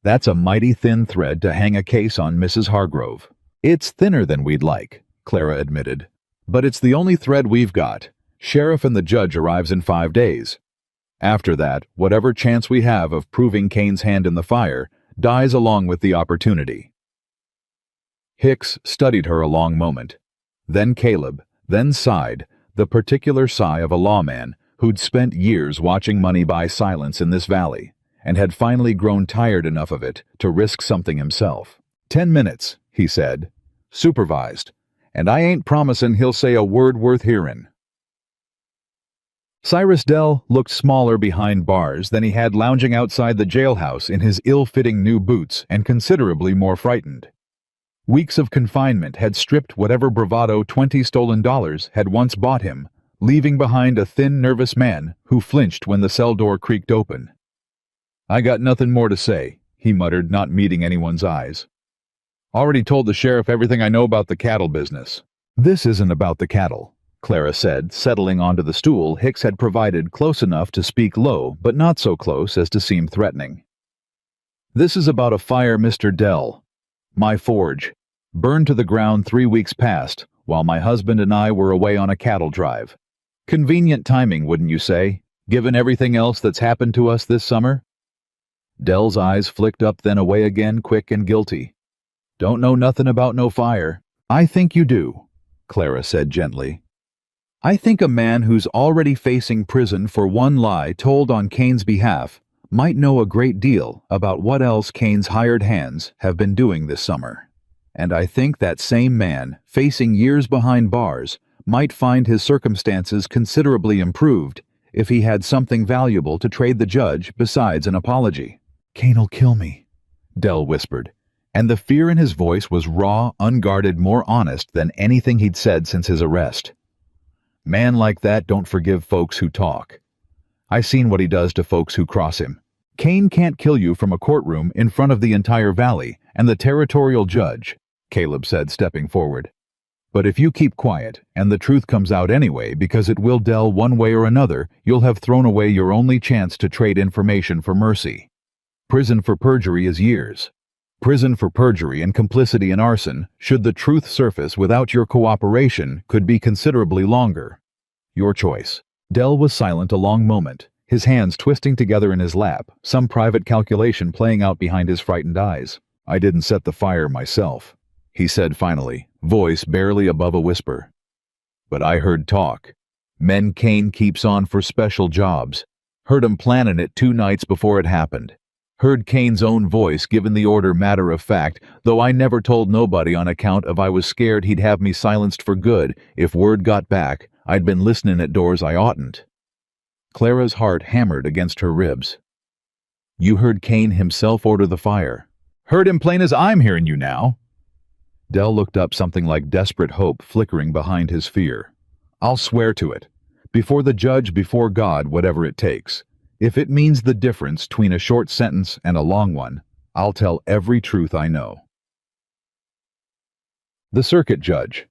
That's a mighty thin thread to hang a case on, Mrs. Hargrove." "It's thinner than we'd like," Clara admitted. "But it's the only thread we've got. Sheriff and the judge arrives in 5 days. After that, whatever chance we have of proving Kane's hand in the fire dies along with the opportunity." Hicks studied her a long moment. Then Caleb, then sighed, the particular sigh of a lawman who'd spent years watching money buy silence in this valley, and had finally grown tired enough of it to risk something himself. "10 minutes, he said. "Supervised. And I ain't promising he'll say a word worth hearing." Cyrus Dell looked smaller behind bars than he had lounging outside the jailhouse in his ill-fitting new boots, and considerably more frightened. Weeks of confinement had stripped whatever bravado $20 stolen had once bought him, leaving behind a thin, nervous man who flinched when the cell door creaked open. "I got nothing more to say," he muttered, not meeting anyone's eyes. "Already told the sheriff everything I know about the cattle business." "This isn't about the cattle," Clara said, settling onto the stool Hicks had provided close enough to speak low, but not so close as to seem threatening. "This is about a fire, Mr. Dell. My forge. Burned to the ground 3 weeks past, while my husband and I were away on a cattle drive. Convenient timing, wouldn't you say, given everything else that's happened to us this summer?" Dell's eyes flicked up then away again, quick and guilty. "Don't know nothing about no fire." "I think you do," Clara said gently. "I think a man who's already facing prison for one lie told on Kane's behalf might know a great deal about what else Kane's hired hands have been doing this summer. And I think that same man, facing years behind bars, might find his circumstances considerably improved if he had something valuable to trade the judge besides an apology." "Kane'll kill me," Dell whispered, and the fear in his voice was raw, unguarded, more honest than anything he'd said since his arrest. "Man like that don't forgive folks who talk. I seen what he does to folks who cross him. Kane can't kill you from a courtroom in front of the entire valley and the territorial judge," Caleb said, stepping forward. "But if you keep quiet, and the truth comes out anyway, because it will, Dell, one way or another, you'll have thrown away your only chance to trade information for mercy. Prison for perjury is years. Prison for perjury and complicity in arson, should the truth surface without your cooperation, could be considerably longer. Your choice." Dell was silent a long moment, his hands twisting together in his lap, some private calculation playing out behind his frightened eyes. "I didn't set the fire myself," he said finally, voice barely above a whisper. "But I heard talk. Men Kane keeps on for special jobs. Heard 'em planning it 2 nights before it happened. Heard Kane's own voice giving the order matter of fact, though I never told nobody on account of I was scared he'd have me silenced for good if word got back I'd been listening at doors I oughtn't." Clara's heart hammered against her ribs. "You heard Kane himself order the fire?" "Heard him plain as I'm hearing you now." Dell looked up, something like desperate hope flickering behind his fear. "I'll swear to it. Before the judge, before God, whatever it takes. If it means the difference between a short sentence and a long one, I'll tell every truth I know." The circuit judge,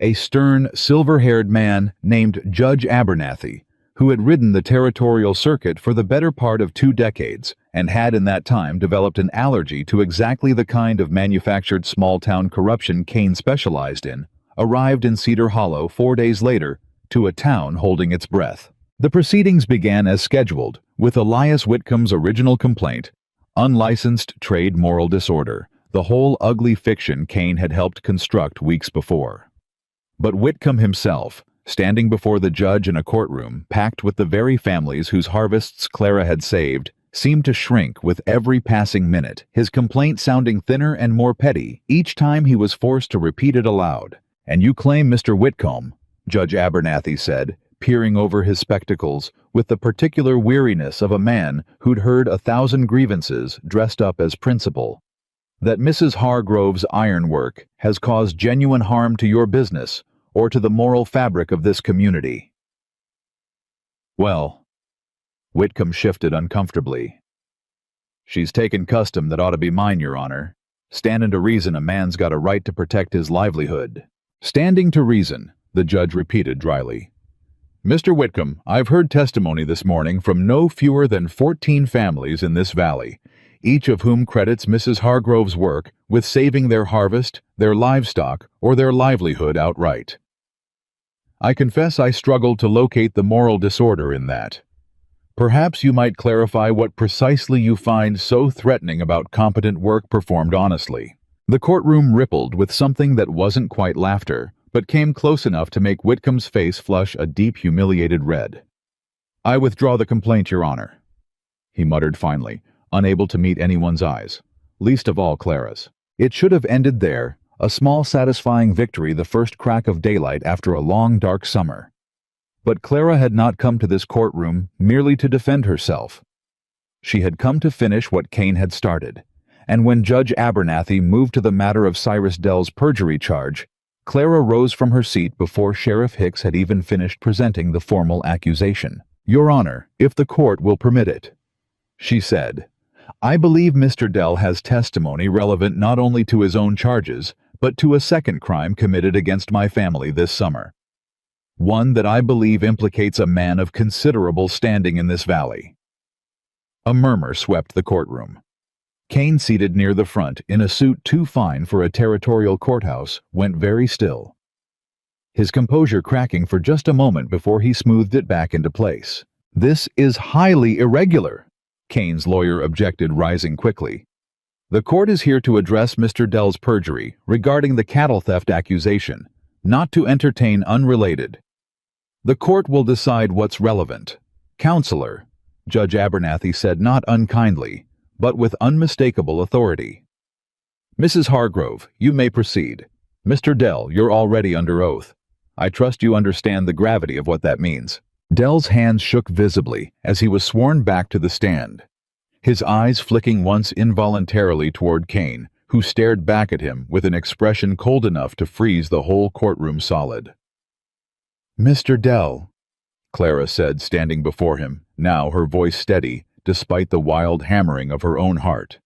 a stern, silver-haired man named Judge Abernathy, who had ridden the territorial circuit for the better part of 2 decades and had in that time developed an allergy to exactly the kind of manufactured small-town corruption Kane specialized in, arrived in Cedar Hollow 4 days later to a town holding its breath. The proceedings began as scheduled, with Elias Whitcomb's original complaint, unlicensed trade moral disorder, the whole ugly fiction Kane had helped construct weeks before. But Whitcomb himself, standing before the judge in a courtroom packed with the very families whose harvests Clara had saved, seemed to shrink with every passing minute, his complaint sounding thinner and more petty each time he was forced to repeat it aloud. "And you claim Mr. Whitcomb," Judge Abernathy said, peering over his spectacles with the particular weariness of a man who'd heard 1,000 grievances dressed up as principal, "that Mrs. Hargrove's ironwork has caused genuine harm to your business or to the moral fabric of this community." "Well," Whitcomb shifted uncomfortably, "she's taken custom that ought to be mine, Your Honor. Standing to reason a man's got a right to protect his livelihood." "Standing to reason," the judge repeated dryly. "Mr. Whitcomb, I've heard testimony this morning from no fewer than 14 families in this valley, each of whom credits Mrs. Hargrove's work with saving their harvest, their livestock, or their livelihood outright. I confess I struggled to locate the moral disorder in that. Perhaps you might clarify what precisely you find so threatening about competent work performed honestly." The courtroom rippled with something that wasn't quite laughter, but came close enough to make Whitcomb's face flush a deep, humiliated red. "I withdraw the complaint, Your Honor," he muttered finally, unable to meet anyone's eyes, least of all Clara's. It should have ended there, a small satisfying victory, the first crack of daylight after a long dark summer. But Clara had not come to this courtroom merely to defend herself. She had come to finish what Kane had started, and when Judge Abernathy moved to the matter of Cyrus Dell's perjury charge, Clara rose from her seat before Sheriff Hicks had even finished presenting the formal accusation. "Your Honor, if the court will permit it," she said, "I believe Mr. Dell has testimony relevant not only to his own charges, but to a second crime committed against my family this summer. One that I believe implicates a man of considerable standing in this valley." A murmur swept the courtroom. Kane, seated near the front in a suit too fine for a territorial courthouse, went very still, his composure cracking for just a moment before he smoothed it back into place. "This is highly irregular," Kane's lawyer objected, rising quickly. "The court is here to address Mr. Dell's perjury regarding the cattle theft accusation, not to entertain unrelated. The court will decide what's relevant." "Counselor," Judge Abernathy said, not unkindly, but with unmistakable authority. "Mrs. Hargrove, you may proceed. Mr. Dell, you're already under oath. I trust you understand the gravity of what that means." Dell's hands shook visibly as he was sworn back to the stand, his eyes flicking once involuntarily toward Kane, who stared back at him with an expression cold enough to freeze the whole courtroom solid. "Mr. Dell," Clara said, standing before him, now her voice steady, despite the wild hammering of her own heart.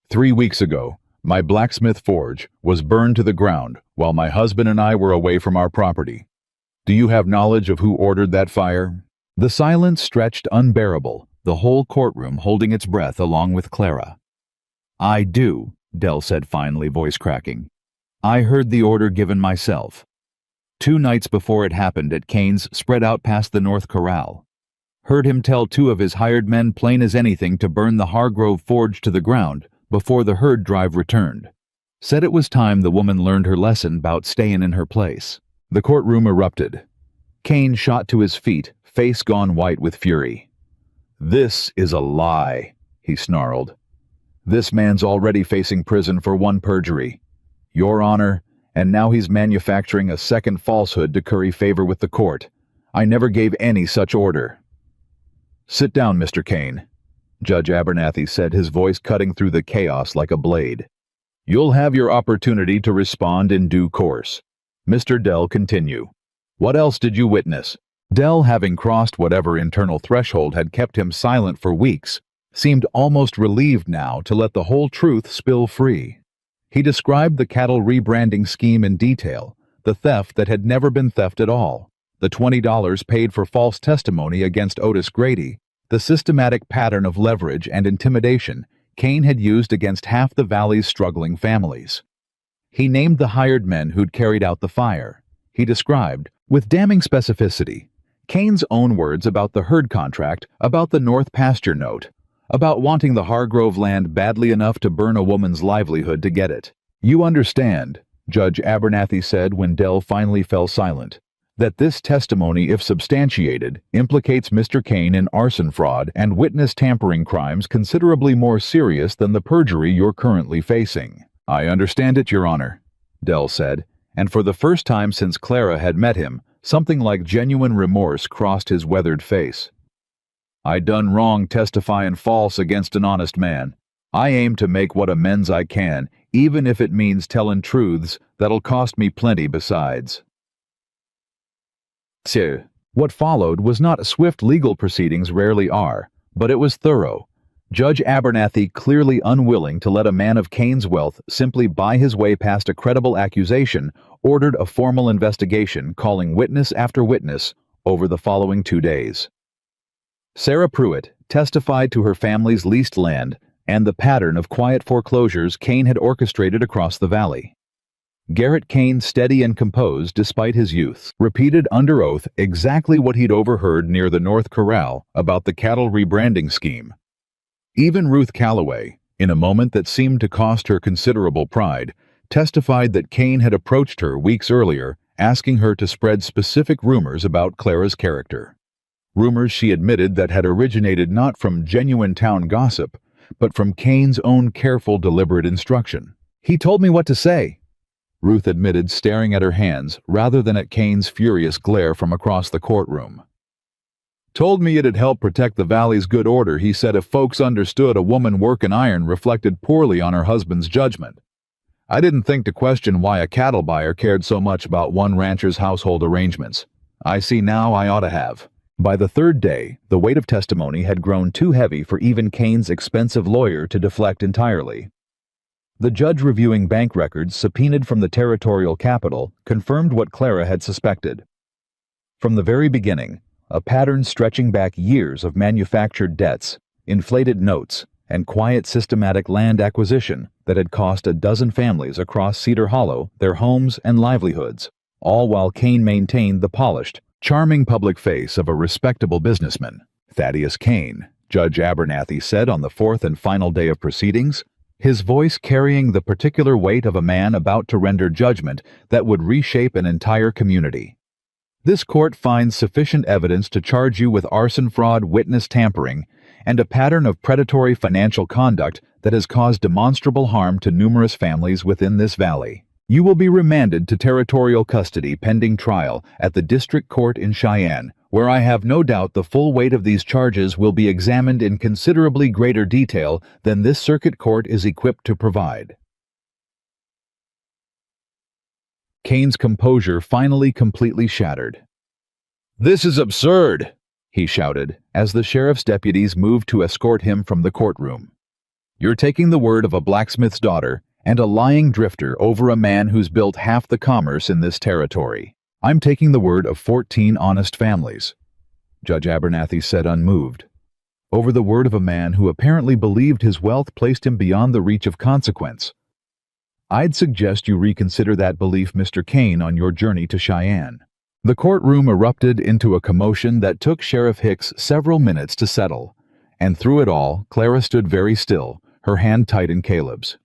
3 weeks ago, my blacksmith forge was burned to the ground while my husband and I were away from our property. Do you have knowledge of who ordered that fire?" The silence stretched unbearable, the whole courtroom holding its breath along with Clara. "I do," Dell said finally, voice cracking. "I heard the order given myself. 2 nights before it happened at Kane's spread out past the North Corral. Heard him tell 2 of his hired men plain as anything to burn the Hargrove forge to the ground before the herd drive returned. Said it was time the woman learned her lesson about stayin' in her place." The courtroom erupted. Kane shot to his feet, face gone white with fury. "This is a lie," he snarled. "This man's already facing prison for 1 perjury, Your Honor, and now he's manufacturing a second falsehood to curry favor with the court. I never gave any such order." "Sit down, Mr. Kane," Judge Abernathy said, his voice cutting through the chaos like a blade. "You'll have your opportunity to respond in due course. Mr. Dell, continue. What else did you witness?" Dell, having crossed whatever internal threshold had kept him silent for weeks, seemed almost relieved now to let the whole truth spill free. He described the cattle rebranding scheme in detail, the theft that had never been theft at all, the $20 paid for false testimony against Otis Grady, the systematic pattern of leverage and intimidation Kane had used against half the valley's struggling families. He named the hired men who'd carried out the fire. He described, with damning specificity, Kane's own words about the herd contract, about the North Pasture note, about wanting the Hargrove land badly enough to burn a woman's livelihood to get it. "You understand," Judge Abernathy said when Dell finally fell silent, "that this testimony, if substantiated, implicates Mr. Kane in arson fraud and witness tampering crimes considerably more serious than the perjury you're currently facing." "I understand it, Your Honor," Dell said, and for the first time since Clara had met him, something like genuine remorse crossed his weathered face. "I done wrong testifyin' false against an honest man. I aim to make what amends I can, even if it means tellin' truths that'll cost me plenty besides." So, what followed was not swift legal proceedings rarely are, but it was thorough. Judge Abernathy, clearly unwilling to let a man of Cain's wealth simply buy his way past a credible accusation, ordered a formal investigation calling witness after witness over the following 2 days. Sarah Pruitt testified to her family's leased land and the pattern of quiet foreclosures Cain had orchestrated across the valley. Garrett Cain, steady and composed despite his youth, repeated under oath exactly what he'd overheard near the North Corral about the cattle rebranding scheme. Even Ruth Calloway, in a moment that seemed to cost her considerable pride, testified that Cain had approached her weeks earlier, asking her to spread specific rumors about Clara's character. Rumors she admitted that had originated not from genuine town gossip, but from Cain's own careful, deliberate instruction. "He told me what to say," Ruth admitted, staring at her hands rather than at Cain's furious glare from across the courtroom. "Told me it'd help protect the valley's good order. He said if folks understood a woman workin' iron reflected poorly on her husband's judgment. I didn't think to question why a cattle buyer cared so much about one rancher's household arrangements. I see now I ought to have." By the third day, the weight of testimony had grown too heavy for even Cain's expensive lawyer to deflect entirely. The judge reviewing bank records subpoenaed from the territorial capital confirmed what Clara had suspected. From the very beginning, a pattern stretching back years of manufactured debts, inflated notes, and quiet systematic land acquisition that had cost a dozen families across Cedar Hollow their homes and livelihoods, all while Cain maintained the polished, charming public face of a respectable businessman. Thaddeus Cain, Judge Abernathy said on the fourth and final day of proceedings, his voice carrying the particular weight of a man about to render judgment that would reshape an entire community. "This court finds sufficient evidence to charge you with arson, fraud, witness tampering, and a pattern of predatory financial conduct that has caused demonstrable harm to numerous families within this valley. You will be remanded to territorial custody pending trial at the District Court in Cheyenne, where I have no doubt the full weight of these charges will be examined in considerably greater detail than this circuit court is equipped to provide." Cain's composure finally completely shattered. "This is absurd," he shouted, as the sheriff's deputies moved to escort him from the courtroom. "You're taking the word of a blacksmith's daughter and a lying drifter over a man who's built half the commerce in this territory. I'm taking the word of 14 honest families," Judge Abernathy said, unmoved, "over the word of a man who apparently believed his wealth placed him beyond the reach of consequence. I'd suggest you reconsider that belief, Mr. Cain, on your journey to Cheyenne." The courtroom erupted into a commotion that took Sheriff Hicks several minutes to settle, and through it all, Clara stood very still, her hand tight in Caleb's.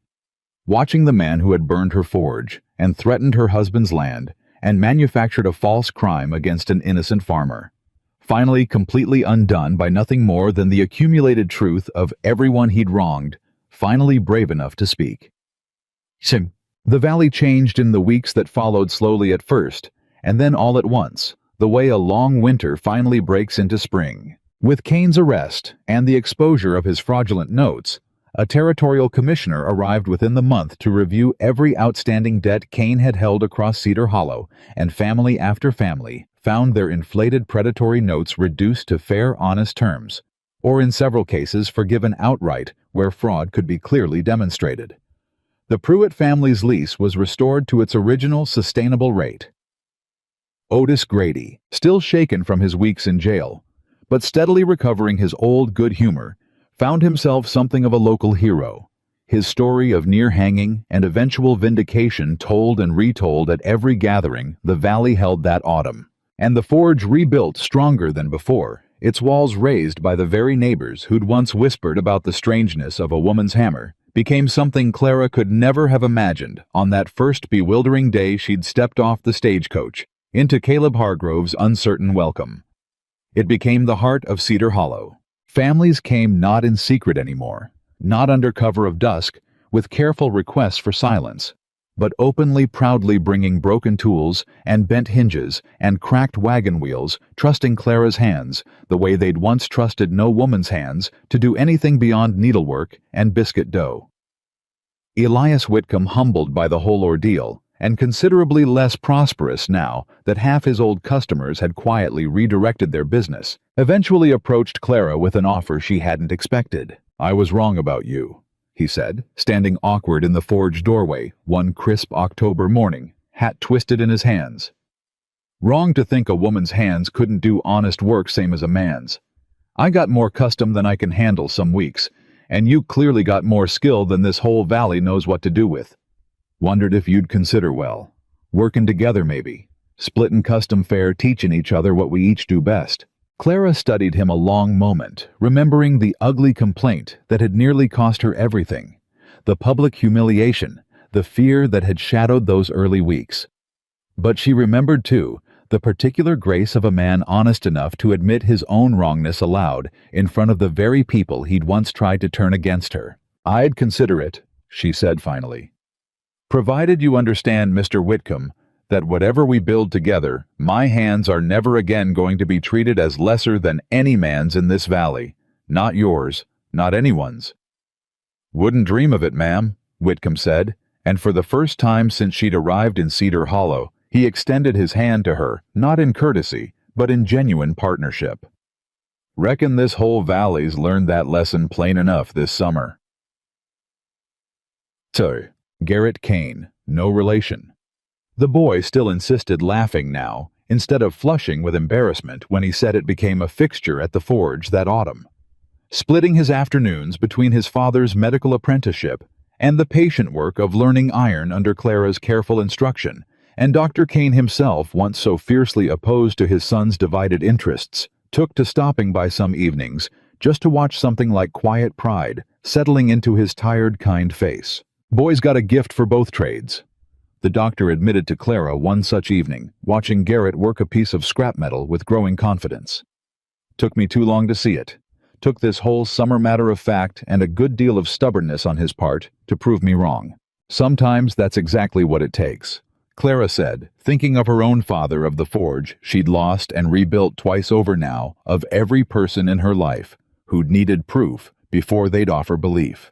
Watching the man who had burned her forge, and threatened her husband's land, and manufactured a false crime against an innocent farmer, finally completely undone by nothing more than the accumulated truth of everyone he'd wronged, finally brave enough to speak. The valley changed in the weeks that followed, slowly at first, and then all at once, the way a long winter finally breaks into spring. With Cain's arrest and the exposure of his fraudulent notes, a territorial commissioner arrived within the month to review every outstanding debt Cain had held across Cedar Hollow, and family after family found their inflated predatory notes reduced to fair, honest terms, or in several cases forgiven outright where fraud could be clearly demonstrated. The Pruitt family's lease was restored to its original sustainable rate. Otis Grady, still shaken from his weeks in jail, but steadily recovering his old good humor, found himself something of a local hero. His story of near hanging and eventual vindication told and retold at every gathering the valley held that autumn, and the forge rebuilt stronger than before, its walls raised by the very neighbors who'd once whispered about the strangeness of a woman's hammer, became something Clara could never have imagined on that first bewildering day she'd stepped off the stagecoach into Caleb Hargrove's uncertain welcome. It became the heart of Cedar Hollow. Families came not in secret anymore, not under cover of dusk, with careful requests for silence. but openly proudly bringing broken tools and bent hinges and cracked wagon wheels, trusting Clara's hands, the way they'd once trusted no woman's hands, to do anything beyond needlework and biscuit dough. Elias Whitcomb, humbled by the whole ordeal, and considerably less prosperous now that half his old customers had quietly redirected their business, eventually approached Clara with an offer she hadn't expected. "I was wrong about you," he said, standing awkward in the forge doorway one crisp October morning, hat twisted in his hands. "Wrong to think a woman's hands couldn't do honest work same as a man's. I got more custom than I can handle some weeks, and you clearly got more skill than this whole valley knows what to do with. Wondered if you'd consider, well, working together maybe, splitting custom fare, teaching each other what we each do best." Clara studied him a long moment, remembering the ugly complaint that had nearly cost her everything, the public humiliation, the fear that had shadowed those early weeks. But she remembered, too, the particular grace of a man honest enough to admit his own wrongness aloud in front of the very people he'd once tried to turn against her. "I'd consider it," she said finally. "Provided you understand, Mr. Whitcomb, that whatever we build together, my hands are never again going to be treated as lesser than any man's in this valley. Not yours, not anyone's." "Wouldn't dream of it, ma'am," Whitcomb said, and for the first time since she'd arrived in Cedar Hollow, he extended his hand to her, not in courtesy, but in genuine partnership. "Reckon this whole valley's learned that lesson plain enough this summer." So, Garrett Kane, no relation. The boy still insisted, laughing now, instead of flushing with embarrassment when he said it became a fixture at the forge that autumn. Splitting his afternoons between his father's medical apprenticeship and the patient work of learning iron under Clara's careful instruction, and Dr. Kane himself, once so fiercely opposed to his son's divided interests, took to stopping by some evenings just to watch something like quiet pride settling into his tired, kind face. "Boy's got a gift for both trades," the doctor admitted to Clara one such evening, watching Garrett work a piece of scrap metal with growing confidence. "Took me too long to see it. Took this whole summer matter of fact and a good deal of stubbornness on his part to prove me wrong. Sometimes that's exactly what it takes," Clara said, thinking of her own father of the forge she'd lost and rebuilt twice over now, of every person in her life who'd needed proof before they'd offer belief.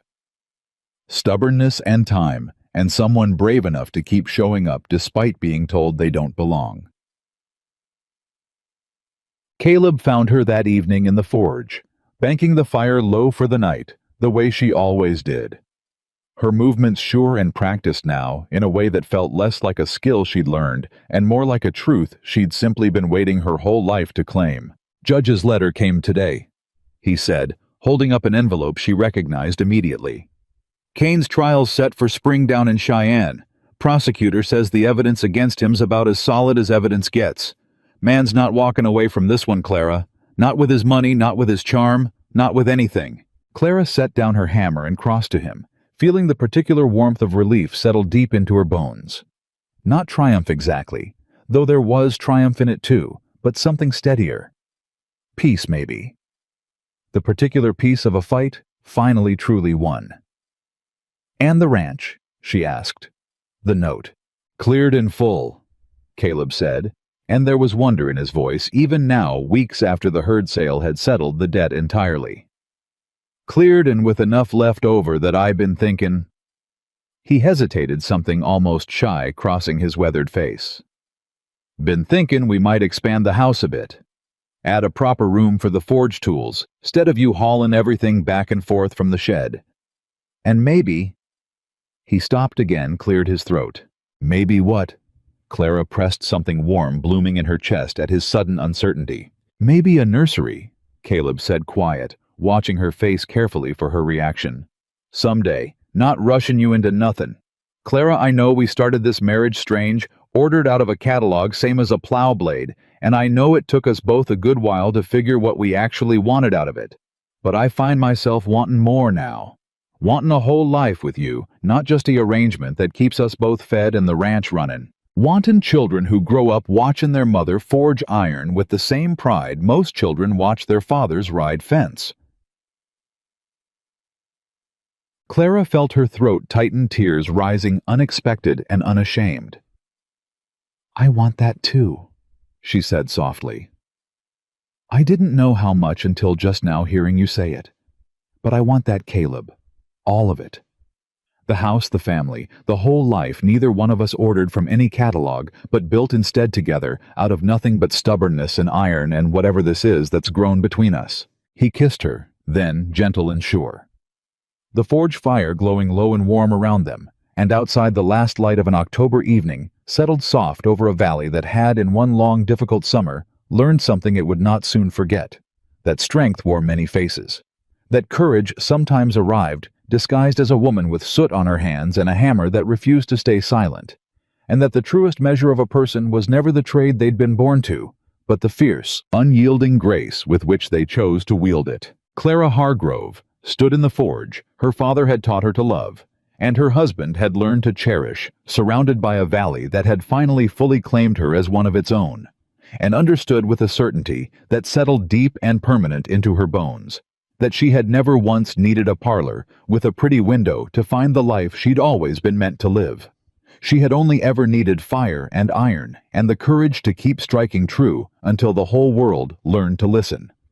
Stubbornness and time, and someone brave enough to keep showing up despite being told they don't belong. Caleb found her that evening in the forge, banking the fire low for the night, the way she always did. Her movements sure and practiced now, in a way that felt less like a skill she'd learned and more like a truth she'd simply been waiting her whole life to claim. "Judge's letter came today," he said, holding up an envelope she recognized immediately. "Kane's trial's set for spring down in Cheyenne. Prosecutor says the evidence against him's about as solid as evidence gets. Man's not walking away from this one, Clara. Not with his money, not with his charm, not with anything." Clara set down her hammer and crossed to him, feeling the particular warmth of relief settle deep into her bones. Not triumph exactly, though there was triumph in it too, but something steadier. Peace, maybe. The particular peace of a fight finally truly won. "And the ranch?" she asked. The note. "Cleared in full," Caleb said, and there was wonder in his voice even now, weeks after the herd sale had settled the debt entirely. "Cleared and with enough left over that I been thinking—" He hesitated, something almost shy crossing his weathered face. "Been thinking we might expand the house a bit. Add a proper room for the forge tools, 'stead of you hauling everything back and forth from the shed. And maybe—" He stopped again, cleared his throat. "Maybe what?" Clara pressed something warm blooming in her chest at his sudden uncertainty. "Maybe a nursery," Caleb said, quiet, watching her face carefully for her reaction. "Someday, not rushing you into nothing. Clara, I know we started this marriage strange, ordered out of a catalog same as a plow blade, and I know it took us both a good while to figure what we actually wanted out of it. But I find myself wanting more now. Wanting a whole life with you, not just a arrangement that keeps us both fed and the ranch running. Wanting children who grow up watching their mother forge iron with the same pride most children watch their fathers ride fence. Clara felt her throat tighten, tears rising unexpected and unashamed. "I want that too," she said softly. "I didn't know how much until just now hearing you say it. But I want that, Caleb. All of it. The house, the family, the whole life neither one of us ordered from any catalog, but built instead together out of nothing but stubbornness and iron and whatever this is that's grown between us." He kissed her, then gentle and sure. The forge fire glowing low and warm around them, and outside the last light of an October evening, settled soft over a valley that had, in one long difficult summer, learned something it would not soon forget: that strength wore many faces, that courage sometimes arrived disguised as a woman with soot on her hands and a hammer that refused to stay silent, and that the truest measure of a person was never the trade they'd been born to, but the fierce, unyielding grace with which they chose to wield it. Clara Hargrove stood in the forge her father had taught her to love, and her husband had learned to cherish, surrounded by a valley that had finally fully claimed her as one of its own, and understood with a certainty that settled deep and permanent into her bones, that she had never once needed a parlor with a pretty window to find the life she'd always been meant to live. She had only ever needed fire and iron and the courage to keep striking true until the whole world learned to listen.